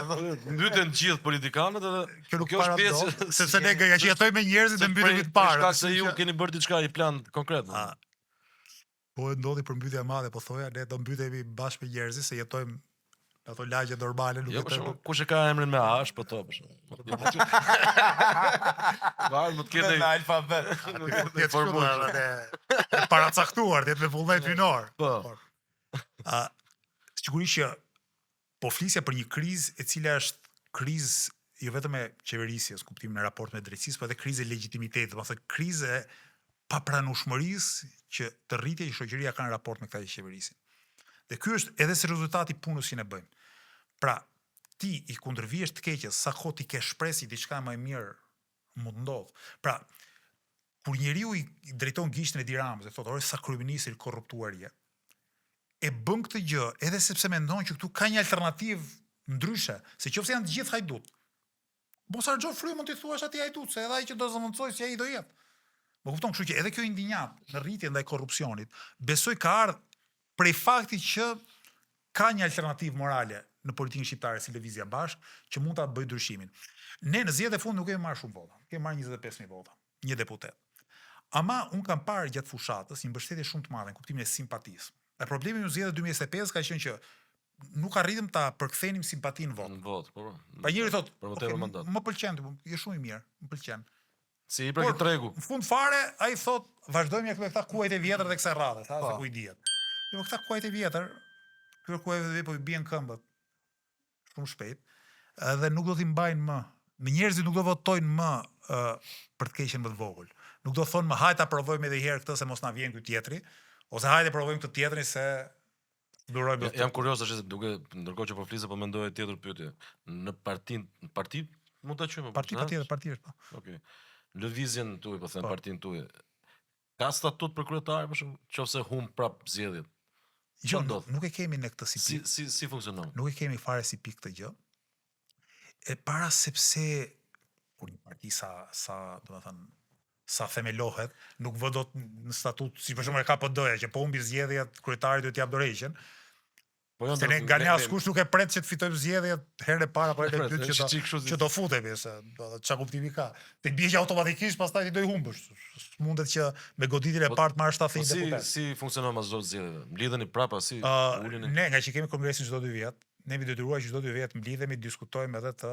mbyten të gjithë politikanët edhe kjo është pjesë sepse ne që jetojmë me njerëzit dhe mbytemi të parë. Shkak se ju keni bërë diçka i plan konkret. Po ndodhi përmbytja e madhe, po thoja, ne do mbydhemi bashkë me njerëzit se jetojmë ato lagje normale, nuk e të... Kush e ka emrin me H, për to, për shumë. Varë, më të kete... Me alfabet. Jetë shumë dhe paracaktuar, jetë me vullnet hynor. Sigurisht që po flisja për një krizë e cila është krizë jo vetëm e qeverisjes, kuptim në raport me drejtësisë, po edhe krizë e legitimitetit, do të thotë krizë e papranueshmërisë që të rritje që shoqëria ka në raport me këtë që qeverisin. Dhe ky është edhe si rezultati punës që ne bëjmë. Pra, ti i kundërvihesh të keqes sa kohë ti ke shpresë diçka më e mirë mund ndodh. Pra, kur njeriu i drejton gishtin e Tiranës, e thotë, "Ore sa kryeminist i korruptuar je." E bën këtë gjë edhe sepse mendon që këtu ka një alternativë ndryshe, se qofse janë të gjithë hajdut. Mos harxho frymë mund t'i thuash atij hajdut, se edhe ai që do zëvendësoj si ai do jetë. Më kupton, kështu që edhe kjo indinjat në rritje ndaj korrupsionit, besoj ka ardhur prej faktit që ka një alternativë morale në politikën shqiptare si Lëvizja Bashk që mund ta bëjë ndryshimin. Ne në zgjedhjet e fundit nuk kemi marrë shumë vota. Kemi marrë 25.000 vota, një deputet. Ama un kam parë gjatë fushatës një mbështetje shumë të madhe në kuptimin e simpatisë. E problemi në zgjedhjet e 2025 ka qenë që nuk arritëm ta përkthenim simpatinë në vot. Në vot, po. Pa njëri thotë, "Okay, më pëlqen, je shumë i mirë, më pëlqen." Si i përket tregu. Në fund fare ai thotë, "Vazhdojmë ja këta kuajt e vjetër të kësaj rradhe, sa se ku i dihet." Jo, këta kuajt e vjetër, këto kuajt e vjetër po i bien këmbët shumë shpejt, edhe nuk do t'i mbajnë më. Me njerëzit nuk do votojnë më për të keqen më të vogël. Nuk do thonë më hajta provojmë edhe një herë këtë se mos na vjen ky tjetri, ose hajde provojmë këtë tjetrin se durojmë. Jam kurioz tash duke ndërkohë që po flisë po mendoj tjetër pyetje. Në parti mund ta quajmë parti patjetër, parti është po. Okej. Lëvizjen tuaj, po them partinë tuaj. Ka statut për kryetar, për shembull, nëse humb prap zgjedhjet. Jo, nuk e kemi në këtë si pikë. Si funksionon? Nuk e kemi fare si pikë këtë gjë. E para sepse kur një parti sa themelohet, nuk vë dot në statut, si për shembull e KPD-ja, që po humbi zgjedhjet, kryetari duhet t'i jap dorëheqjen. Se ne nga ne askush nuk e pret që të fitojmë zgjedhjet herën e para apo herën e dytë që do futemi, se çka kuptimi ka. Te bie që automatikisht pastaj ti do i humbësh. Mundet që me goditjen e parë të marrësh 70 deputet. Si funksionon mas çdo zgjedhje? Mlidheni prapa si uleni? Ne nga që kemi kongresin çdo 2 vjet, ne jemi detyruar që çdo 2 vjet mblidhemi, diskutojmë edhe të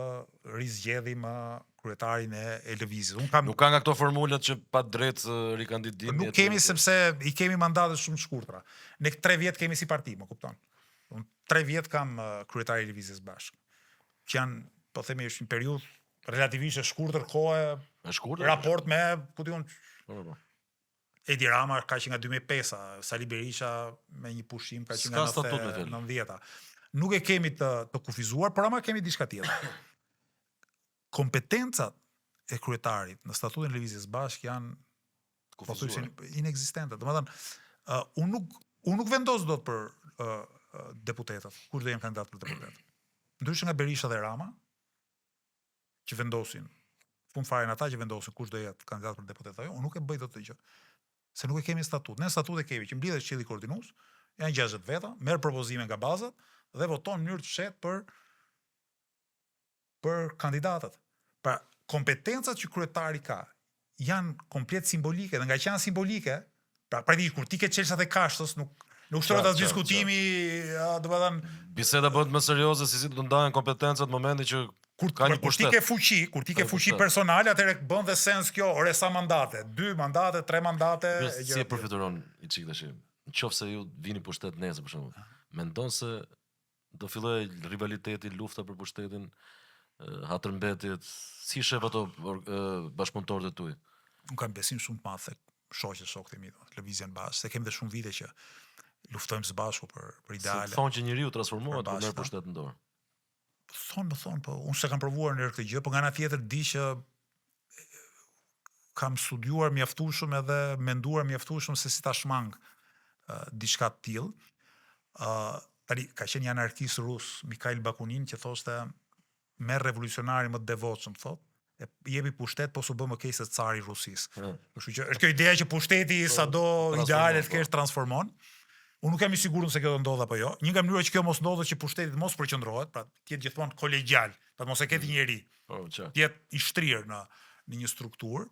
rizgjedhim kryetarin e Lëvizjes. Nuk ka nga këto formulat që pa drejt rikandidim. Nuk kemi sepse i kemi mandate shumë të shkurtra. Ne 3 vjet kemi si parti, më kupton? 3 vjet kam kryetari i Lëvizjes Bashk. Që janë, po themi, është një periudhë relativisht e shkurtër kohë, raport me, ku diun, Edi Rama ka që nga 2005, Sali Berisha me një pushim ka që nga 90-ta. Nuk e kemi të kufizuar, por ama kemi diçka tjetër. Kompetencat e kryetarit në statutin e Lëvizjes Bashk janë inekzistente. Domethënë, unë nuk vendos dot për deputetët, kush do jenë kandidat për deputet. Ndryshe nga Berisha dhe Rama, që vendosin, fund fare ata që vendosin kush do jetë kandidat për deputet ajo, unë nuk e bëj dot këtë gjë. Se nuk e kemi statut. Ne statut e kemi që mblidhet Këshilli Koordinues, janë 60 veta, merr propozime nga bazat dhe voton në mënyrë të fshehtë për kandidatët. Pra, kompetencat që kryetari ka janë komplet simbolike, dhe nga që janë simbolike, pra praktikisht kur ti ke çelësat e kashtës, nuk shtrohet as diskutimi, domethënë biseda bëhet më serioze se si do ndahen kompetencat në momentin që ka një pushtet. Kur ti ke fuqi personale, atëherë bën dhe sens kjo, ore sa mandate, 2 mandate, 3 mandate, si e përfituron i çik tash. Nëse ju vini pushtet nesër për shembull, mendon se do fillojë rivaliteti, lufta për pushtetin, hatërmbetjet, si shef ato bashkëpunëtorët e tuaj? Unë kam besim shumë të madh tek shokët e mi, Lëvizjen Bashk, se kemi dhe shumë vite që luftojmë së bashku për ideale. Se thonë që njeriu transformohet kur merr pushtet në dorë. Thonë, po unë se kam provuar në këtë gjë, po nga ana tjetër di që kam studiuar mjaftueshëm edhe menduar mjaftueshëm se si ta shmang diçka të tillë. Tani ka qenë një anarkist rus, Mikhail Bakunin, që thoshte merr revolucionari më të devotshëm, thotë, e jepi pushtet, po su bë më keq se cari i Rusisë. Kështu që është kjo ideja që pushteti sado ideale të kesh transformon. Unë nuk jam i sigurt se kjo do ndodh apo jo. Një nga mënyrat që kjo mos ndodhet që pushteti mos përqendrohet, pra të jetë gjithmonë kolegjial, pra mos e ketë njëri. Të jetë i shtrirë në një strukturë.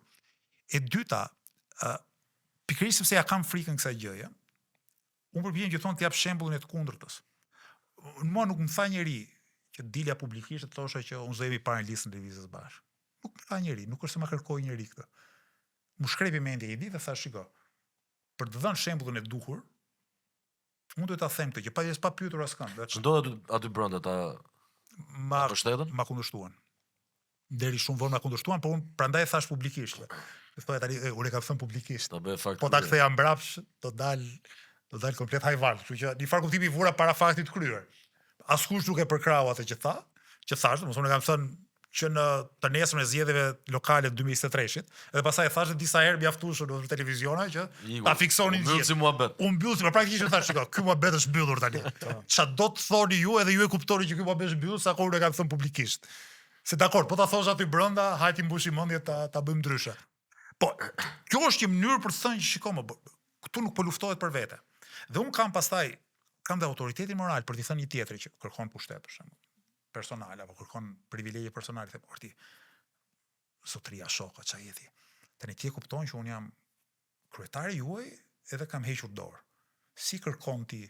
E dyta, pikërisht sepse ja kam frikën kësaj gjëje, unë përpiqem gjithmonë të jap shembullin e të kundërtës. Mua nuk më tha njëri që dilja publikisht të thosha që unë zëvi para në listën e Lëvizjes Bashk. Nuk më tha njëri, nuk është se ma kërkoi njëri këtë. Mu shkrepi mendja i ditë dhe tha, shiko, për të dhënë shembullin e duhur, unë duhet ta them këtë që pa pyetur askënd. Ç'ndodhet aty brenda ta pushtetën? Ma kundërshtuan. Deri shumë vonë ma kundërshtuan, por unë prandaj thash publikisht. Thoya tani unë e kam thënë publikisht. Po ta ktheja mbrapsht, do dal komplet hajvan, kështu që në fakt kuptimi vura para faktit të kryer. Askush nuk e përkrau atë që thash, domethënë kam thënë që në të nesërmen e zgjedhjeve lokale të 2023-shit, edhe pastaj thashë disa herë mjaftueshëm në televiziona që ta fiksonin gjithë. Si muhabet. Unë mbyll, pra praktikisht më thash, shiko, ky muhabet është mbyllur tani. Çfarë do të thoni ju edhe ju e kuptoni që ky muhabet është mbyllur sa kur e kam thënë publikisht. Se dakor, po ta thosh aty brenda, hajti mbushi mendje ta bëjmë ndryshe. Po, kjo është një mënyrë për të thënë që shiko më, këtu nuk po luftohet për vete. Dhe unë kam dhe autoritetin moral për t'i thënë një tjetri që kërkon pushtet për shembull, personal apo kërkon privilegje personale, them orti. Sotria shoka ç'a jeti. Tani ti e kupton që unë jam kryetari juaj edhe kam hequr dorë. Si kërkon ti?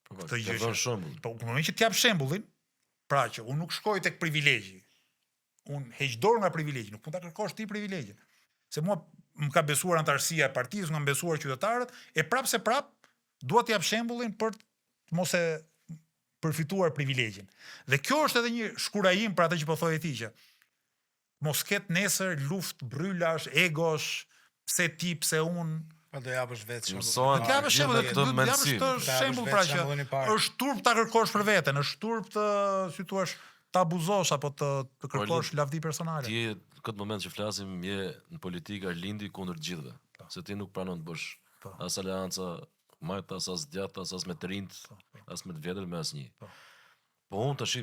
Këtë gjë. Po, në momentin që t'jap shembullin, pra që unë nuk shkoj tek privilegji. Unë heq dorë nga privilegji, nuk mund ta kërkosh ti privilegjin. Se mua më ka besuar antarësia e partisë, më kanë besuar qytetarët, e prap dua të jap shembullin për të mos e përfituar privilegjin. Dhe kjo është edhe një shkurajim për atë që po thoje ti që mos ket nesër luftë brylash, egosh, pse ti, pse unë. Po do japësh vetë shembull. Do japësh shembull pra që është turp ta kërkosh për veten, është turp të, si thua, ta abuzosh apo të kërkosh lavdi personale. Ti këtë moment që flasim je në politikë Arlindi kundër të gjithëve. Se ti nuk pranon të bësh as aleanca majt, as djathtë, as me të rinjt, as me të vjetër, me asnjë. Po unë tash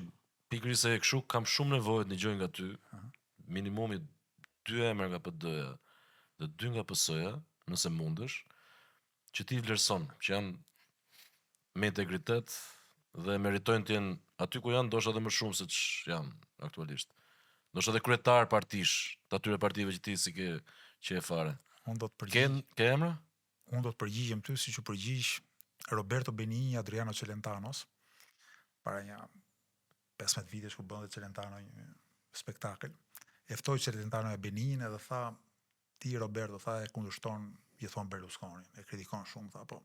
pikërisht se kështu kam shumë nevojë të dëgjoj nga ty, minimumi 2 emra nga PD-ja dhe 2 nga PS-ja, nëse mundesh, që ti vlerëson, që janë me integritet dhe meritojnë të jenë aty ku janë, ndoshta edhe më shumë se janë aktualisht. Ndoshta edhe kryetar partish, të atyre partive që ti si ke që e fare. Unë do të përgjigj. Ke emra? Unë do të përgjigjem ty siç u përgjigj Roberto Benigni, Adriano Celentanos, para një 15 vitesh kur bënte Celentano një spektakël. E ftoi Celentano e Benignin edhe tha, ti Roberto, tha, e kundërshton gjithmonë Berlusconin, e kritikon shumë, tha, po.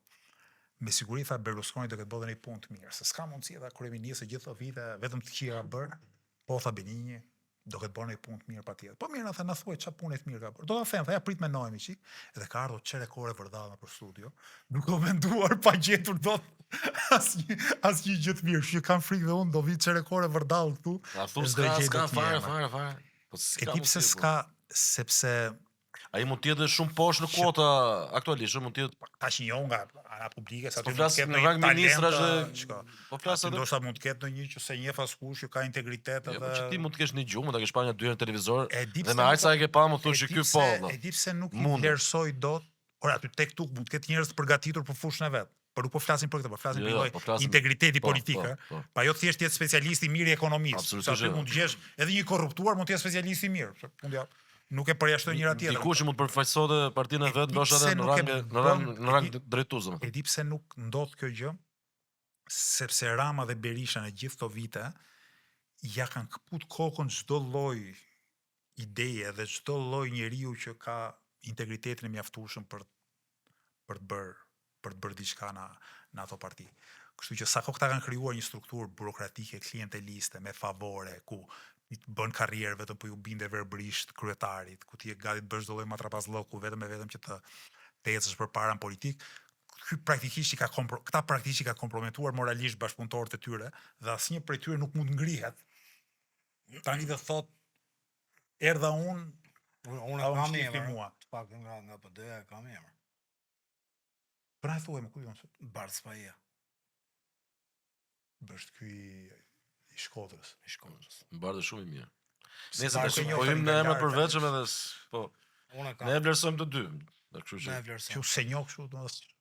Me siguri tha Berlusconi do të bëjë një punë të mirë, se s'ka mundësi tha kryeministri gjithë këto vite vetëm të këqija ka bërë, po tha Benigni do të bëjë një punë të mirë patjetër. Po mirë, na thuaj çfarë punë të mirë ka bërë. Do ta them, tha ja prit mendojmë çik, edhe ka ardhur çerekore vërdalla për studio, nuk do menduar pa gjetur dot asnjë gjë të mirë. Që kam frikë dhe unë do vi çerekore vërdall këtu. S'ka fare. Po s'ka pse s'ka, sepse ai mund të jetë shumë poshtë në kuota aktualisht, mund të jetë tash një nga ana publike sa të ketë në rang ministrash dhe po flas edhe ndoshta mund të ketë ndonjë që se njeh askush që ka integritet edhe që ti mund të kesh një gjumë, mund ta kesh pa një 2 herë në televizor dhe me aq sa e ke pa më thosh që ky po. E di pse nuk i vlerësoj dot. Ora aty tek tuk mund të ketë njerëz të përgatitur për fushën e vet. Por nuk po flasim për këtë, po flasim për lloj integriteti politik, pa jo thjesht jetë specialist i mirë i ekonomisë. Sa ti mund të jesh edhe një korruptuar, mund të jesh specialist i mirë. Nuk e përjashtoj njëra tjetrën. Dikush që mund të përfaqësonte partinë e vet, ndoshta edhe në rang drejtues. E di pse nuk ndodh kjo gjë, sepse Rama dhe Berisha në gjithë këto vite ja kanë kaput kokën çdo lloj ideje dhe çdo lloj njeriu që ka integritetin e mjaftueshëm për të bërë diçka në ato parti. Kështu që sa kohë këta kanë krijuar një strukturë burokratike, klienteliste, me favore, ku i të bën karrierë vetëm po ju binde verbërisht kryetarit, ku ti e gati të bësh çdo lloj matrapazlloku vetëm që të ecësh përpara në politik. Ky praktikisht këta praktikisht ka komprometuar moralisht bashkëpunëtorët e tyre dhe asnjë prej tyre nuk mund ngrihet. Tani dhe thot erdha unë kam emër. Pak nga PD-ja kam emër. Pra thuaj më ku jon sot? Bart Spaja. Bësh ky i Shkodrës. Mbarë shumë i mirë. Nëse të pojmë në emër përveçëm edhe po. Ne e vlerësojmë të dy. Ne e vlerësojmë. Që se njoh kështu, domethënë.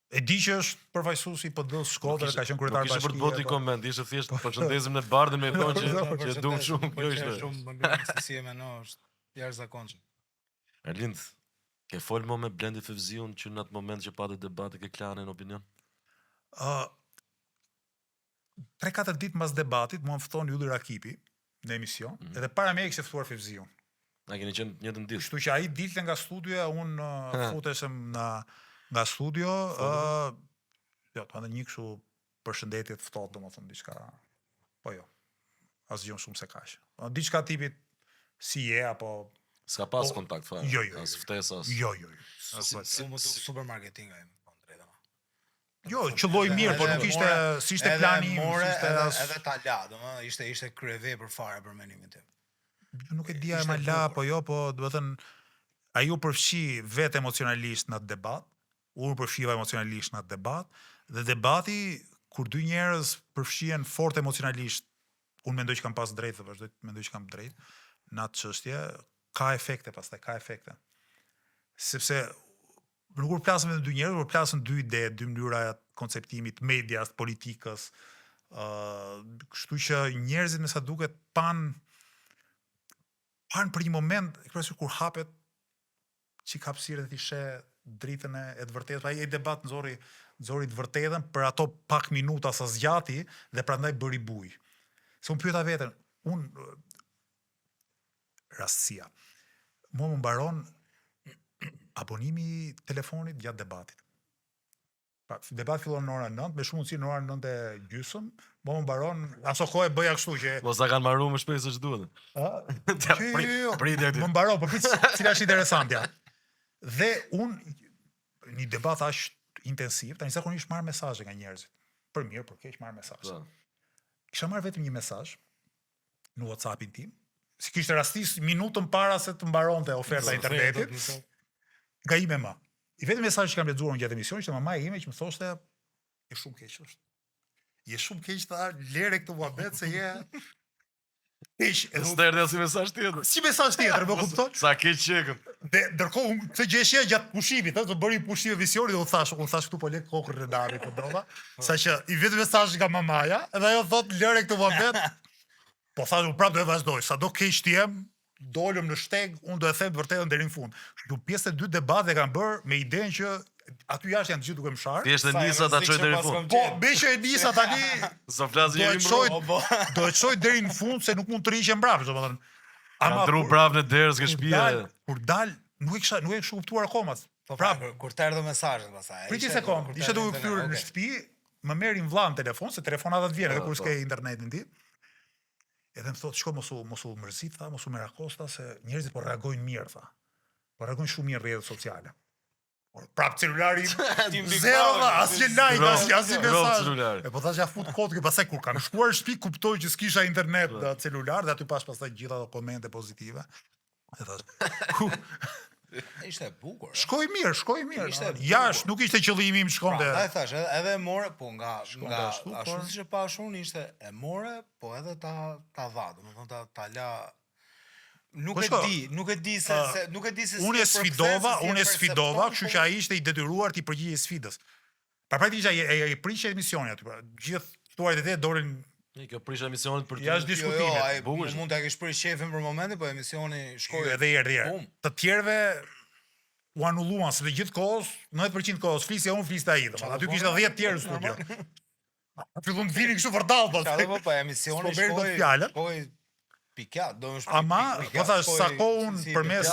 E di që është përfaqësues i PD-s Shkodrës, ka qenë kryetar bashkie. Ishte për të bëti koment, ishte thjesht përshëndesim në bardhën me thonë që duam shumë, kjo ishte. Shumë më mirë si e mendon, është jashtëzakonshëm. Erlind, ke fol më me Blendi Fevziun që në atë moment që patë debate ke klanë në opinion? 3-4 ditë mbas debatit mua më fton Ylli Rakipi në emision, edhe para me kishte ftuar Fevziun. Na keni qenë njëtën ditë. Kështu që ai dilte nga studioja, unë futesem nga studio, jo, të një kështu përshëndetje të ftohtë, domethënë diçka. Po jo. Asgjë shumë se kaq. Diçka tipit si je apo s'ka pas kontakt fare. Jo. As ftesas. Jo. Supermarketing ai. Jo, qëlloi mirë, por nuk ishte si ishte plani im, edhe ta la, domethënë ishte kryevepër fare për mendimin tim. Nuk e dia më la apo jo, po do të thënë ai u përfshi vetë emocionalisht në atë debat, unë përfshiva emocionalisht në atë debat, dhe debati kur dy njerëz përfshihen fort emocionalisht, unë mendoj që kam pas drejtë, vazhdoj të mendoj që kam drejtë në atë çështje, ka efekte pastaj, ka efekte. Sepse nuk kur plasëm me dy njerëz, por plasën dy ide, dy mënyra konceptimit, medias, politikës, kështu që njerëzit me sa duket pan për një moment, kur hapet që hapësirë dhe t'i she dritën e të vërtetës, ai debat nxori të vërtetën për ato pak minuta sa zgjati dhe prandaj bëri buj. Se unë pyeta veten, rastësia. Mua më mbaron abonimi telefonit gjatë debatit. Debati fillon në orën 9, me shumë mundësi në orën 9:30, mua më mbaron, aso kohë bëja kështu që mos ta kanë marruar më shpejt se ç'duhet. Më mbaron, po cila është interesantja. Dhe unë një debat aq intensiv, tani zakonisht marr mesazhe nga njerëzit. Për mirë, për keq marr mesazhe. Kisha marr vetëm një mesazh në WhatsAppin tim, si kishte rastis minutën para se të mbaronte oferta e internetit. Nga ime ma. I vetëm mesazh që kam lexuar në gjatë emisionit ishte mamaja ime që më thoshte je shumë keq është. Je shumë keq tha, lere këtë muhabet se je keq. Sterdhe si mesazh tjetër. Si mesazh tjetër, më kupton? Sa keq qekën. Dhe ndërkohë unë këtë gjë sheh gjatë pushimit, të bëri pushim emisionit dhe unë thash këtu po lek kokën Renari po dova, saqë i vetëm mesazh nga mamaja, dhe ajo thotë lere këtë muhabet. Po thash unë prapë do e vazhdoj, sado keq të jem, dolëm në shteg, unë do e them vërtetën deri në fund. Kështu pjesë e dy debatet kanë bërë me idenë që aty jashtë janë të gjithë duke më sharë. Thjesht e nisa ta çoj deri në fund. Po, me që e nisa tani sa flas njëri më. Do e çoj deri në fund se nuk mund të rriqem mbrapa, domethënë. Ama ndru prapë në derës ke shtëpia. Kur dal, nuk e kisha kuptuar akoma. Prapë kur të erdhë mesazhet pastaj. Priti sekond, ishte duke kthyer në shtëpi, më merrin vllan telefon se telefonata të vjen edhe kur s'ke internetin ti. Edhe më thotë, shko mos u mërzit, tha, mos u merakosta, se njerëzit po reagojnë mirë, tha. Po reagojnë shumë mirë rrjetet sociale. Prapë celulari zero, tha, asnjë like, asnjë mesazh. E po thash ja fut kodë, pastaj kur kam shkuar në shtëpi kuptoj që s'kisha internet dhe celular, dhe aty pas pastaj gjitha ato komente pozitive. E thash, ishte bukur. Shkoi mirë. Jashtë nuk ishte qëllimi im shkonte. Ai thash, edhe e more, po nga ashtu siç e pash unë ishte e more, po edhe ta dha, domethënë ta la. Nuk e di se unë e sfidova, kështu që ai ishte i detyruar të përgjigjej sfidës. Praktikisht ai priqej emisionin aty. Gjithë thuarit e dorin kjo prish emisionit për jashtë diskutimit. Bukur. Mund ta kesh prish shefin për momentin, po emisioni shkoi edhe erdhi. Të tjerëve u anulluan se gjithkohës 90% kohës flisja unë fliste ai, domethënë aty kishte 10 tjerë në studio. Fillon të vinin kështu vërdall pastaj. Po emisioni shkoi pikat, do të shpjegoj. Ama, po thash sa kohë unë përmes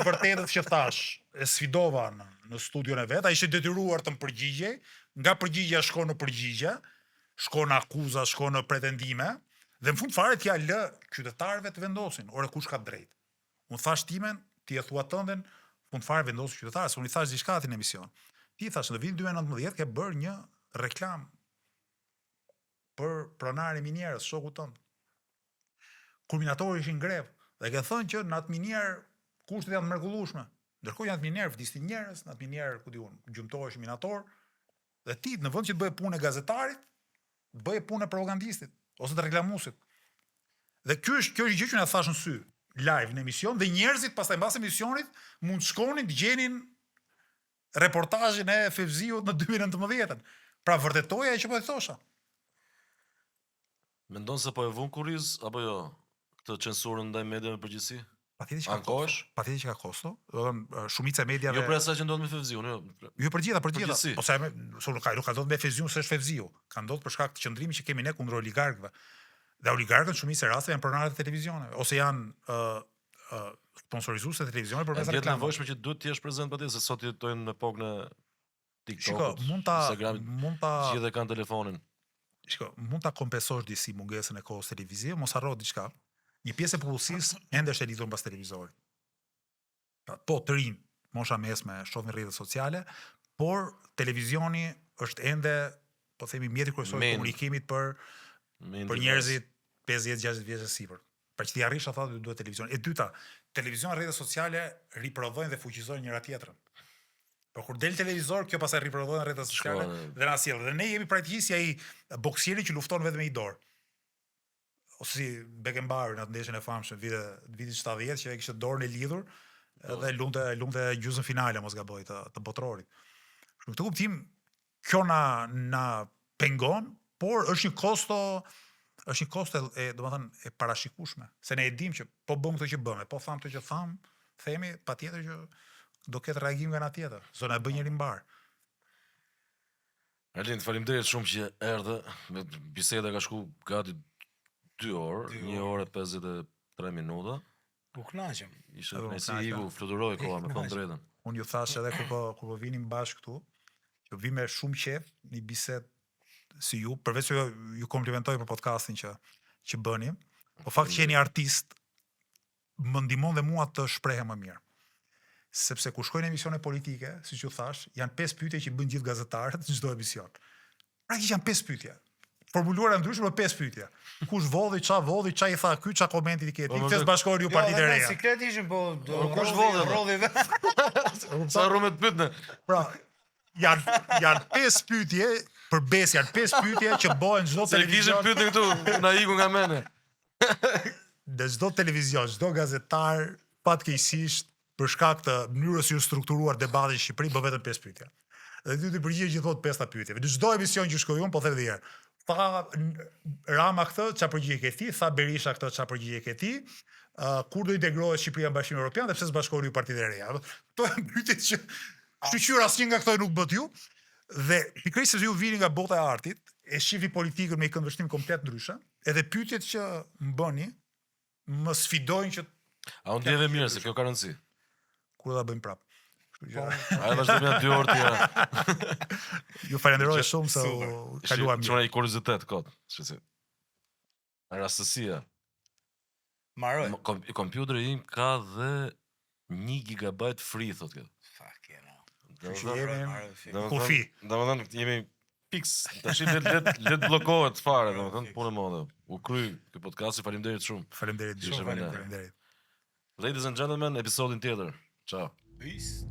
vërtetës që thash, e sfidova në studion e vet, ai ishte detyruar të më përgjigjej, nga përgjigja shkon në përgjigje, shkon në akuza, shkon në pretendime, dhe në fund fare t'ja lë qytetarëve të vendosin, ore kush ka drejt. Unë thash timen, ti e thua tënden, fund fare vendosin qytetarë, se unë i thash diçka aty në emision. Ti thash në vitin 2019 ke bërë një reklam për pronarin e minierës, shoku tënd. Kulminatori ishin grev, dhe ke thënë që në atë minier kushtet janë të mrekullueshme. Ndërkohë janë të minier vdisin njerëz, në atë minier, ku di unë, gjymtohesh minator, dhe ti në vend që të bëje punë e gazetarit, bëje punë e propagandistit ose të reklamuesit. Dhe kjo është gjë që na thash në sy, live në emision, dhe njerëzit pastaj mbas emisionit mund të shkonin të gjenin reportazhin e Fevziut në 2019. Pra vërtetoja që po e thosha. Mendon se po e vun kurriz apo jo? Këtë censurën ndaj mediave në përgjithësi? Patjetër që ka kosto. Shumica e mediave. Jo për asaj që ndodh me Fevziun, jo. Jo për gjitha. Ose nuk ka ndodhur me Fevziun, s'është Fevziu. Ka ndodhur për shkak të qëndrimit që kemi ne kundër oligarkëve. Dhe oligarkët shumicë raste janë pronarët e televizioneve ose janë sponsorizues të televizionit përmes reklamave. Është nevojshme që duhet të jesh prezant patjetër se sot jetojnë në epokën e TikTokut, Instagramit, gjithë kanë telefonin. Mund ta kompensosh disi mungesën e kohës televizive, mos harro diçka. Një pjesë e popullsisë ende është e lidhur mbas televizorit. Po të rinj, mosha mesme, shohin rrjetet sociale, por televizioni është ende, po themi, mjeti kryesor i komunikimit për njerëzit 50-60 vjeç e sipër. Për që ti arrish ata duhet televizion. E dyta, televizion rrjetet sociale riprodhojnë dhe fuqizojnë njëra tjetrën. Por kur del televizor, kjo pastaj riprodhohet në rrjetet sociale dhe na sjell. Dhe ne jemi praktikisht si ai boksieri që lufton vetëm me një dorë. Ose si Beckenbauer në atë ndeshjen e famshme vitit 70 që ai kishte dorën e lidhur dhe lumte gjysmën finale mos gaboj të botrorit. Në këtë kuptim kjo na pengon, por është një kosto domethënë e parashikueshme, se ne e dimë që po bëm këtë që bëmë, po tham këtë që tham, themi patjetër që do ketë reagim nga ana tjetër. Zona e bën njëri mbar. Erlind, faleminderit shumë që erdhe. Biseda ka shku gati 2 orë, 1 orë e 53 minuta. U kënaqem. Ishte nësi Igu fluturoi koha me thënë drejtën. Unë ju thash edhe kur po vinim bashkë këtu, që vi me shumë qejf, një bisedë si ju, përveç se ju komplimentoj për podcastin që bëni, po fakt që jeni artist më ndihmon dhe mua të shprehem më mirë. Sepse kur shkojnë emisione politike, siç ju thash, janë 5 pyetje që bën gjithë gazetarët në çdo emision. Praktikisht janë 5 pyetje. Formuluara ndryshe për 5 pyetje. Kush vodhi, ç'a i tha ky, ç'a komenti i keti, pse bashkoheni ju partitë e reja. Siklet ishin po kush vodhi sa rromet pyetne. Pra, janë 5 pyetje për besë, janë 5 pyetje që bëhen çdo televizion. Se kishin pyetje këtu, na iku nga mene. Në çdo televizion, çdo gazetar patkeqësisht për shkak të mënyrës së strukturuar debatit në Shqipëri bën vetëm 5 pyetje. Dhe ty të përgjigjesh gjithmonë 5 pyetjeve. Në çdo emision që shkoj unë, po them edhe herë. Tha Rama këtë, ç'a përgjigje ke ti? Tha Berisha këtë, ç'a përgjigje ke ti? Kur do integrohet Shqipëria në Bashkimin Evropian dhe pse s'bashkoheni ju partitë e reja? Kto janë pyetjet që shqyr asnjë nga këto nuk bët ju. Dhe pikërisht se ju vini nga bota e artit, e shihni politikën me një këndvështrim komplet ndryshe, edhe pyetjet që më bëni më sfidojnë që A unë ndjeve mirë se kjo ka rëndësi. Kur do ta bëjmë prapë. A e vazhdojmë 2 orë tjera. Ju falenderoj shumë se u kaluam mirë. Çuna i kuriozitet kot, shqetësi. Rastësia. Maroj. Kompjuteri im ka dhe 1 GB free thot kjo. Fuck yeah. Kufi. Domethënë jemi fiks. Tash let bllokohet fare, domethënë punë modhe. U kry ky podcast, faleminderit shumë. Faleminderit. Ladies and gentlemen, episodin tjetër. Ciao. Peace.